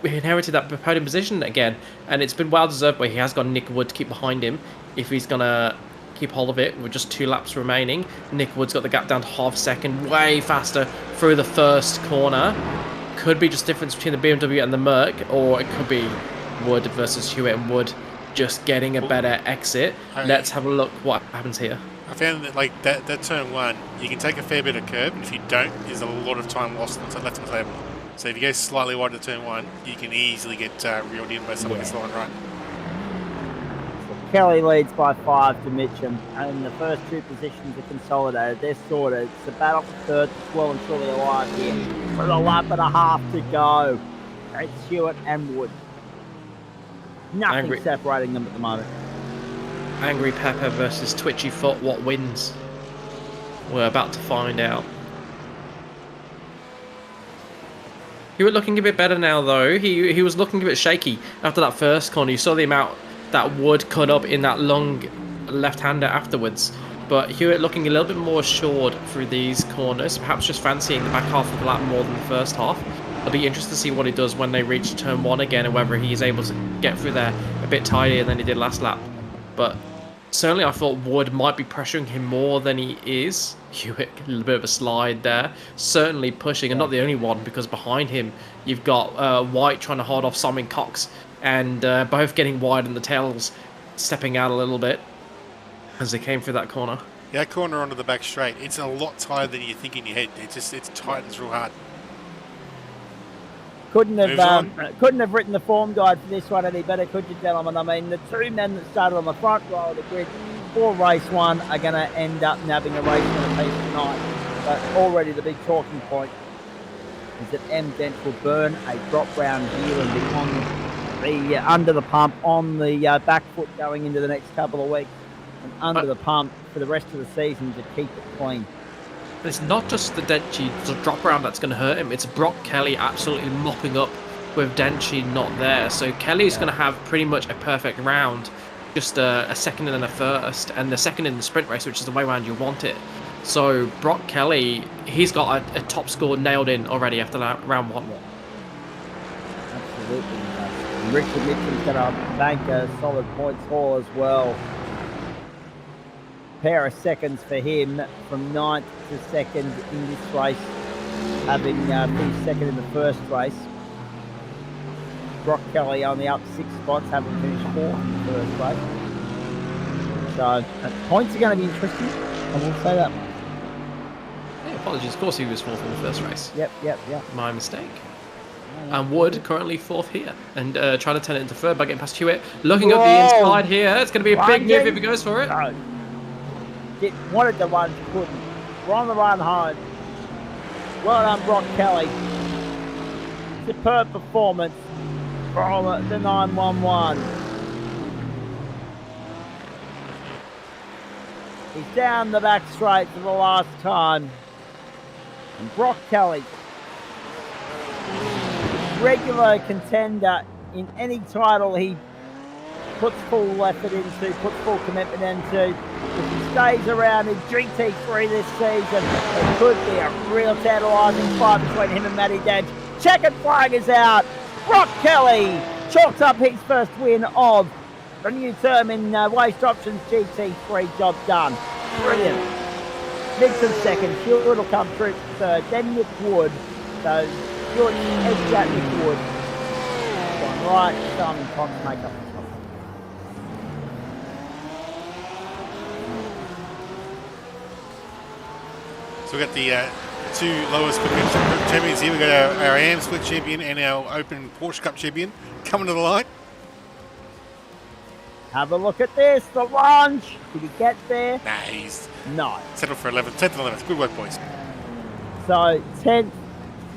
inherited that podium position again, and it's been well deserved, but he has got Nick Wood to keep behind him if he's going to keep hold of it with just 2 laps remaining. Nick Wood's got the gap down to half second, way faster through the first corner. Could be just difference between the BMW and the Merc, or it could be Wood versus Hewitt, and Wood just getting a better exit. Let's have a look what happens here. I found that like that turn 1, you can take a fair bit of curb, and if you don't, there's a lot of time lost on the left hand side. So if you go slightly wide to turn 1, you can easily get reeled in by someone that's line right. Kelly leads by 5 to Mitchum, and the first 2 positions are consolidated. They're sorted. It's a battle for third. It's well and truly alive here. With a lap and a half to go. It's Hewitt and Wood. Nothing separating them at the moment. Angry Pepper versus Twitchy Foot. What wins? We're about to find out. Hewitt looking a bit better now, though. He was looking a bit shaky after that first corner. You saw the amount that Wood cut up in that long left-hander afterwards. But Hewitt looking a little bit more assured through these corners, perhaps just fancying the back half of the lap more than the first half. It'll be interesting to see what he does when they reach turn 1 again, and whether he is able to get through there a bit tidier than he did last lap. But certainly I thought Wood might be pressuring him more than he is. Hewitt, a little bit of a slide there. Certainly pushing, and not the only one, because behind him you've got White trying to hold off Simon Cox, and both getting wide and the tails stepping out a little bit as they came through that corner. Yeah, that corner onto the back straight, it's a lot tighter than you think in your head. It tightens real hard. Couldn't have written the form guide for this one any better, could you, gentlemen? I mean, the 2 men that started on the front row of the grid for race 1 are going to end up nabbing a race win a piece tonight. But already the big talking point is that M Dent will burn a drop round here and be on the under the pump on the back foot going into the next couple of weeks, and under the pump for the rest of the season to keep it clean. But it's not just the Denchi drop round that's going to hurt him. It's Brock Kelly absolutely mopping up with Denchi not there. So Kelly's going to have pretty much a perfect round, just a second and then a first, and the second in the sprint race, which is the way around you want it. So Brock Kelly, he's got a top score nailed in already after round 1. Absolutely. And Richard Mitchell's going to bank a solid points haul as well. Pair of seconds for him from 9th to 2nd in this race, having finished 2nd in the first race. Brock Kelly only up 6 spots, having finished 4th in the first race. So points are going to be interesting, I will say that. Yeah, apologies, of course he was 4th in the first race. Yep. My mistake. And Wood currently 4th here, and trying to turn it into 3rd by getting past Hewitt. Looking up the inside here, it's going to be a big move if he goes for it. Wanted to run, couldn't. We're on the run home. Well done, Brock Kelly. Superb performance from the 911. He's down the back straight for the last time. And Brock Kelly, regular contender in any title he puts full effort into, puts full commitment into. If he stays around in GT3 this season, it could be a real tantalising fight between him and Matty Dench. Checkered flag is out. Brock Kelly chalks up his first win of the new term in Waste Options GT3. Job done. Brilliant. Nixon 2nd. Hewitt will come through 3rd. Then Nick Wood. So Hewitt edged out Nick Wood. Gone right. Simon Cox make up. So we've got the 2 lowest quick champions here. We've got our AM Split Champion and our Open Porsche Cup Champion coming to the line. Have a look at this, the lunge. Did he get there? Nah, he's settled for 11th. 10th and 11th. Good work, boys. So 10th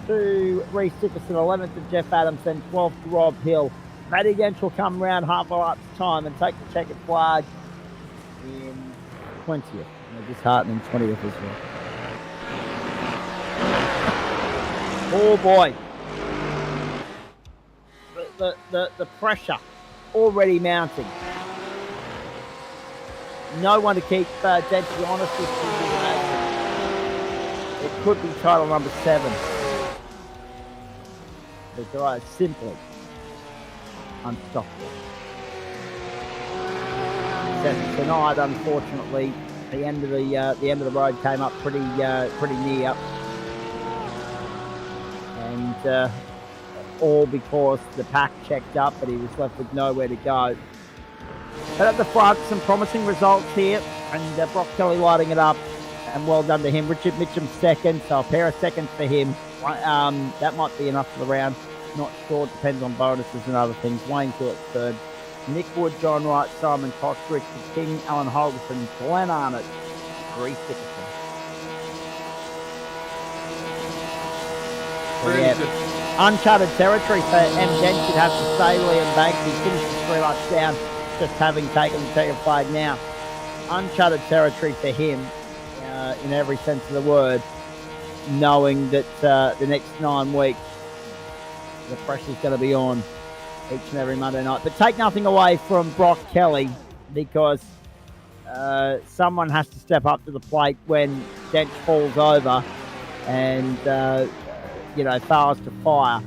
to Reece Dickerson, 11th to Jeff Adamson, 12th to Rob Hill. Matty Dench will come round half a lap's time and take the checkered flag in 20th. And disheartening 20th as well. Oh boy. The pressure already mounting. no one to keep Dempsey honest with you. It could be title number 7. The guy is simply unstoppable. Except tonight, unfortunately, the end of the road came up pretty near, and all because the pack checked up, but he was left with nowhere to go. But at the front, some promising results here, and Brock Kelly lighting it up, and well done to him. Richard Mitchum second, so a pair of seconds for him. That might be enough for the round. Not sure, depends on bonuses and other things. Wayne Hewitt third. Nick Wood, John Wright, Simon Cox, Richard King, Alan Holgerson, Glenn Arnott, Reece Dickerson. Really good. Uncharted territory for M. Dent. You'd have to say Liam Banks. He finishes 3 laps down, just having taken the checkered flag now. Uncharted territory for him in every sense of the word, knowing that the next 9 weeks, the pressure's going to be on each and every Monday night. But take nothing away from Brock Kelly, because someone has to step up to the plate when Dench falls over and, fails to fire.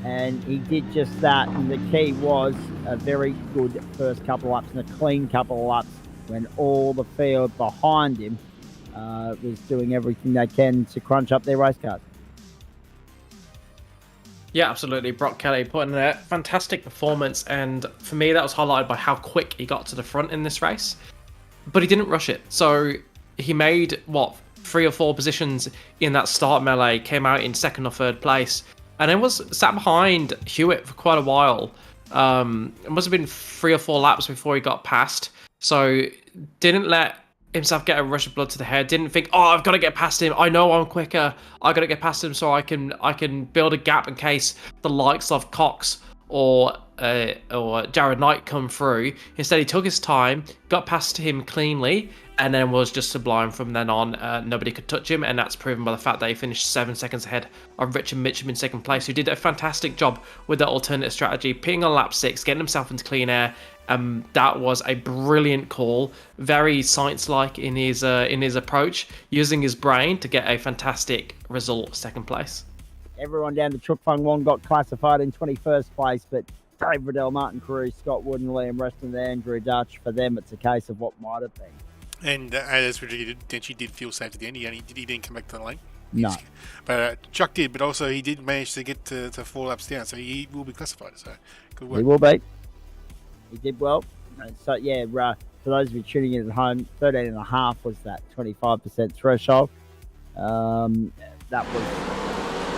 And he did just that. And the key was a very good first couple of laps and a clean couple of laps when all the field behind him was doing everything they can to crunch up their race cars. Yeah, absolutely. Brock Kelly putting in a fantastic performance, and for me that was highlighted by how quick he got to the front in this race. But he didn't rush it. So he made, 3 or 4 positions in that start melee, came out in 2nd or 3rd place, and then was sat behind Hewitt for quite a while. It must have been 3 or 4 laps before he got past. So didn't let himself get a rush of blood to the head. Didn't think, I've got to get past him. I know I'm quicker. I got to get past him so I can build a gap in case the likes of Cox or Jared Knight come through. Instead, he took his time, got past him cleanly, and then was just sublime from then on. Nobody could touch him, and that's proven by the fact that he finished 7 seconds ahead of Richard Mitchum in 2nd place, who did a fantastic job with that alternate strategy, pitting on lap 6, getting himself into clean air. That was a brilliant call, very science-like in his approach, using his brain to get a fantastic result, 2nd place. Everyone down to Chuk Fung Wong got classified in 21st place, but Dave Riddell, Martin Carew, Scott Wood, and Liam Reston, and Andrew Dutch, for them it's a case of what might have been. And as Denchi did feel safe at the end, he didn't come back to the lane. No. But Chuck did, but also he did manage to get to 4 laps down, so he will be classified. So good work. He will be. He did well. So, yeah, for those of you tuning in at home, 13.5 was that 25% threshold. That was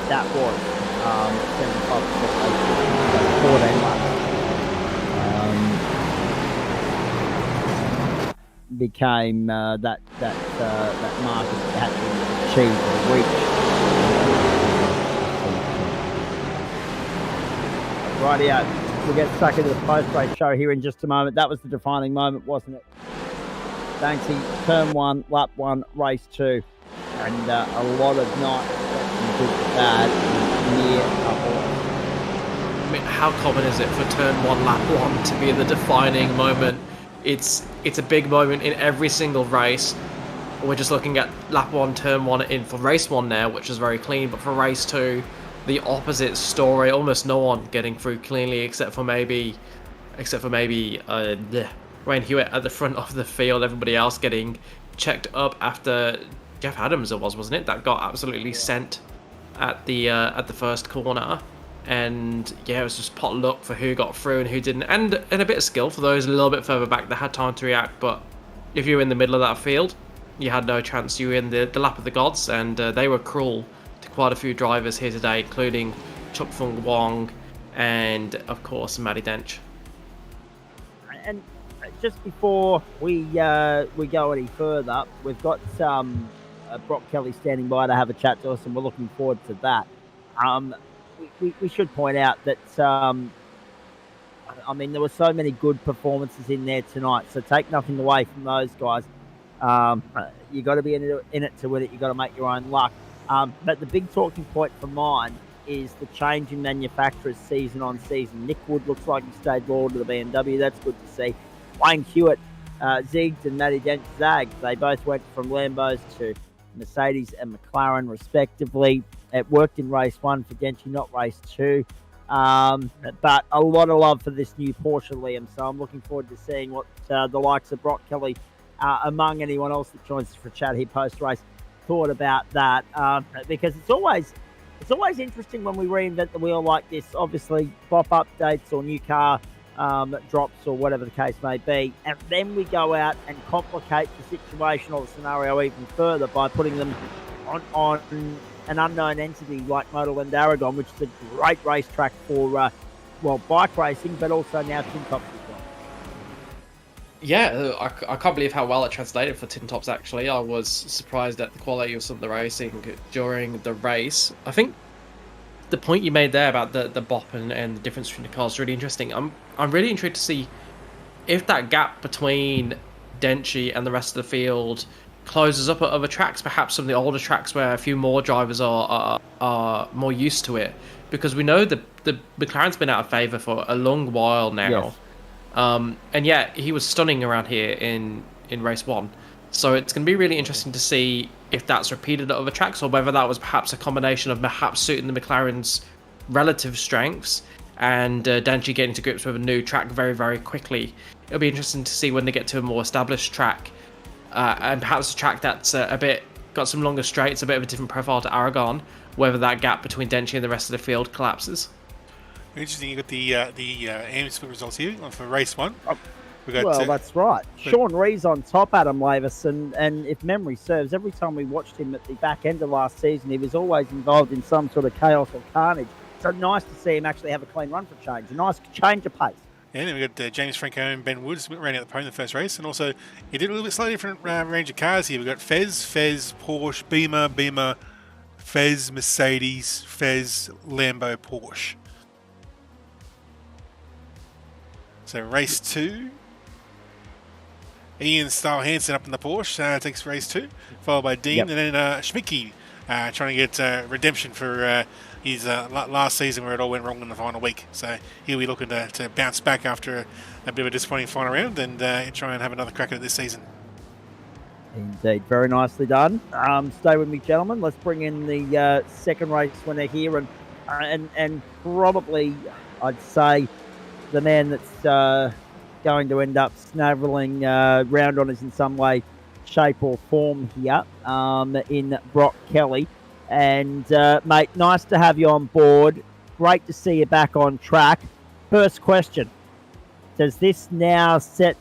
75%. 14 laps. Became that mark that had to achieve or reach. Rightio. We'll get stuck into the post-race show here in just a moment. That was the defining moment, wasn't it? Banksy, turn 1, lap 1, race 2. And a lot of nights good to bad near a I mean, how common is it for turn 1, lap 1 to be the defining moment? It's a big moment in every single race. We're just looking at lap 1, turn 1 in for race 1 now, which is very clean, but for race 2, the opposite story. Almost no one getting through cleanly, except for maybe Wayne Hewitt at the front of the field. Everybody else getting checked up after Jeff Adams, wasn't it? That got absolutely sent at the first corner. And yeah, it was just pot luck for who got through and who didn't, and a bit of skill for those a little bit further back that had time to react. But if you were in the middle of that field, you had no chance. You were in the lap of the gods, and they were cruel to quite a few drivers here today, including Chuk Fung Wong and of course Matty Dench. And just before we go any further, we've got Brock Kelly standing by to have a chat to us, and we're looking forward to that. We should point out that there were so many good performances in there tonight, so take nothing away from those guys. You got to be in it to win it. You got to make your own luck. But the big talking point for mine is the change in manufacturers season on season. Nick Wood looks like he stayed loyal to the BMW. That's good to see. Wayne Hewitt Ziggs and Matty Dent Zags. They both went from Lambos to Mercedes and McLaren, respectively. It worked in race 1 for Denchi, not race 2. But a lot of love for this new Porsche, Liam. So I'm looking forward to seeing what the likes of Brock Kelly, among anyone else that joins us for chat here post-race, thought about that. Because it's always interesting when we reinvent the wheel like this. Obviously, pop updates or new car drops or whatever the case may be, and then we go out and complicate the situation or the scenario even further by putting them on an unknown entity like Motorland Aragon, which is a great racetrack for bike racing, but also now Tin Tops as well. Yeah, I can't believe how well it translated for Tin Tops, actually. I was surprised at the quality of some of the racing during the race. I think the point you made there about the bop and the difference between the cars is really interesting. I'm really intrigued to see if that gap between Denchi and the rest of the field closes up at other tracks, perhaps some of the older tracks where a few more drivers are more used to it, because we know the McLaren's been out of favour for a long while now. Yes. And yet he was stunning around here in race 1, so it's going to be really interesting to see if that's repeated at other tracks, or whether that was perhaps a combination of perhaps suiting the McLaren's relative strengths and Denchi getting to grips with a new track very, very quickly. It'll be interesting to see when they get to a more established track, and perhaps a track that's got some longer straights, a bit of a different profile to Aragon, whether that gap between Denchi and the rest of the field collapses. Interesting, you got the AIM split results here for race 1. That's right. Sean Rees on top, Adam Lavis, and if memory serves, every time we watched him at the back end of last season, he was always involved in some sort of chaos or carnage. So nice to see him actually have a clean run for change, a nice change of pace. Yeah, then we got James Franco and Ben Woods ran out the podium in the first race, and also he did a little bit slightly different range of cars here. We got Fez, Porsche, Beamer, Fez, Mercedes, Fez, Lambo, Porsche. So race 2. Ian Style Hansen up in the Porsche takes race 2, followed by Dean, and then Schmicke trying to get redemption for his last season where it all went wrong in the final week. So he'll be looking to bounce back after a bit of a disappointing final round and try and have another crack at it this season. Indeed, very nicely done. Stay with me, gentlemen. Let's bring in the second race winner here, and probably I'd say the man that's going to end up snaveling round on us in some way, shape or form here in Brock Kelly. And mate, nice to have you on board. Great to see you back on track. First question, does this now set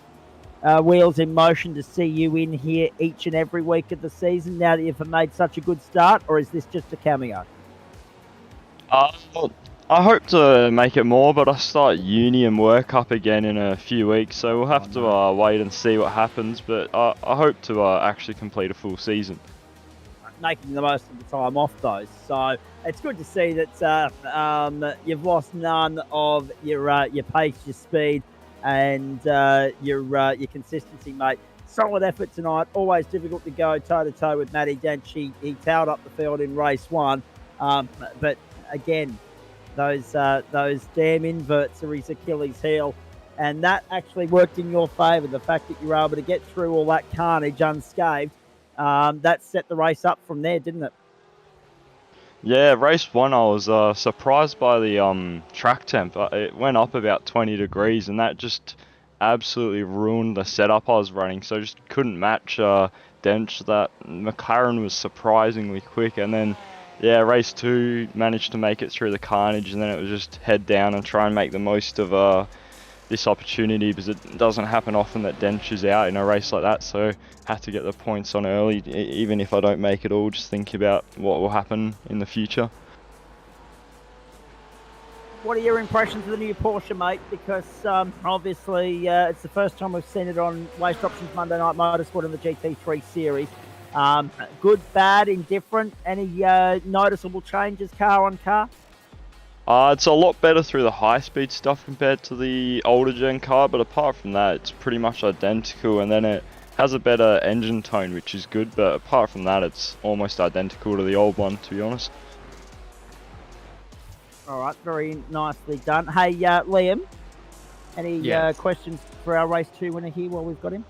wheels in motion to see you in here each and every week of the season now that you've made such a good start, or is this just a cameo? I hope to make it more, but I start uni and work up again in a few weeks, so we'll have to wait and see what happens, but I hope to actually complete a full season. Making the most of the time off, though, so it's good to see that you've lost none of your pace, your speed, and your consistency, mate. Solid effort tonight. Always difficult to go toe-to-toe with Matty Denchi. He towed up the field in race 1, but again, those damn inverts are his Achilles heel, and that actually worked in your favour. The fact that you were able to get through all that carnage unscathed, that set the race up from there, didn't it? Yeah, race 1 I was surprised by the track temp. It went up about 20 degrees, and that just absolutely ruined the setup I was running, so I just couldn't match Dench. That McLaren was surprisingly quick, and then race 2 managed to make it through the carnage, and then it was just head down and try and make the most of this opportunity, because it doesn't happen often that Dench is out in a race like that, so had to get the points on early. Even if I don't make it all, just think about what will happen in the future. What are your impressions of the new Porsche, mate? Because obviously it's the first time we've seen it on Waste Options Monday Night Motorsport in the GT3 series. Good, bad, indifferent? Any noticeable changes car on car? It's a lot better through the high-speed stuff compared to the older gen car, but apart from that, it's pretty much identical, and then it has a better engine tone, which is good, but apart from that, it's almost identical to the old one, to be honest. All right, very nicely done. Hey, Liam, any questions for our race 2 winner here while we've got him?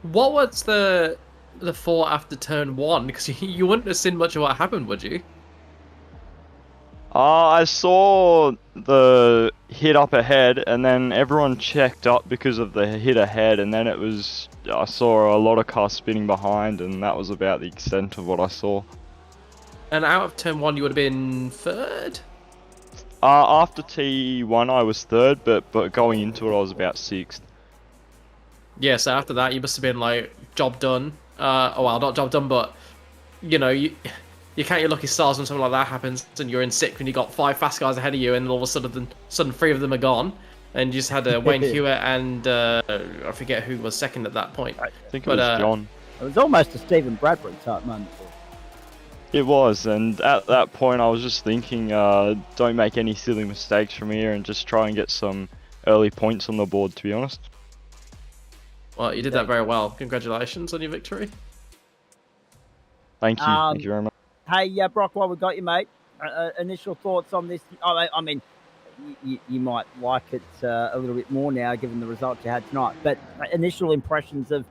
What was the thought after turn 1? Because you wouldn't have seen much of what happened, would you? I saw the hit up ahead, and then everyone checked up because of the hit ahead, and then I saw a lot of cars spinning behind, and that was about the extent of what I saw. And out of turn 1, you would have been 3rd? After T1, I was 3rd, but going into it, I was about 6th. Yeah, so after that, you must have been like, job done. Oh, well, not job done, but, you know, you count your lucky stars when something like that happens, and you're in 6th when you got 5 fast guys ahead of you, and all of a sudden 3 of them are gone. And you just had Wayne Hewitt and I forget who was 2nd at that point. I think it was John. It was almost a Stephen Bradbury type moment. It was, and at that point I was just thinking, don't make any silly mistakes from here and just try and get some early points on the board, to be honest. Well, you did that very well. Congratulations on your victory. Thank you. Thank you very much. Hey, Brock, while we got you, mate, initial thoughts on this? I mean, you might like it a little bit more now, given the results you had tonight. But initial impressions of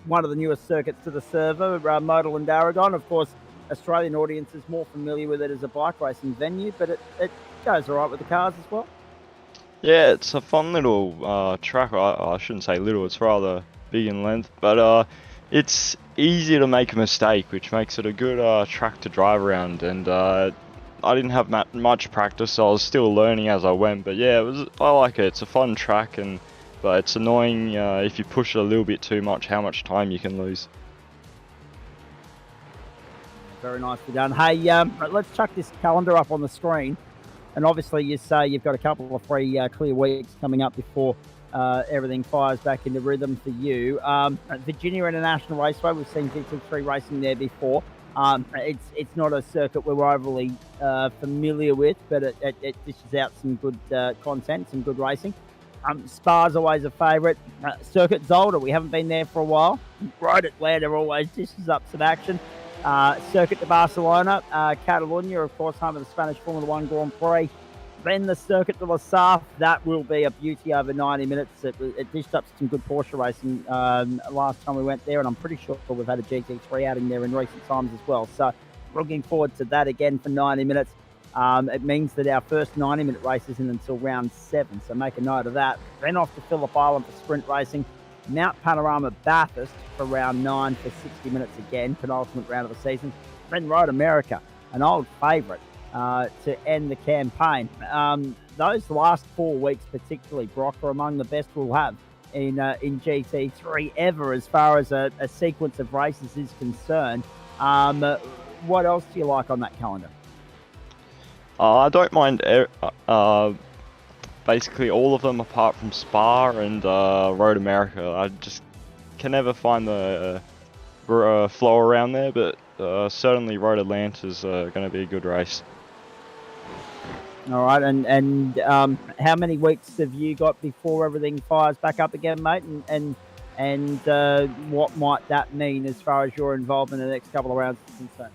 one of the newest circuits to the server, Motorland Aragon. Of course, Australian audience is more familiar with it as a bike racing venue, but it goes all right with the cars as well. Yeah, it's a fun little track. I shouldn't say little, it's rather big in length, but it's easy to make a mistake, which makes it a good track to drive around. And I didn't have much practice, so I was still learning as I went. But yeah, I like it. It's a fun track, but it's annoying if you push it a little bit too much, how much time you can lose. Very nicely done. Hey, let's chuck this calendar up on the screen. And obviously, you say you've got a couple of free clear weeks coming up before everything fires back into rhythm for you. Virginia International Raceway, we've seen GT3 racing there before. It's not a circuit we're overly familiar with, but it dishes out some good content, some good racing. Spa's always a favourite. Circuit Zolder, we haven't been there for a while. Road Atlanta always dishes up some action. Circuit de Barcelona, Catalunya, of course, home of the Spanish Formula 1 Grand Prix. Then the Circuit de la Sarthe, that will be a beauty over 90 minutes. It dished up some good Porsche racing last time we went there, and I'm pretty sure we've had a GT3 outing there in recent times as well. So looking forward to that again for 90 minutes. It means that our first 90-minute race isn't until round 7, so make a note of that. Then off to Phillip Island for sprint racing. Mount Panorama Bathurst for round 9 for 60 minutes again, penultimate round of the season. Then Road America, an old favourite to end the campaign. Those last 4 weeks particularly, Brock, are among the best we'll have in GT3 ever as far as a sequence of races is concerned. What else do you like on that calendar? I don't mind basically all of them apart from Spa and Road America. I just can never find the flow around there, but certainly Road Atlanta is going to be a good race. All right, and how many weeks have you got before everything fires back up again, mate? And what might that mean as far as your involvement in the next couple of rounds is concerned?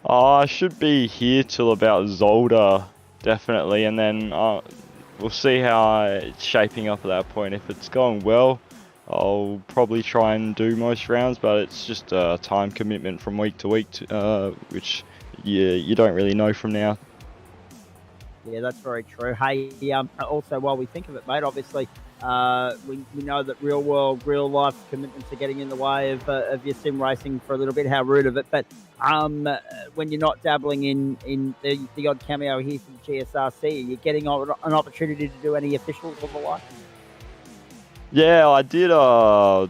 I should be here till about Zolder, definitely, and then we'll see how it's shaping up at that point. If it's going well, I'll probably try and do most rounds, but it's just a time commitment from week to week, which you don't really know from now. Yeah, that's very true. Hey, also, while we think of it, mate, obviously, we know that real world, real life commitments are getting in the way of your sim racing for a little bit. How rude of it! But when you're not dabbling in the odd cameo here from GSRC, are you getting an opportunity to do any officials or the like? Yeah, I did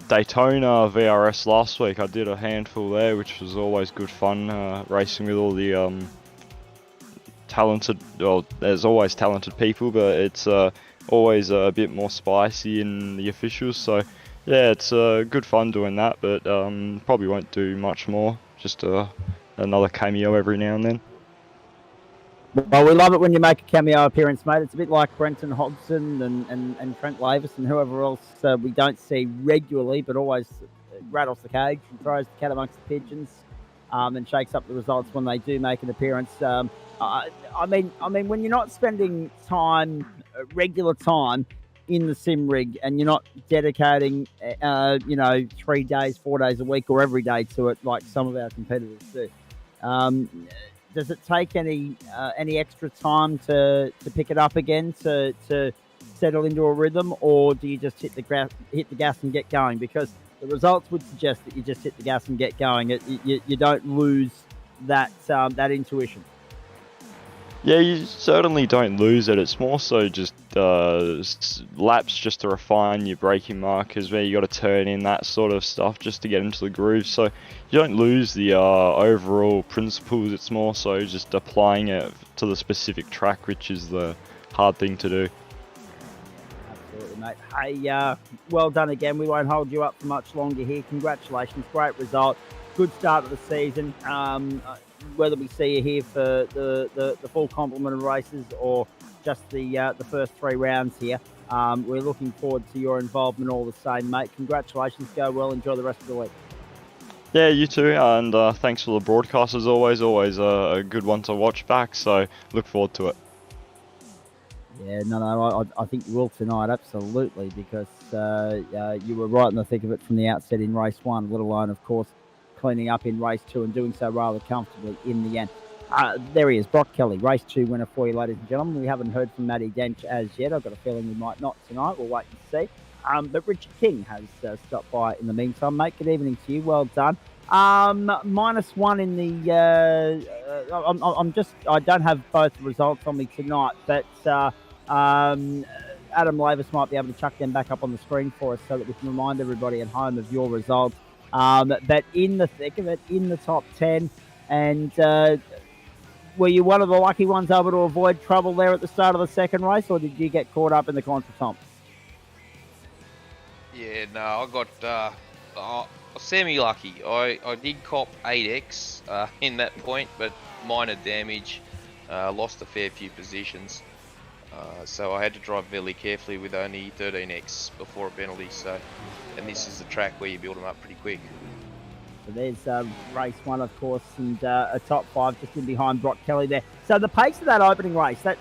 Daytona VRS last week. I did a handful there, which was always good fun, racing with all the talented, well, there's always talented people, but it's always a bit more spicy in the officials. So yeah, it's good fun doing that, but probably won't do much more. Just another cameo every now and then. Well, we love it when you make a cameo appearance, mate. It's a bit like Brenton Hodgson and Trent Lavis and whoever else we don't see regularly, but always rattles the cage and throws the cat amongst the pigeons, and shakes up the results when they do make an appearance. I mean, when you're not spending time, regular time, in the sim rig and you're not dedicating, 3 days, 4 days a week or every day to it like some of our competitors do. Does it take any extra time to pick it up again to settle into a rhythm, or do you just hit the gas and get going? Because the results would suggest that you just hit the gas and get going. You don't lose that intuition. Yeah, you certainly don't lose it. It's more so just laps just to refine your braking markers, where you got to turn in that sort of stuff just to get into the groove. So you don't lose the overall principles. It's more so just applying it to the specific track, which is the hard thing to do. Absolutely, mate. Hey, well done again. We won't hold you up for much longer here. Congratulations, great result. Good start of the season. Whether we see you here for the full complement of races or just the first 3 rounds here, we're looking forward to your involvement all the same, mate. Congratulations, go well, enjoy the rest of the week. Yeah, you too, and thanks for the broadcast as always. Always a good one to watch back, so look forward to it. Yeah, no, I think you will tonight, absolutely, because you were right in the thick of it from the outset in race 1, let alone, of course, cleaning up in race 2 and doing so rather comfortably in the end. There he is, Brock Kelly, race 2 winner for you, ladies and gentlemen. We haven't heard from Matty Dench as yet. I've got a feeling we might not tonight. We'll wait and see. But Richard King has stopped by in the meantime, mate. Good evening to you. Well done. -1 in the. I don't have both results on me tonight, but Adam Lavis might be able to chuck them back up on the screen for us so that we can remind everybody at home of your results. But in the thick of it, in the top 10, and were you one of the lucky ones able to avoid trouble there at the start of the second race, or did you get caught up in the contretemps? Yeah, no, I got semi-lucky. I did cop 8x in that point, but minor damage, lost a fair few positions. So I had to drive very carefully with only 13x before a penalty. And this is the track where you build them up pretty quick. So there's race 1, of course, and a top 5 just in behind Brock Kelly there. So the pace of that opening race, that's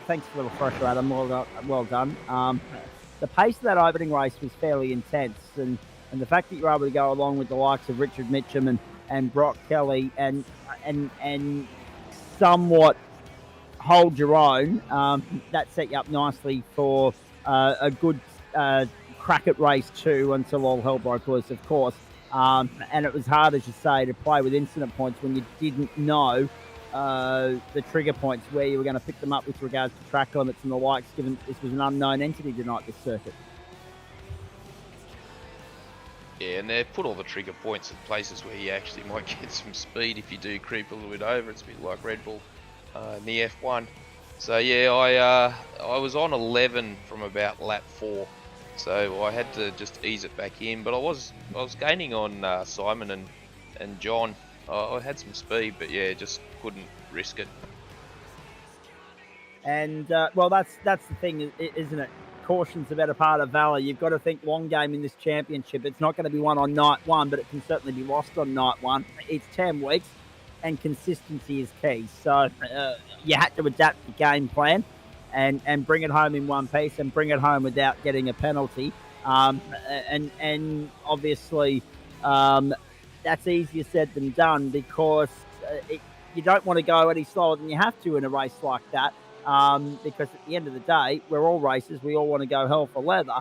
thanks for the refresher, Adam. Well done. The pace of that opening race was fairly intense, and the fact that you're able to go along with the likes of Richard Mitchum and Brock Kelly and somewhat hold your own, that set you up nicely for a good crack at race 2 until all hell broke loose, of course. And it was hard, as you say, to play with incident points when you didn't know the trigger points, where you were going to pick them up with regards to track limits and the likes, given this was an unknown entity tonight, this circuit. Yeah, and they've put all the trigger points in places where you actually might get some speed if you do creep a little bit over. It's a bit like Red Bull in the F1. So yeah, I was on 11 from about lap 4. So I had to just ease it back in, but I was gaining on Simon and John. I had some speed, but yeah, just couldn't risk it. And well, that's the thing, isn't it? Caution's the better part of valor. You've got to think long game in this championship. It's not going to be won on night 1, but it can certainly be lost on night 1. It's 10 weeks, and consistency is key. So you had to adapt the game plan and bring it home in one piece and bring it home without getting a penalty. And obviously that's easier said than done, because you don't want to go any slower than you have to in a race like that, because at the end of the day, we're all racers. We all want to go hell for leather,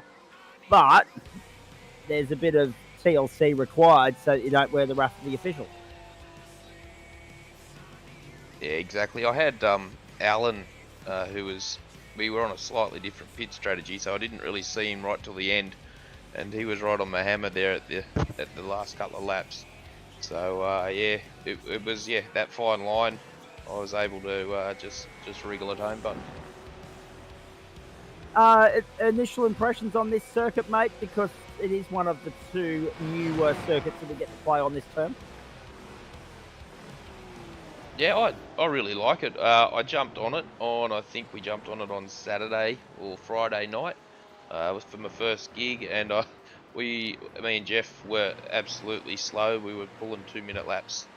but there's a bit of TLC required so that you don't wear the wrath of the officials. Yeah, exactly. I had Alan, we were on a slightly different pit strategy, so I didn't really see him right till the end, and he was right on my hammer there at the last couple of laps. So yeah, it was that fine line. I was able to just wriggle it home button. Initial impressions on this circuit, mate, because it is one of the 2 new circuits that we get to play on this term. Yeah, I really like it. I jumped on it I think we jumped on it on Saturday or Friday night. It was for my first gig, and me and Jeff were absolutely slow. We were pulling 2-minute laps.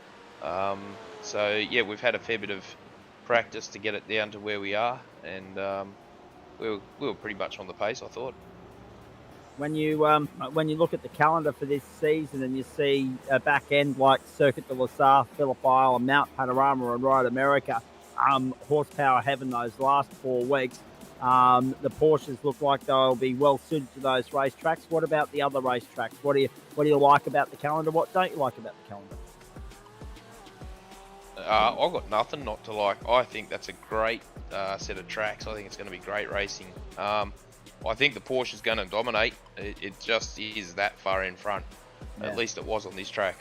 So yeah, we've had a fair bit of practice to get it down to where we are, and we were pretty much on the pace, I thought. When you look at the calendar for this season and you see a back end like Circuit de la Sarre, Phillip Isle, Mount Panorama, and Ride America, horsepower heaven those last 4 weeks. The Porsches look like they'll be well suited to those racetracks. What about the other racetracks? What do you like about the calendar? What don't you like about the calendar? I've got nothing not to like. I think that's a great set of tracks. I think it's going to be great racing. I think the Porsche is going to dominate. It just is that far in front. Yeah. At least it was on this track.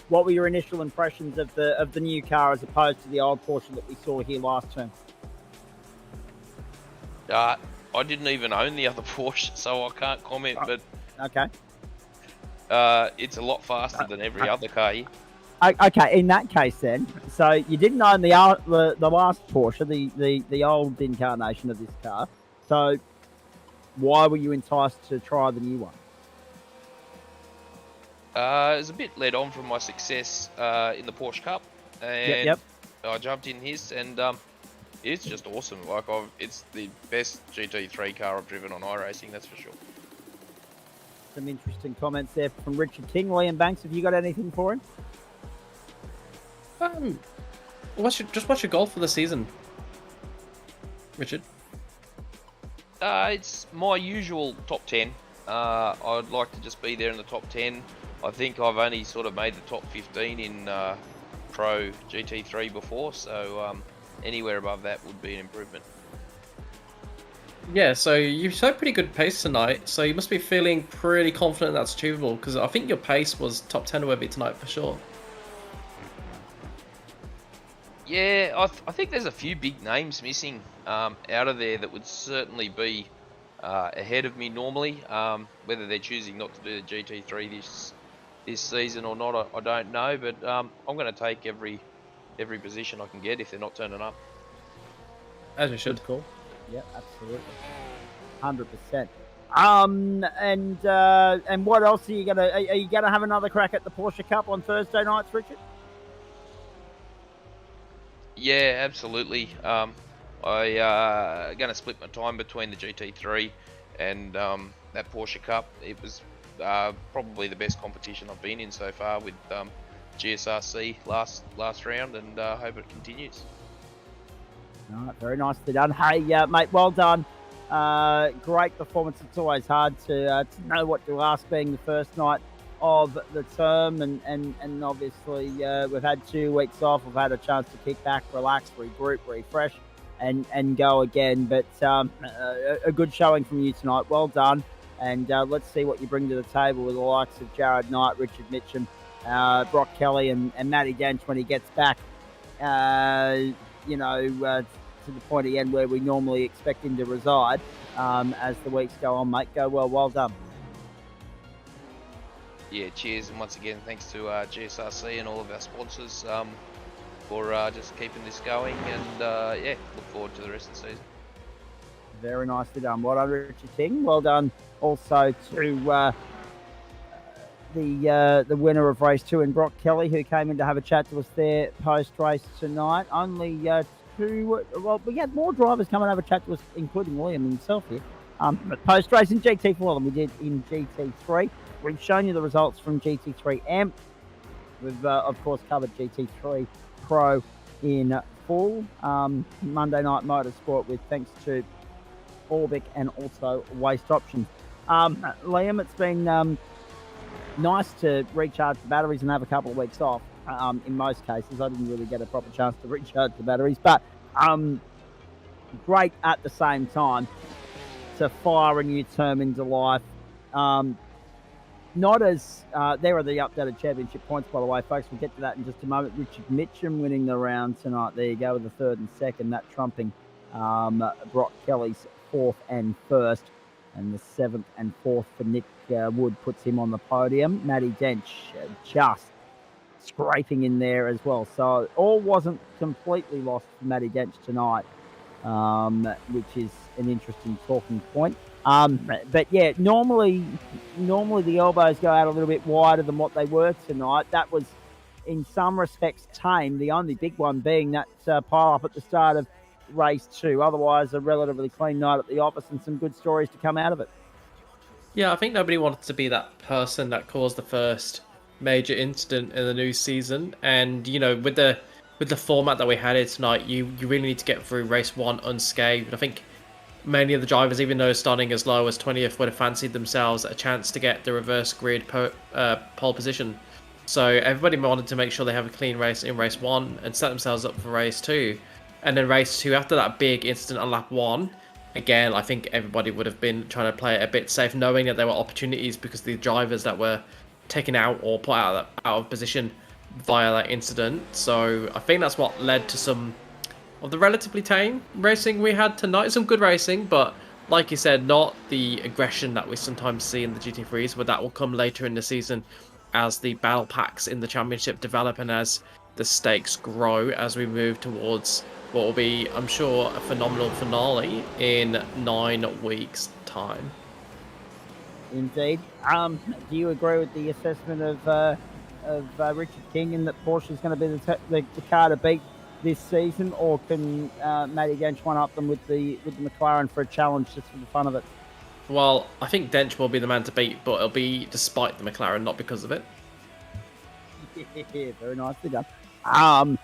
What were your initial impressions of the new car as opposed to the old Porsche that we saw here last term? I didn't even own the other Porsche, so I can't comment. But okay, it's a lot faster than every other car here. Okay, in that case then, so you didn't own the last Porsche, the old incarnation of this car. So why were you enticed to try the new one? I was a bit led on from my success in the Porsche Cup, and yep. I jumped in his, and it's just awesome. Like it's the best GT3 car I've driven on iRacing, that's for sure. Some interesting comments there from Richard King. Liam Banks, have you got anything for him? What's your goal for the season, Richard? It's my usual top 10. I'd like to just be there in the top 10. I think I've only sort of made the top 15 in Pro GT3 before, so anywhere above that would be an improvement. Yeah, so you showed pretty good pace tonight, so you must be feeling pretty confident that's achievable, because I think your pace was top 10 worthy tonight for sure. Yeah, I think there's a few big names missing out of there that would certainly be ahead of me normally. Whether they're choosing not to do the GT3 this season or not, I don't know. But I'm going to take every position I can get if they're not turning up. As you should. Cool. Yeah, absolutely. 100%. And what else are you gonna have another crack at the Porsche Cup on Thursday nights, Richard? Yeah, absolutely. I'm going to split my time between the GT3 and that Porsche Cup. It was probably the best competition I've been in so far with GSRC last round, and I hope it continues. All right, very nicely done. Hey, mate, well done. Great performance. It's always hard to know what to ask being the first night of the term, and obviously we've had 2 weeks off. We've had a chance to kick back, relax, regroup, refresh, and go again. But a good showing from you tonight. Well done, and let's see what you bring to the table with the likes of Jared Knight, Richard Mitchum, Brock Kelly, and Matty Dench when he gets back. To the point again where we normally expect him to reside as the weeks go on, mate. Go well done. Yeah, cheers, and once again, thanks to GSRC and all of our sponsors for just keeping this going, and look forward to the rest of the season. Very nicely done. Well done, Richard King. Well done also to the winner of race 2 in Brock Kelly, who came in to have a chat to us there post-race tonight. Only we had more drivers come and have a chat to us, including Liam himself here. But post-race in GT4 than we did in GT3. We've shown you the results from GT3 AMP. We've, of course, covered GT3 Pro in full. Monday Night Motorsport with thanks to Orbic and also Waste Options. Liam, it's been nice to recharge the batteries and have a couple of weeks off. In most cases, I didn't really get a proper chance to recharge the batteries, but great at the same time to fire a new term into life. Not as there are the updated championship points, by the way, folks. We'll get to that in just a moment. Richard Mitchum winning the round tonight. There you go, with the 3rd and 2nd, that trumping Brock Kelly's 4th and 1st, and the 7th and 4th for Nick Wood puts him on the podium. Matty Dench just scraping in there as well. So all wasn't completely lost for Matty Dench tonight, which is an interesting talking point. But yeah, normally the elbows go out a little bit wider than what they were tonight. That was in some respects tame, the only big one being that pile up at the start of race 2. Otherwise, a relatively clean night at the office and some good stories to come out of it. Yeah, I think nobody wanted to be that person that caused the first major incident in the new season. And with the format that we had here tonight, you really need to get through race 1 unscathed. I think many of the drivers, even though starting as low as 20th, would have fancied themselves a chance to get the reverse grid pole position. So everybody wanted to make sure they have a clean race in race 1 and set themselves up for race 2. And then race 2, after that big incident on lap 1, again, I think everybody would have been trying to play it a bit safe, knowing that there were opportunities because the drivers that were taken out or put out of position via that incident. So I think that's what led to some of the relatively tame racing we had tonight. Some good racing, but like you said, not the aggression that we sometimes see in the GT3s, but that will come later in the season as the battle packs in the championship develop and as the stakes grow as we move towards what will be, I'm sure, a phenomenal finale in 9 weeks' time. Indeed. Do you agree with the assessment of Richard King and that Porsche is going to be the car to beat this season, or can Matty Dench one-up them with the McLaren for a challenge just for the fun of it? Well, I think Dench will be the man to beat, but it'll be despite the McLaren, not because of it. Yeah, very nicely done. What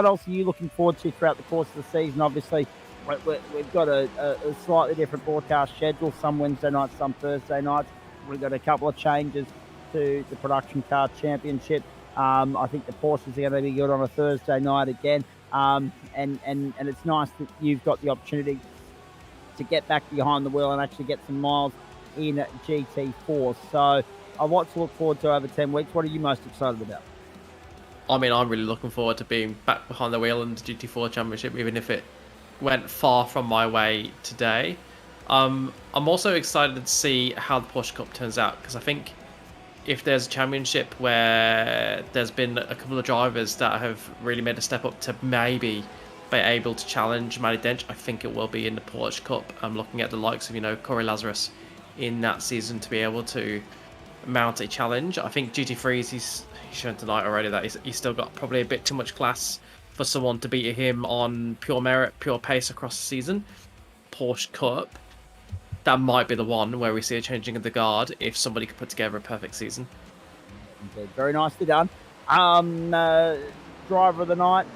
else are you looking forward to throughout the course of the season? Obviously, we've got a slightly different broadcast schedule. Some Wednesday nights, some Thursday nights. We've got a couple of changes to the Production Car Championship. I think the Porsches are going to be good on a Thursday night again. And it's nice that you've got the opportunity to get back behind the wheel and actually get some miles in GT4. So a lot to look forward to over 10 weeks. What are you most excited about? I mean, I'm really looking forward to being back behind the wheel in the GT4 Championship, even if it went far from my way today. I'm also excited to see how the Porsche Cup turns out, because I think if there's a championship where there's been a couple of drivers that have really made a step up to maybe be able to challenge Matty Dench, I think it will be in the Porsche Cup. I'm looking at the likes of, Corey Lazarus in that season to be able to mount a challenge. I think GT3s, he's shown tonight already that he's still got probably a bit too much class for someone to beat him on pure merit, pure pace across the season. Porsche Cup, that might be the one where we see a changing of the guard if somebody could put together a perfect season. Okay, very nicely done. Driver of the night?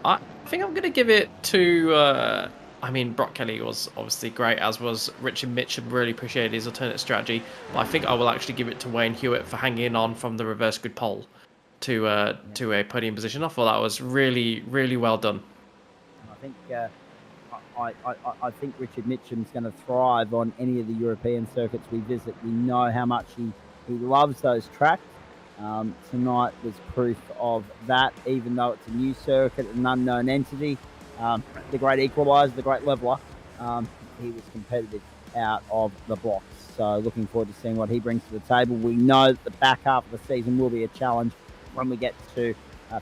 I think I'm going to give it to... Brock Kelly was obviously great, as was Richard Mitchum. Really appreciated his alternate strategy. But I think I will actually give it to Wayne Hewitt for hanging on from the reverse grid pole to a podium position. I thought that was really, really well done. I think I think Richard Mitchum's going to thrive on any of the European circuits we visit. We know how much he loves those tracks. Tonight was proof of that, even though it's a new circuit, an unknown entity. The great equaliser, the great leveller, he was competitive out of the blocks. So looking forward to seeing what he brings to the table. We know that the back half of the season will be a challenge when we get to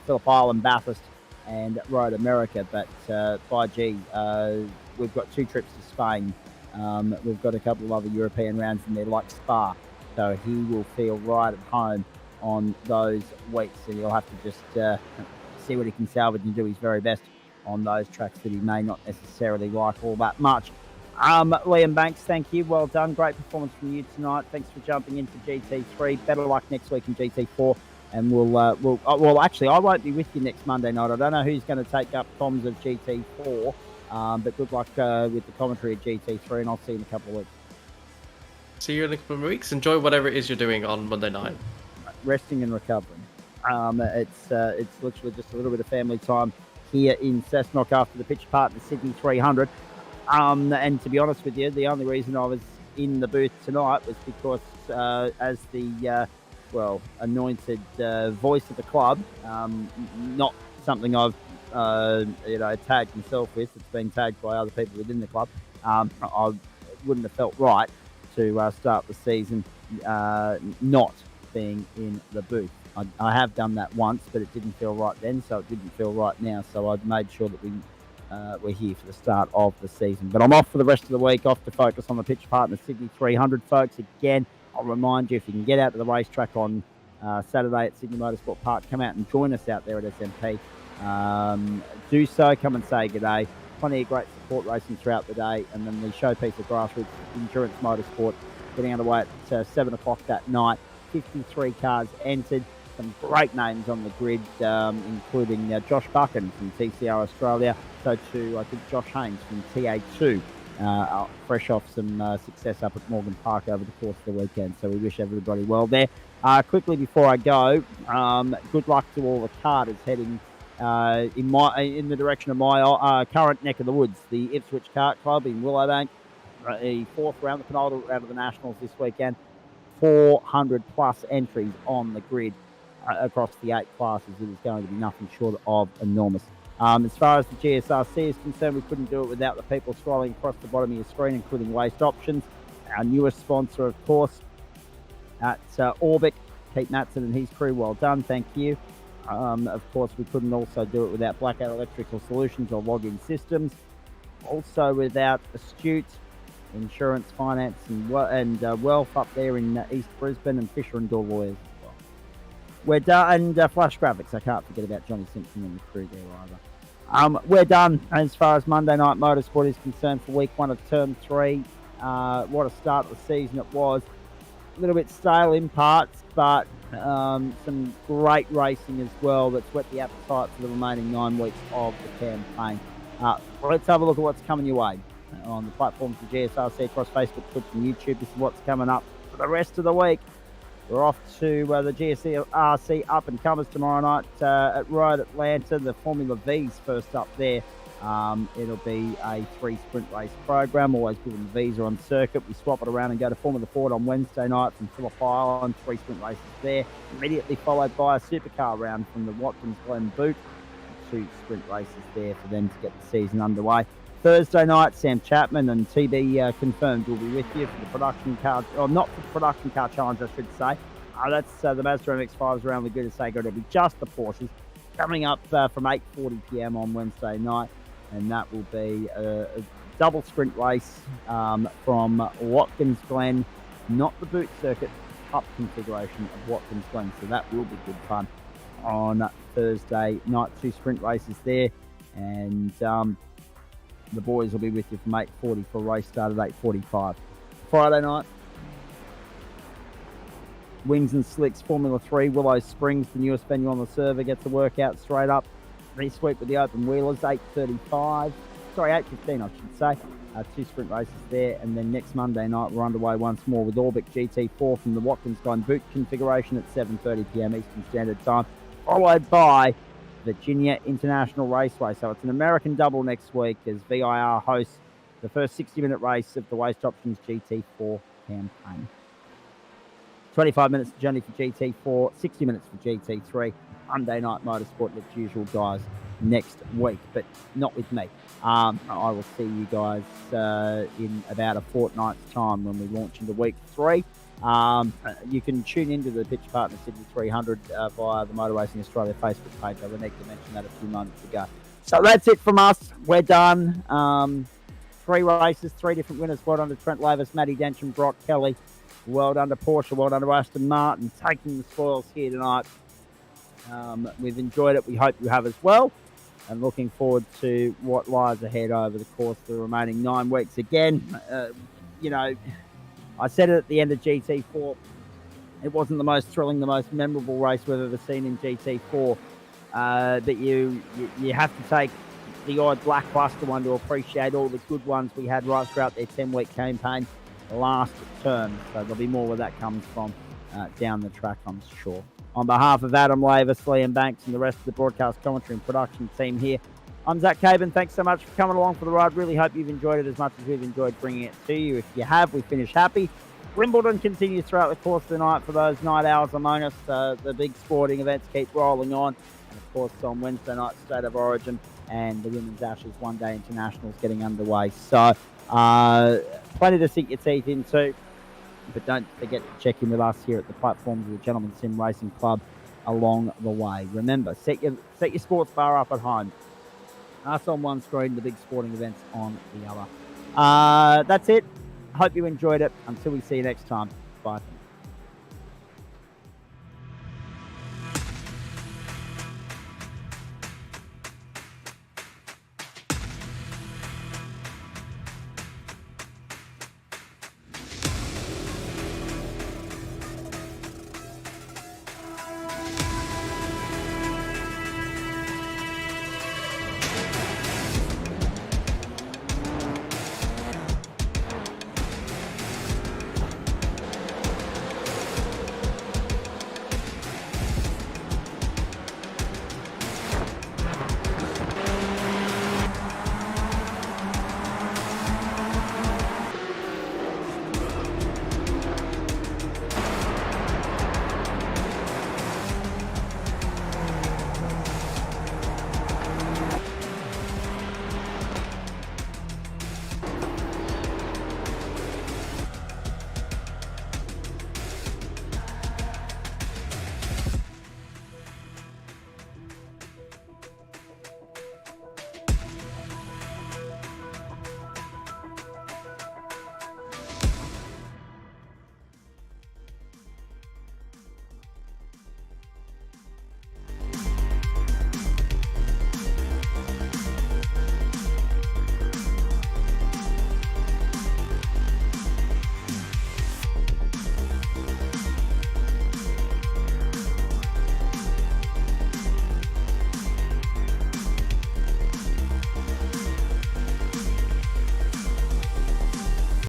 Phillip Island, Bathurst and Road America. But we've got 2 trips to Spain. We've got a couple of other European rounds in there like Spa. So he will feel right at home on those weeks. And he'll have to just see what he can salvage and do his very best on those tracks that he may not necessarily like all that much. Liam Banks, thank you. Well done. Great performance from you tonight. Thanks for jumping into GT3. Better luck next week in GT4. And well, actually, I won't be with you next Monday night. I don't know who's going to take up comms of GT4, but good luck with the commentary at GT3, and I'll see you in a couple of weeks. See you in a couple of weeks. Enjoy whatever it is you're doing on Monday night. Resting and recovering. It's literally just a little bit of family time here in Cessnock after the pitch part of the Sydney 300. And to be honest with you, the only reason I was in the booth tonight was because as the anointed voice of the club, not something I've tagged myself with. It's been tagged by other people within the club. I wouldn't have felt right to start the season not being in the booth. I have done that once, but it didn't feel right then, so it didn't feel right now. So I've made sure that we're here for the start of the season. But I'm off for the rest of the week, off to focus on the pitch part in the Sydney 300, folks. Again, I'll remind you, if you can get out to the racetrack on Saturday at Sydney Motorsport Park. Come out and join us out there at SMP. Do so. Come and say good day. Plenty of great support racing throughout the day, and then the showpiece of Grassroots Endurance Motorsport getting underway at 7 o'clock that night. 53 cars entered. Some great names on the grid, including Josh Buchan from TCR Australia. So too, I think Josh Haynes from TA2, fresh off some success up at Morgan Park over the course of the weekend. So we wish everybody well there. Quickly before I go, good luck to all the karters heading in the direction of my current neck of the woods, the Ipswich Kart Club in Willowbank. The fourth round, the penultimate round of the Nationals this weekend. 400 plus entries on the grid across the 8 classes. It is going to be nothing short of enormous. As far as the GSRC is concerned, we couldn't do it without the people scrolling across the bottom of your screen, including Waste Options, our newest sponsor, of course, at Orbic. Pete Matson and his crew, well done, thank you. Of course, we couldn't also do it without Blackout Electrical Solutions or Login Systems. Also without Astute Insurance, Finance and Wealth up there in East Brisbane, and Fisher and Door Lawyers as well. We're done, and Flash Graphics. I can't forget about Johnny Simpson and the crew there either. We're done as far as Monday Night Motorsport is concerned for week 1 of Term 3. What a start of the season it was. A little bit stale in parts, but some great racing as well that's whet the appetite for the remaining 9 weeks of the campaign. Let's have a look at what's coming your way on the platforms of GSRC across Facebook, Twitch and YouTube. This is what's coming up for the rest of the week. We're off to the GSRC up and comers tomorrow night at Road Atlanta. The Formula V's first up there. It'll be a 3 sprint race program, always given the V's are on circuit. We swap it around and go to Formula Ford on Wednesday night from Phillip Island, 3 sprint races there. Immediately followed by a supercar round from the Watkins Glen Boot. 2 sprint races there for them to get the season underway. Thursday night, Sam Chapman and TB Confirmed will be with you for the production car, or not for the production car challenge, I should say. That's the Mazda MX-5s around the good to say, it'll be just the Porsches coming up from 8:40 p.m. on Wednesday night, and that will be a double sprint race from Watkins Glen, not the boot circuit, Cup configuration of Watkins Glen, so that will be good fun on Thursday night. 2 sprint races there, and the boys will be with you from 8:40 for a race start at 8:45. Friday night, Wings and Slicks Formula 3, Willow Springs, the newest venue on the server, gets a workout straight up. This week with the open wheelers, 8:15, I should say. 2 sprint races there, and then next Monday night we're underway once more with Orbic GT4 from the Watkins Glen Boot configuration at 7:30 p.m. Eastern Standard Time, followed by Virginia International Raceway. So it's an American double next week as VIR hosts the first 60-minute race of the Waste Options GT4 campaign. 25 minutes journey for GT4, 60 minutes for GT3. Monday Night Motorsport, as usual, guys, next week, but not with me. I will see you guys in about a fortnight's time when we launch into week 3. You can tune into the Pitch Partner Sydney 300 via the Motor Racing Australia Facebook page. I need to mention that a few moments ago. So that's it from us. We're done. 3 races, 3 different winners. Well done to Trent Lavis, Matty Densham, Brock Kelly. Well done to Porsche. Well done to Aston Martin, taking the spoils here tonight. We've enjoyed it. We hope you have as well. And looking forward to what lies ahead over the course of the remaining 9 weeks. Again, I said it at the end of GT4. It wasn't the most thrilling, the most memorable race we've ever seen in GT4. But you have to take the odd lackluster one to appreciate all the good ones we had right throughout their 10-week campaign last term. So there'll be more where that comes from down the track, I'm sure. On behalf of Adam Lavis, Liam Banks, and the rest of the broadcast commentary and production team here, I'm Zach Caban. Thanks so much for coming along for the ride. Really hope you've enjoyed it as much as we've enjoyed bringing it to you. If you have, we finish happy. Wimbledon continues throughout the course of the night for those night owls among us. The big sporting events keep rolling on. And, of course, on Wednesday night, State of Origin and the Women's Ashes one-day internationals getting underway. So, plenty to sink your teeth into. But don't forget to check in with us here at the platforms of the Gentleman Sim Racing Club along the way. Remember, set your sports bar up at home. Us on one screen, the big sporting events on the other. That's it. Hope you enjoyed it. Until we see you next time. Bye.